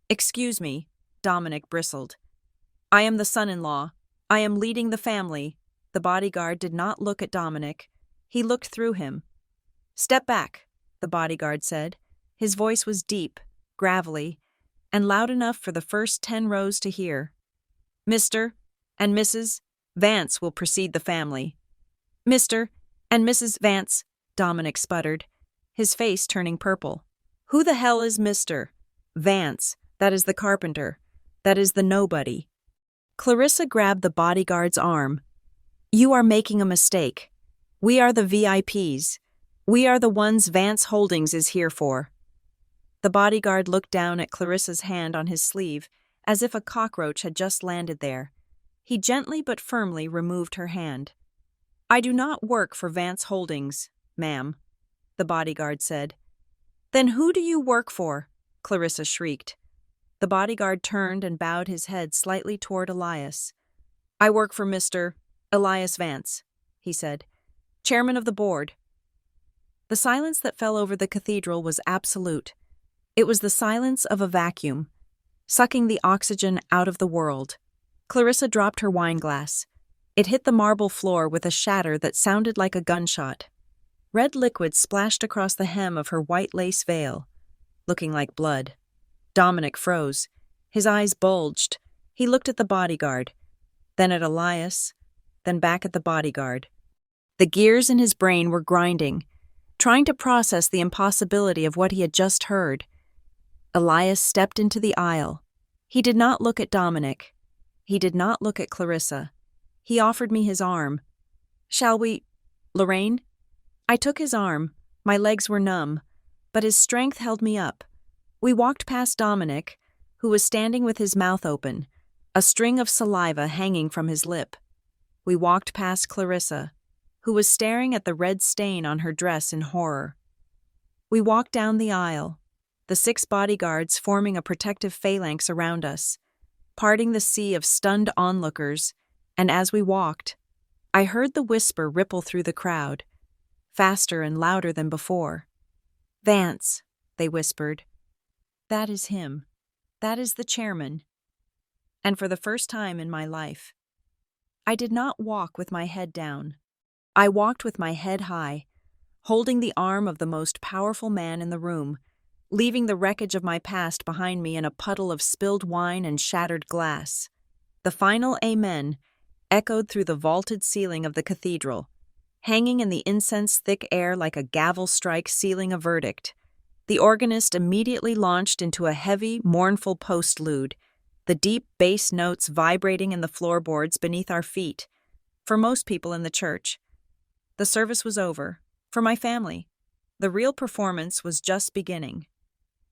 "Excuse me," Dominic bristled. "I am the son-in-law. I am leading the family." The bodyguard did not look at Dominic. He looked through him. "Step back," the bodyguard said. His voice was deep, gravelly, and loud enough for the first 10 rows to hear. "Mr. and Mrs. Vance will precede the family." "Mr. and Mrs. Vance," Dominic sputtered, his face turning purple. "Who the hell is Mr. Vance? That is the carpenter. That is the nobody." Clarissa grabbed the bodyguard's arm. "You are making a mistake. We are the VIPs. We are the ones Vance Holdings is here for." The bodyguard looked down at Clarissa's hand on his sleeve, as if a cockroach had just landed there. He gently but firmly removed her hand. "I do not work for Vance Holdings, ma'am," the bodyguard said. "Then who do you work for?" Clarissa shrieked. The bodyguard turned and bowed his head slightly toward Elias. "I work for Mr. Elias Vance," he said, "chairman of the board." The silence that fell over the cathedral was absolute. It was the silence of a vacuum, sucking the oxygen out of the world. Clarissa dropped her wineglass. It hit the marble floor with a shatter that sounded like a gunshot. Red liquid splashed across the hem of her white lace veil, looking like blood. Dominic froze. His eyes bulged. He looked at the bodyguard, then at Elias, then back at the bodyguard. The gears in his brain were grinding, trying to process the impossibility of what he had just heard. Elias stepped into the aisle. He did not look at Dominic. He did not look at Clarissa. He offered me his arm. "Shall we, Lorraine?" I took his arm. My legs were numb, but his strength held me up. We walked past Dominic, who was standing with his mouth open, a string of saliva hanging from his lip. We walked past Clarissa, who was staring at the red stain on her dress in horror. We walked down the aisle, the 6 bodyguards forming a protective phalanx around us, parting the sea of stunned onlookers, and as we walked, I heard the whisper ripple through the crowd, faster and louder than before. "Vance," they whispered. "That is him. That is the chairman." And for the first time in my life, I did not walk with my head down. I walked with my head high, holding the arm of the most powerful man in the room, leaving the wreckage of my past behind me in a puddle of spilled wine and shattered glass. The final amen echoed through the vaulted ceiling of the cathedral, hanging in the incense-thick air like a gavel strike sealing a verdict. The organist immediately launched into a heavy, mournful postlude, the deep bass notes vibrating in the floorboards beneath our feet. For most people in the church, the service was over. For my family, the real performance was just beginning.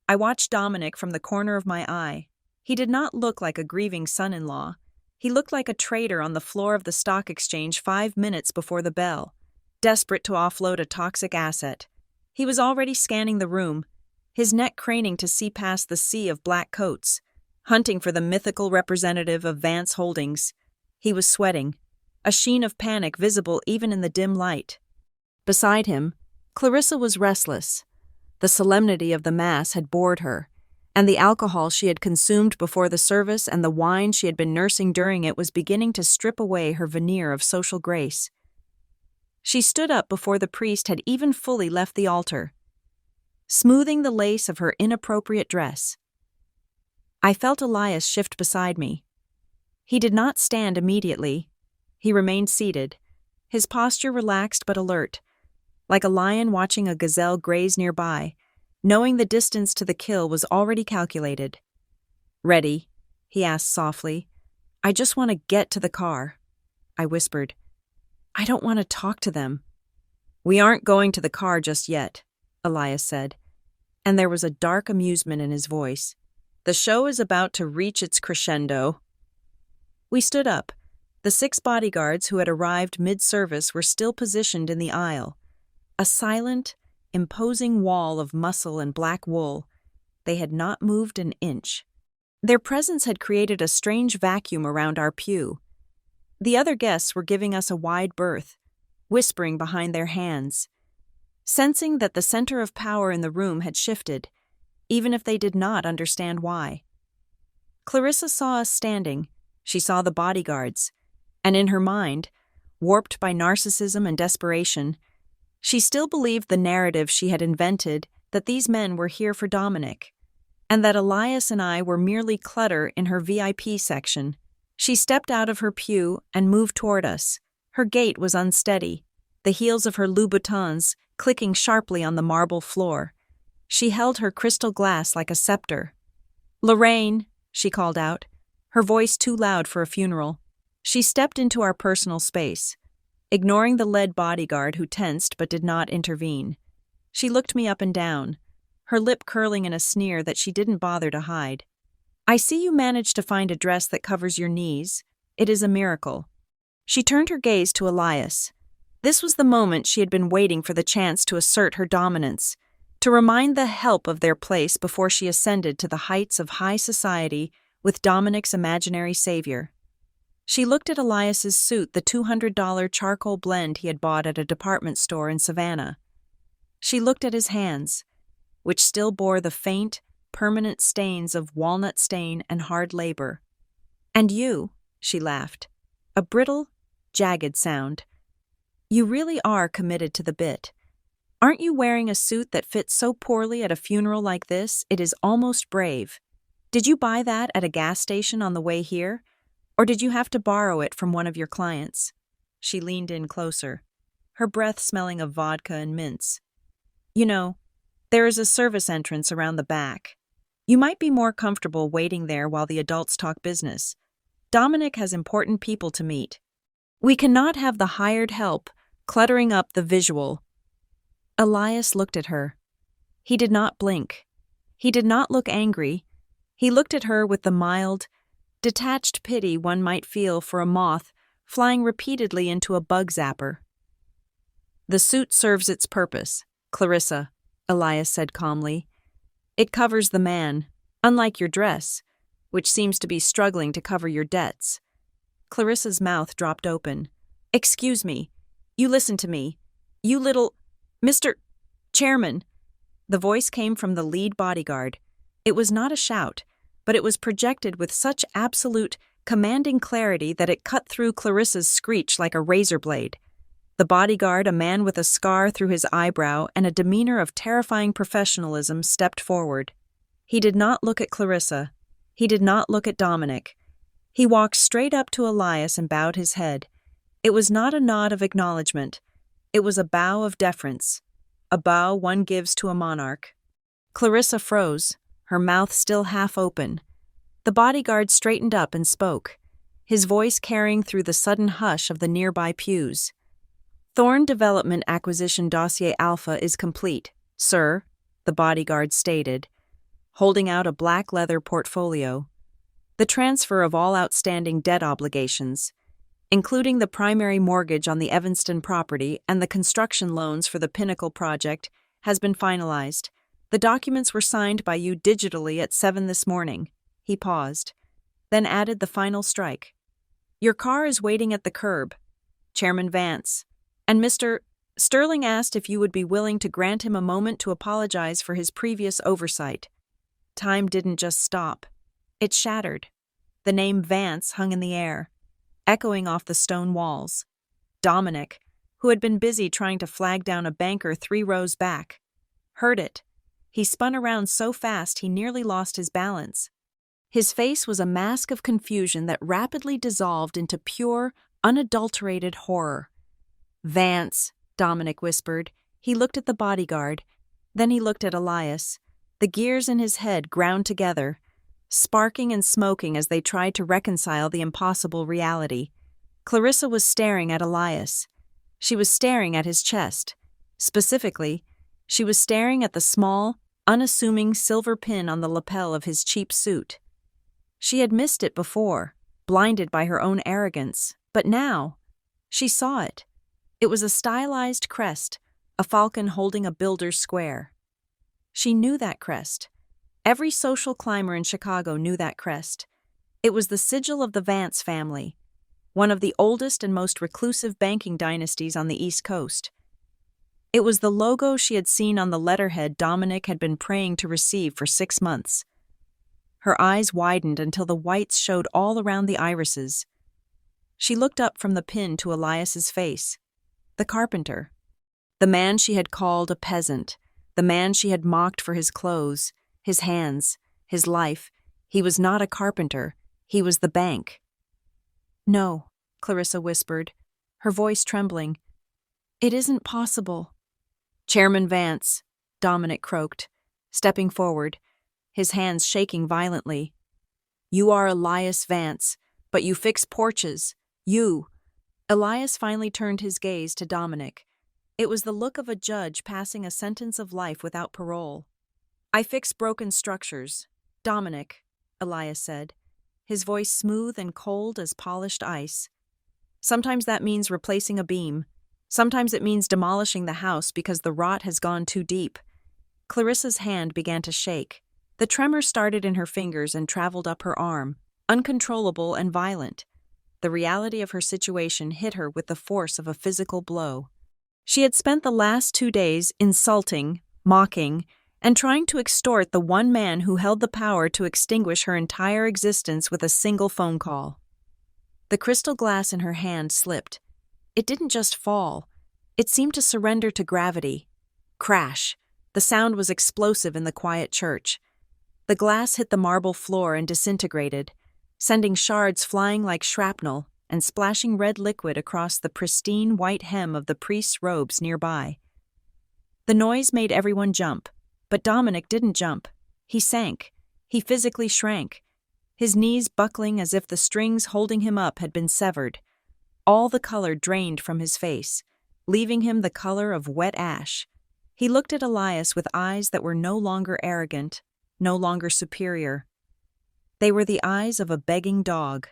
I watched Dominic from the corner of my eye. He did not look like a grieving son-in-law. He looked like a trader on the floor of the stock exchange 5 minutes before the bell. desperate to offload a toxic asset. He was already scanning the room, his neck craning to see past the sea of black coats, hunting for the mythical representative of Vance Holdings. He was sweating, a sheen of panic visible even in the dim light. Beside him, Clarissa was restless. The solemnity of the Mass had bored her, and the alcohol she had consumed before the service and the wine she had been nursing during it was beginning to strip away her veneer of social grace. She stood up before the priest had even fully left the altar, smoothing the lace of her inappropriate dress. I felt Elias shift beside me. He did not stand immediately. He remained seated, his posture relaxed but alert, like a lion watching a gazelle graze nearby, knowing the distance to the kill was already calculated. "Ready?" he asked softly. "I just want to get to the car," I whispered. "I don't want to talk to them." "We aren't going to the car just yet," Elias said, and there was a dark amusement in his voice. "The show is about to reach its crescendo." We stood up. The 6 bodyguards who had arrived mid-service were still positioned in the aisle, a silent, imposing wall of muscle and black wool. They had not moved an inch. Their presence had created a strange vacuum around our pew. The other guests were giving us a wide berth, whispering behind their hands, sensing that the center of power in the room had shifted, even if they did not understand why. Clarissa saw us standing. She saw the bodyguards, and in her mind, warped by narcissism and desperation, she still believed the narrative she had invented that these men were here for Dominic, and that Elias and I were merely clutter in her VIP section. She stepped out of her pew and moved toward us. Her gait was unsteady, the heels of her Louboutins clicking sharply on the marble floor. She held her crystal glass like a scepter. "Lorraine," she called out, her voice too loud for a funeral. She stepped into our personal space, ignoring the lead bodyguard who tensed but did not intervene. She looked me up and down, her lip curling in a sneer that she didn't bother to hide. "I see you managed to find a dress that covers your knees. It is a miracle." She turned her gaze to Elias. This was the moment she had been waiting for the chance to assert her dominance, to remind the help of their place before she ascended to the heights of high society with Dominic's imaginary savior. She looked at Elias's suit, the $200 charcoal blend he had bought at a department store in Savannah. She looked at his hands, which still bore the faint, permanent stains of walnut stain and hard labor. "And you," she laughed, a brittle, jagged sound. "You really are committed to the bit. Aren't you wearing a suit that fits so poorly at a funeral like this it is almost brave? Did you buy that at a gas station on the way here? Or did you have to borrow it from one of your clients?" She leaned in closer, her breath smelling of vodka and mints. "You know, there is a service entrance around the back. You might be more comfortable waiting there while the adults talk business. Dominic has important people to meet. We cannot have the hired help cluttering up the visual." Elias looked at her. He did not blink. He did not look angry. He looked at her with the mild, detached pity one might feel for a moth flying repeatedly into a bug zapper. "The suit serves its purpose, Clarissa," Elias said calmly. "It covers the man, unlike your dress, which seems to be struggling to cover your debts." Clarissa's mouth dropped open. "Excuse me. You listen to me. You little... Mr. Chairman." The voice came from the lead bodyguard. It was not a shout, but it was projected with such absolute, commanding clarity that it cut through Clarissa's screech like a razor blade. The bodyguard, a man with a scar through his eyebrow and a demeanor of terrifying professionalism, stepped forward. He did not look at Clarissa. He did not look at Dominic. He walked straight up to Elias and bowed his head. It was not a nod of acknowledgement. It was a bow of deference, a bow one gives to a monarch. Clarissa froze, her mouth still half open. The bodyguard straightened up and spoke, his voice carrying through the sudden hush of the nearby pews. "Thorn Development Acquisition Dossier Alpha is complete, sir," the bodyguard stated, holding out a black leather portfolio. "The transfer of all outstanding debt obligations. including the primary mortgage on the Evanston property and the construction loans for the Pinnacle project, has been finalized. The documents were signed by you digitally at 7 this morning. He paused, then added the final strike. Your car is waiting at the curb. Chairman Vance. And Mr. Sterling asked if you would be willing to grant him a moment to apologize for his previous oversight. Time didn't just stop. It shattered. The name Vance hung in the air, echoing off the stone walls. Dominic, who had been busy trying to flag down a banker 3 rows back, heard it. He spun around so fast he nearly lost his balance. His face was a mask of confusion that rapidly dissolved into pure, unadulterated horror. Vance, Dominic whispered. He looked at the bodyguard. Then he looked at Elias. The gears in his head ground together, sparking and smoking as they tried to reconcile the impossible reality. Clarissa was staring at Elias. She was staring at his chest. Specifically, she was staring at the small, unassuming silver pin on the lapel of his cheap suit. She had missed it before, blinded by her own arrogance, but now, she saw it. It was a stylized crest, a falcon holding a builder's square. She knew that crest. Every social climber in Chicago knew that crest. It was the sigil of the Vance family, one of the oldest and most reclusive banking dynasties on the East Coast. It was the logo she had seen on the letterhead Dominic had been praying to receive for 6 months. Her eyes widened until the whites showed all around the irises. She looked up from the pin to Elias's face. The carpenter. The man she had called a peasant. The man she had mocked for his clothes, his hands, his life. He was not a carpenter. He was the bank. No, Clarissa whispered, her voice trembling. It isn't possible. Chairman Vance, Dominic croaked, stepping forward, his hands shaking violently. You are Elias Vance, but you fix porches. You. Elias finally turned his gaze to Dominic. It was the look of a judge passing a sentence of life without parole. I fix broken structures. Dominic, Elias said, his voice smooth and cold as polished ice. Sometimes that means replacing a beam. Sometimes it means demolishing the house because the rot has gone too deep. Clarissa's hand began to shake. The tremor started in her fingers and traveled up her arm, uncontrollable and violent. The reality of her situation hit her with the force of a physical blow. She had spent the last 2 days insulting, mocking, and trying to extort the one man who held the power to extinguish her entire existence with a single phone call. The crystal glass in her hand slipped. It didn't just fall. It seemed to surrender to gravity. Crash. The sound was explosive in the quiet church. The glass hit the marble floor and disintegrated, sending shards flying like shrapnel and splashing red liquid across the pristine white hem of the priest's robes nearby. The noise made everyone jump, but Dominic didn't jump. He sank. He physically shrank, his knees buckling as if the strings holding him up had been severed. All the color drained from his face, leaving him the color of wet ash. He looked at Elias with eyes that were no longer arrogant, no longer superior. They were the eyes of a begging dog.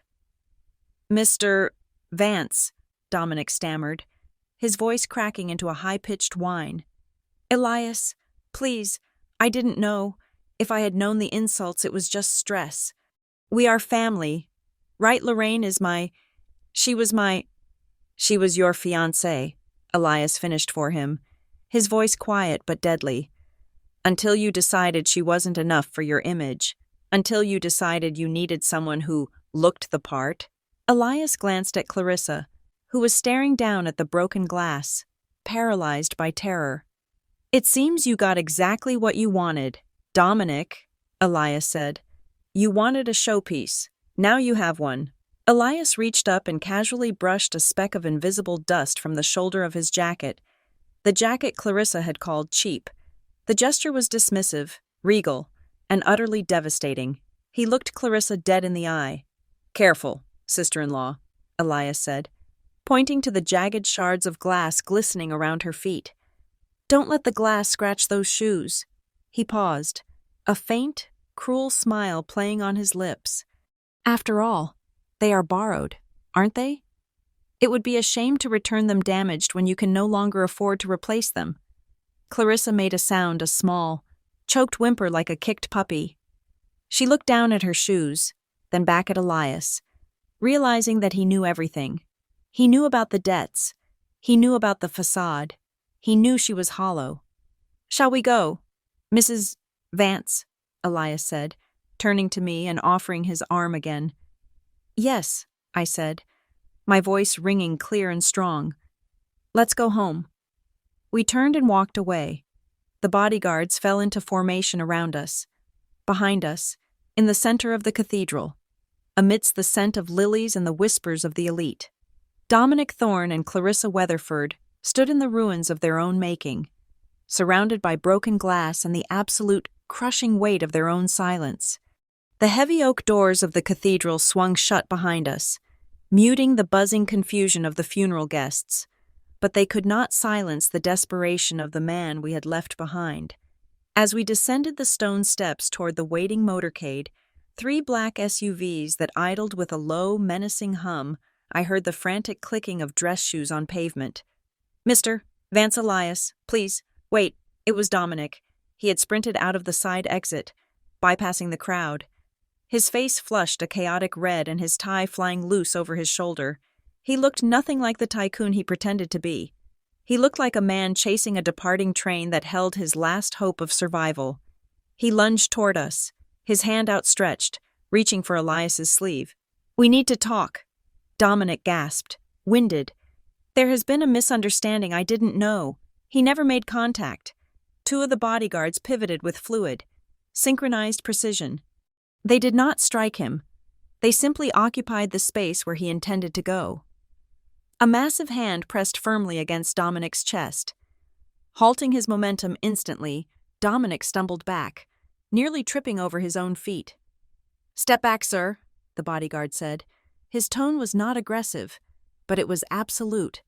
Mr. Vance, Dominic stammered, his voice cracking into a high-pitched whine. Elias, please, I didn't know. If I had known the insults, it was just stress. We are family. Right, Lorraine is She was your fiancé, Elias finished for him, his voice quiet but deadly. Until you decided she wasn't enough for your image. Until you decided you needed someone who looked the part. Elias glanced at Clarissa, who was staring down at the broken glass, paralyzed by terror. It seems you got exactly what you wanted, Dominic, Elias said. You wanted a showpiece. Now you have one. Elias reached up and casually brushed a speck of invisible dust from the shoulder of his jacket, the jacket Clarissa had called cheap. The gesture was dismissive, regal, and utterly devastating. He looked Clarissa dead in the eye. Careful, sister-in-law, Elias said, pointing to the jagged shards of glass glistening around her feet. Don't let the glass scratch those shoes. He paused, a faint, cruel smile playing on his lips. After all, they are borrowed, aren't they? It would be a shame to return them damaged when you can no longer afford to replace them. Clarissa made a small, choked whimper like a kicked puppy. She looked down at her shoes, then back at Elias, realizing that he knew everything. He knew about the debts. He knew about the facade. He knew she was hollow. "Shall we go, Mrs. Vance?" Elias said, turning to me and offering his arm again. "Yes," I said, my voice ringing clear and strong. "Let's go home." We turned and walked away. The bodyguards fell into formation around us. Behind us, in the center of the cathedral, amidst the scent of lilies and the whispers of the elite, Dominic Thorne and Clarissa Weatherford stood in the ruins of their own making, surrounded by broken glass and the absolute, crushing weight of their own silence. The heavy oak doors of the cathedral swung shut behind us, muting the buzzing confusion of the funeral guests, but they could not silence the desperation of the man we had left behind. As we descended the stone steps toward the waiting motorcade, 3 black SUVs that idled with a low, menacing hum, I heard the frantic clicking of dress shoes on pavement. "Mr. Vance Elias, please, wait." It was Dominic. He had sprinted out of the side exit, bypassing the crowd. His face flushed a chaotic red and his tie flying loose over his shoulder. He looked nothing like the tycoon he pretended to be. He looked like a man chasing a departing train that held his last hope of survival. He lunged toward us, his hand outstretched, reaching for Elias's sleeve. "We need to talk," Dominic gasped, winded. "There has been a misunderstanding. I didn't know." He never made contact. 2 of the bodyguards pivoted with fluid, synchronized precision. They did not strike him. They simply occupied the space where he intended to go. A massive hand pressed firmly against Dominic's chest. Halting his momentum instantly, Dominic stumbled back, nearly tripping over his own feet. "Step back, sir," the bodyguard said. His tone was not aggressive, but it was absolute.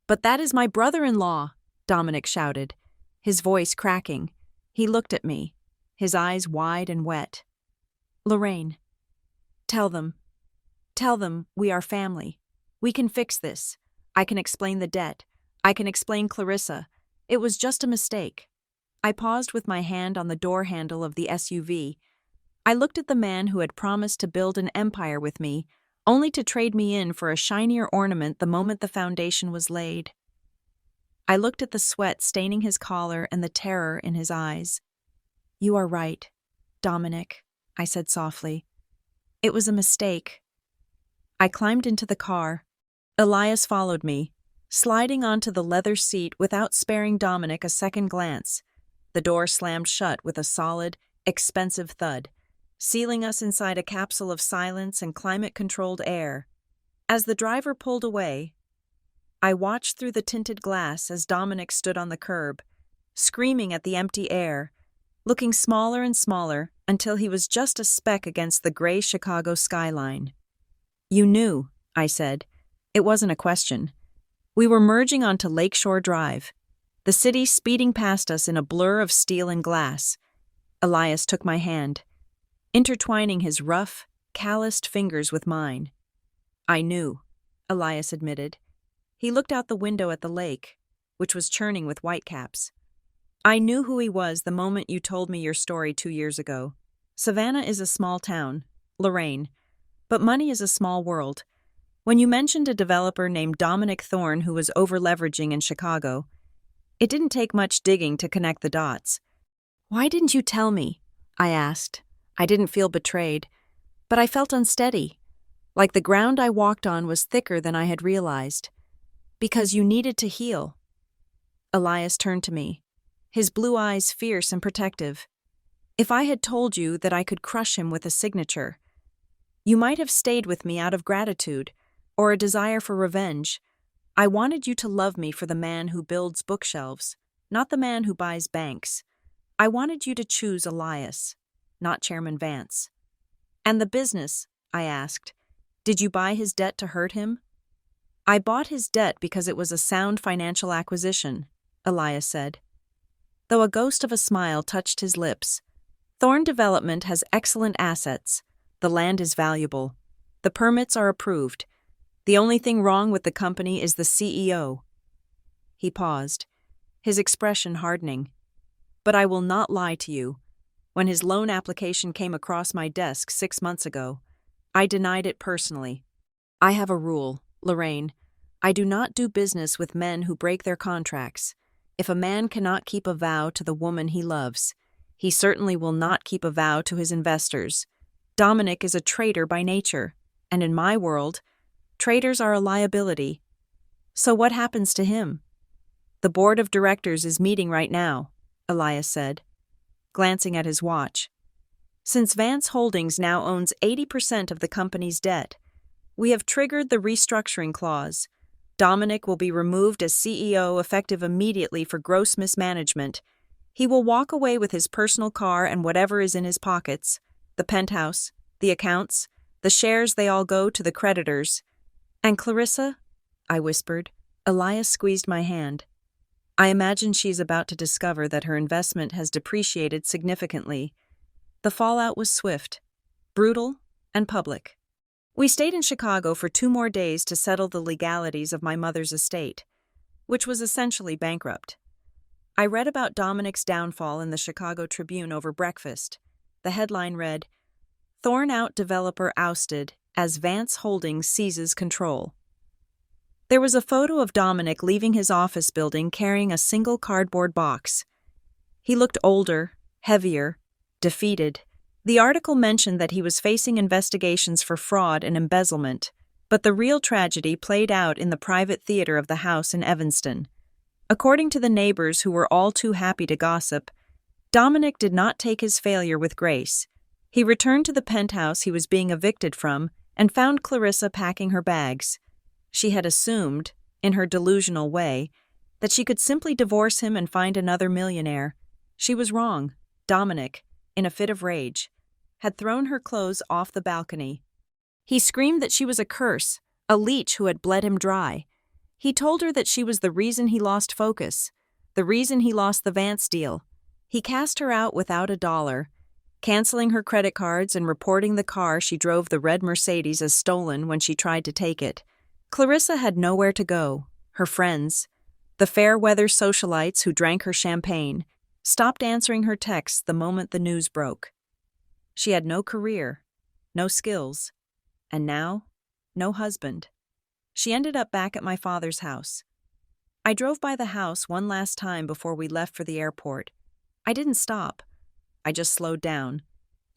"But that is my brother-in-law," Dominic shouted, his voice cracking. He looked at me, his eyes wide and wet. "Lorraine, tell them we are family. We can fix this. I can explain the debt. I can explain Clarissa. It was just a mistake." I paused with my hand on the door handle of the SUV. I looked at the man who had promised to build an empire with me, only to trade me in for a shinier ornament the moment the foundation was laid. I looked at the sweat staining his collar and the terror in his eyes. "You are right, Dominic," I said softly. "It was a mistake." I climbed into the car. Elias followed me, sliding onto the leather seat without sparing Dominic a second glance. The door slammed shut with a solid, expensive thud, sealing us inside a capsule of silence and climate-controlled air. As the driver pulled away, I watched through the tinted glass as Dominic stood on the curb, screaming at the empty air, looking smaller and smaller until he was just a speck against the gray Chicago skyline. "You knew," I said. It wasn't a question. We were merging onto Lakeshore Drive, the city speeding past us in a blur of steel and glass. Elias took my hand, intertwining his rough, calloused fingers with mine. "I knew," Elias admitted. He looked out the window at the lake, which was churning with whitecaps. "I knew who he was the moment you told me your story 2 years ago. Savannah is a small town, Lorraine, but money is a small world. When you mentioned a developer named Dominic Thorne who was over-leveraging in Chicago, it didn't take much digging to connect the dots." "Why didn't you tell me?" I asked. I didn't feel betrayed, but I felt unsteady, like the ground I walked on was thicker than I had realized. "Because you needed to heal." Elias turned to me, his blue eyes fierce and protective. "If I had told you that I could crush him with a signature, you might have stayed with me out of gratitude or a desire for revenge. I wanted you to love me for the man who builds bookshelves, not the man who buys banks. I wanted you to choose Elias, not Chairman Vance." "And the business?" I asked. "Did you buy his debt to hurt him?" "I bought his debt because it was a sound financial acquisition," Elias said. Though a ghost of a smile touched his lips. "Thorne Development has excellent assets. The land is valuable. The permits are approved. The only thing wrong with the company is the CEO. He paused, his expression hardening. But I will not lie to you. When his loan application came across my desk 6 months ago, I denied it personally. I have a rule, Lorraine. I do not do business with men who break their contracts. If a man cannot keep a vow to the woman he loves, he certainly will not keep a vow to his investors. Dominic is a traitor by nature, and in my world, traitors are a liability. So what happens to him? The board of directors is meeting right now, Elias said, glancing at his watch. Since Vance Holdings now owns 80% of the company's debt, we have triggered the restructuring clause. Dominic will be removed as CEO effective immediately for gross mismanagement. He will walk away with his personal car and whatever is in his pockets, the penthouse, the accounts, the shares, they all go to the creditors. And Clarissa? I whispered. Elias squeezed my hand. I imagine she's about to discover that her investment has depreciated significantly. The fallout was swift, brutal, and public. We stayed in Chicago for 2 more days to settle the legalities of my mother's estate, which was essentially bankrupt. I read about Dominic's downfall in the Chicago Tribune over breakfast. The headline read, "Thorn Out Developer Ousted as Vance Holdings Seizes Control." There was a photo of Dominic leaving his office building carrying a single cardboard box. He looked older, heavier, defeated. The article mentioned that he was facing investigations for fraud and embezzlement, but the real tragedy played out in the private theater of the house in Evanston. According to the neighbors who were all too happy to gossip, Dominic did not take his failure with grace. He returned to the penthouse he was being evicted from and found Clarissa packing her bags. She had assumed, in her delusional way, that she could simply divorce him and find another millionaire. She was wrong. Dominic, in a fit of rage, had thrown her clothes off the balcony. He screamed that she was a curse, a leech who had bled him dry. He told her that she was the reason he lost focus, the reason he lost the Vance deal. He cast her out without a dollar, canceling her credit cards and reporting the car she drove, the red Mercedes, as stolen when she tried to take it. Clarissa had nowhere to go. Her friends, the fair-weather socialites who drank her champagne, stopped answering her texts the moment the news broke. She had no career, no skills, and now, no husband. She ended up back at my father's house. I drove by the house one last time before we left for the airport. I didn't stop. I just slowed down.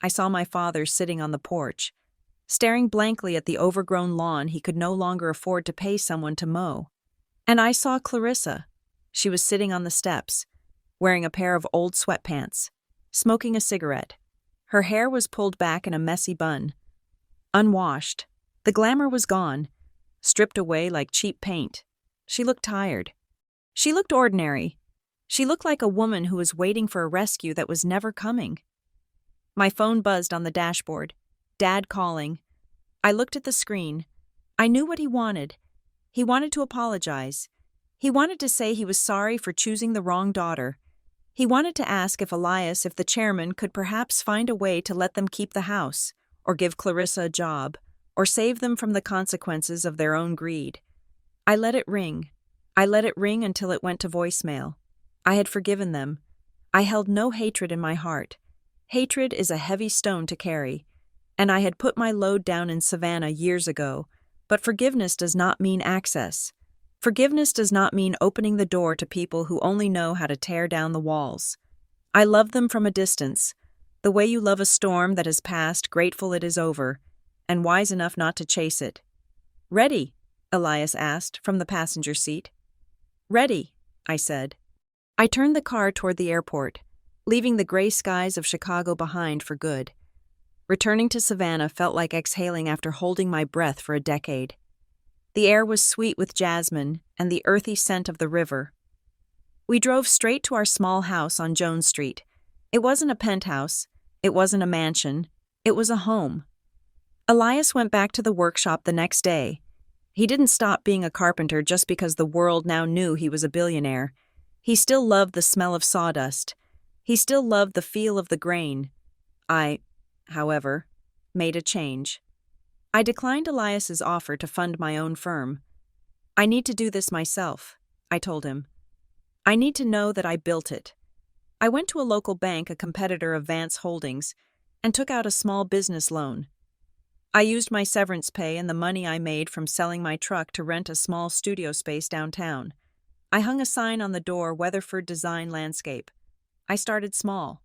I saw my father sitting on the porch, staring blankly at the overgrown lawn he could no longer afford to pay someone to mow. And I saw Clarissa. She was sitting on the steps, wearing a pair of old sweatpants, smoking a cigarette. Her hair was pulled back in a messy bun. Unwashed, the glamour was gone, stripped away like cheap paint. She looked tired. She looked ordinary. She looked like a woman who was waiting for a rescue that was never coming. My phone buzzed on the dashboard. Dad calling. I looked at the screen. I knew what he wanted. He wanted to apologize. He wanted to say he was sorry for choosing the wrong daughter. He wanted to ask if the chairman, could perhaps find a way to let them keep the house, or give Clarissa a job, or save them from the consequences of their own greed. I let it ring. I let it ring until it went to voicemail. I had forgiven them. I held no hatred in my heart. Hatred is a heavy stone to carry, and I had put my load down in Savannah years ago, but forgiveness does not mean access. Forgiveness does not mean opening the door to people who only know how to tear down the walls. I love them from a distance, the way you love a storm that has passed, grateful it is over, and wise enough not to chase it. "Ready?" Elias asked from the passenger seat. "Ready," I said. I turned the car toward the airport, leaving the gray skies of Chicago behind for good. Returning to Savannah felt like exhaling after holding my breath for a decade. The air was sweet with jasmine and the earthy scent of the river. We drove straight to our small house on Jones Street. It wasn't a penthouse. It wasn't a mansion. It was a home. Elias went back to the workshop the next day. He didn't stop being a carpenter just because the world now knew he was a billionaire. He still loved the smell of sawdust. He still loved the feel of the grain. I, however, made a change. I declined Elias's offer to fund my own firm. I need to do this myself, I told him. I need to know that I built it. I went to a local bank, a competitor of Vance Holdings, and took out a small business loan. I used my severance pay and the money I made from selling my truck to rent a small studio space downtown. I hung a sign on the door, Weatherford Design Landscape. I started small.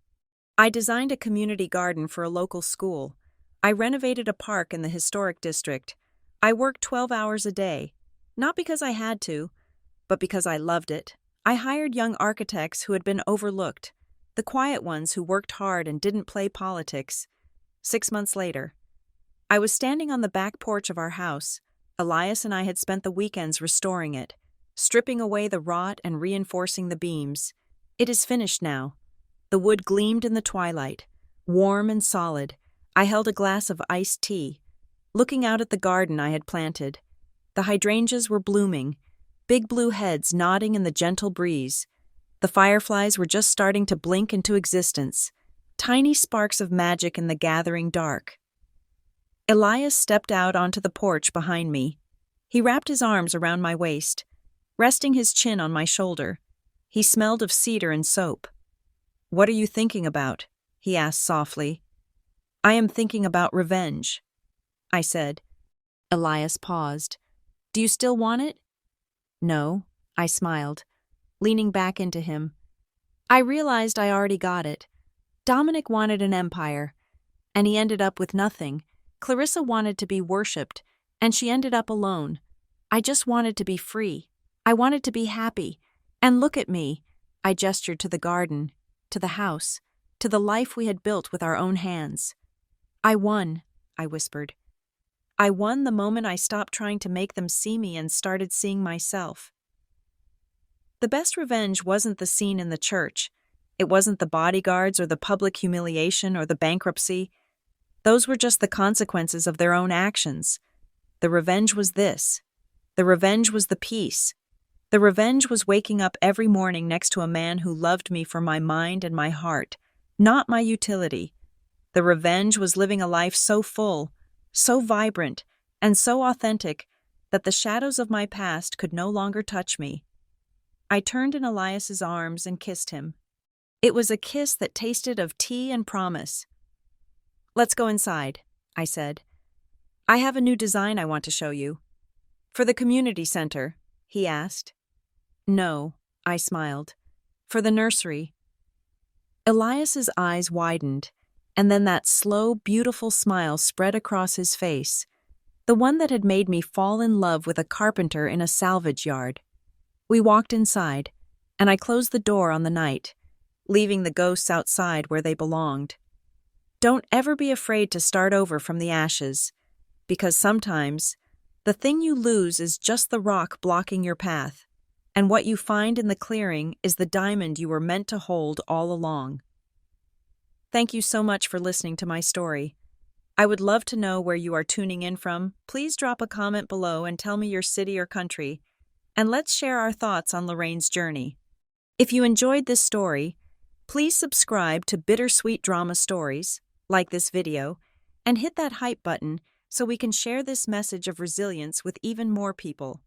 I designed a community garden for a local school. I renovated a park in the historic district. I worked 12 hours a day, not because I had to, but because I loved it. I hired young architects who had been overlooked, the quiet ones who worked hard and didn't play politics. 6 months later, I was standing on the back porch of our house. Elias and I had spent the weekends restoring it, stripping away the rot and reinforcing the beams. It is finished now. The wood gleamed in the twilight, warm and solid. I held a glass of iced tea, looking out at the garden I had planted. The hydrangeas were blooming, big blue heads nodding in the gentle breeze. The fireflies were just starting to blink into existence, tiny sparks of magic in the gathering dark. Elias stepped out onto the porch behind me. He wrapped his arms around my waist, resting his chin on my shoulder. He smelled of cedar and soap. "What are you thinking about?" he asked softly. "I am thinking about revenge," I said. Elias paused. "Do you still want it?" "No," I smiled, leaning back into him. I realized I already got it. Dominic wanted an empire, and he ended up with nothing. Clarissa wanted to be worshipped, and she ended up alone. I just wanted to be free. I wanted to be happy. And look at me. I gestured to the garden, to the house, to the life we had built with our own hands. "I won," I whispered. I won the moment I stopped trying to make them see me and started seeing myself. The best revenge wasn't the scene in the church. It wasn't the bodyguards or the public humiliation or the bankruptcy. Those were just the consequences of their own actions. The revenge was this. The revenge was the peace. The revenge was waking up every morning next to a man who loved me for my mind and my heart, not my utility. The revenge was living a life so full, so vibrant, and so authentic that the shadows of my past could no longer touch me. I turned in Elias's arms and kissed him. It was a kiss that tasted of tea and promise. "Let's go inside," I said. "I have a new design I want to show you." "For the community center?" he asked. "No," I smiled. "For the nursery." Elias's eyes widened, and then that slow, beautiful smile spread across his face, the one that had made me fall in love with a carpenter in a salvage yard. We walked inside, and I closed the door on the night, leaving the ghosts outside where they belonged. Don't ever be afraid to start over from the ashes, because sometimes the thing you lose is just the rock blocking your path, and what you find in the clearing is the diamond you were meant to hold all along. Thank you so much for listening to my story. I would love to know where you are tuning in from. Please drop a comment below and tell me your city or country, and let's share our thoughts on Lorraine's journey. If you enjoyed this story, please subscribe to BitterSweet Drama Stories, like this video, and hit that hype button so we can share this message of resilience with even more people.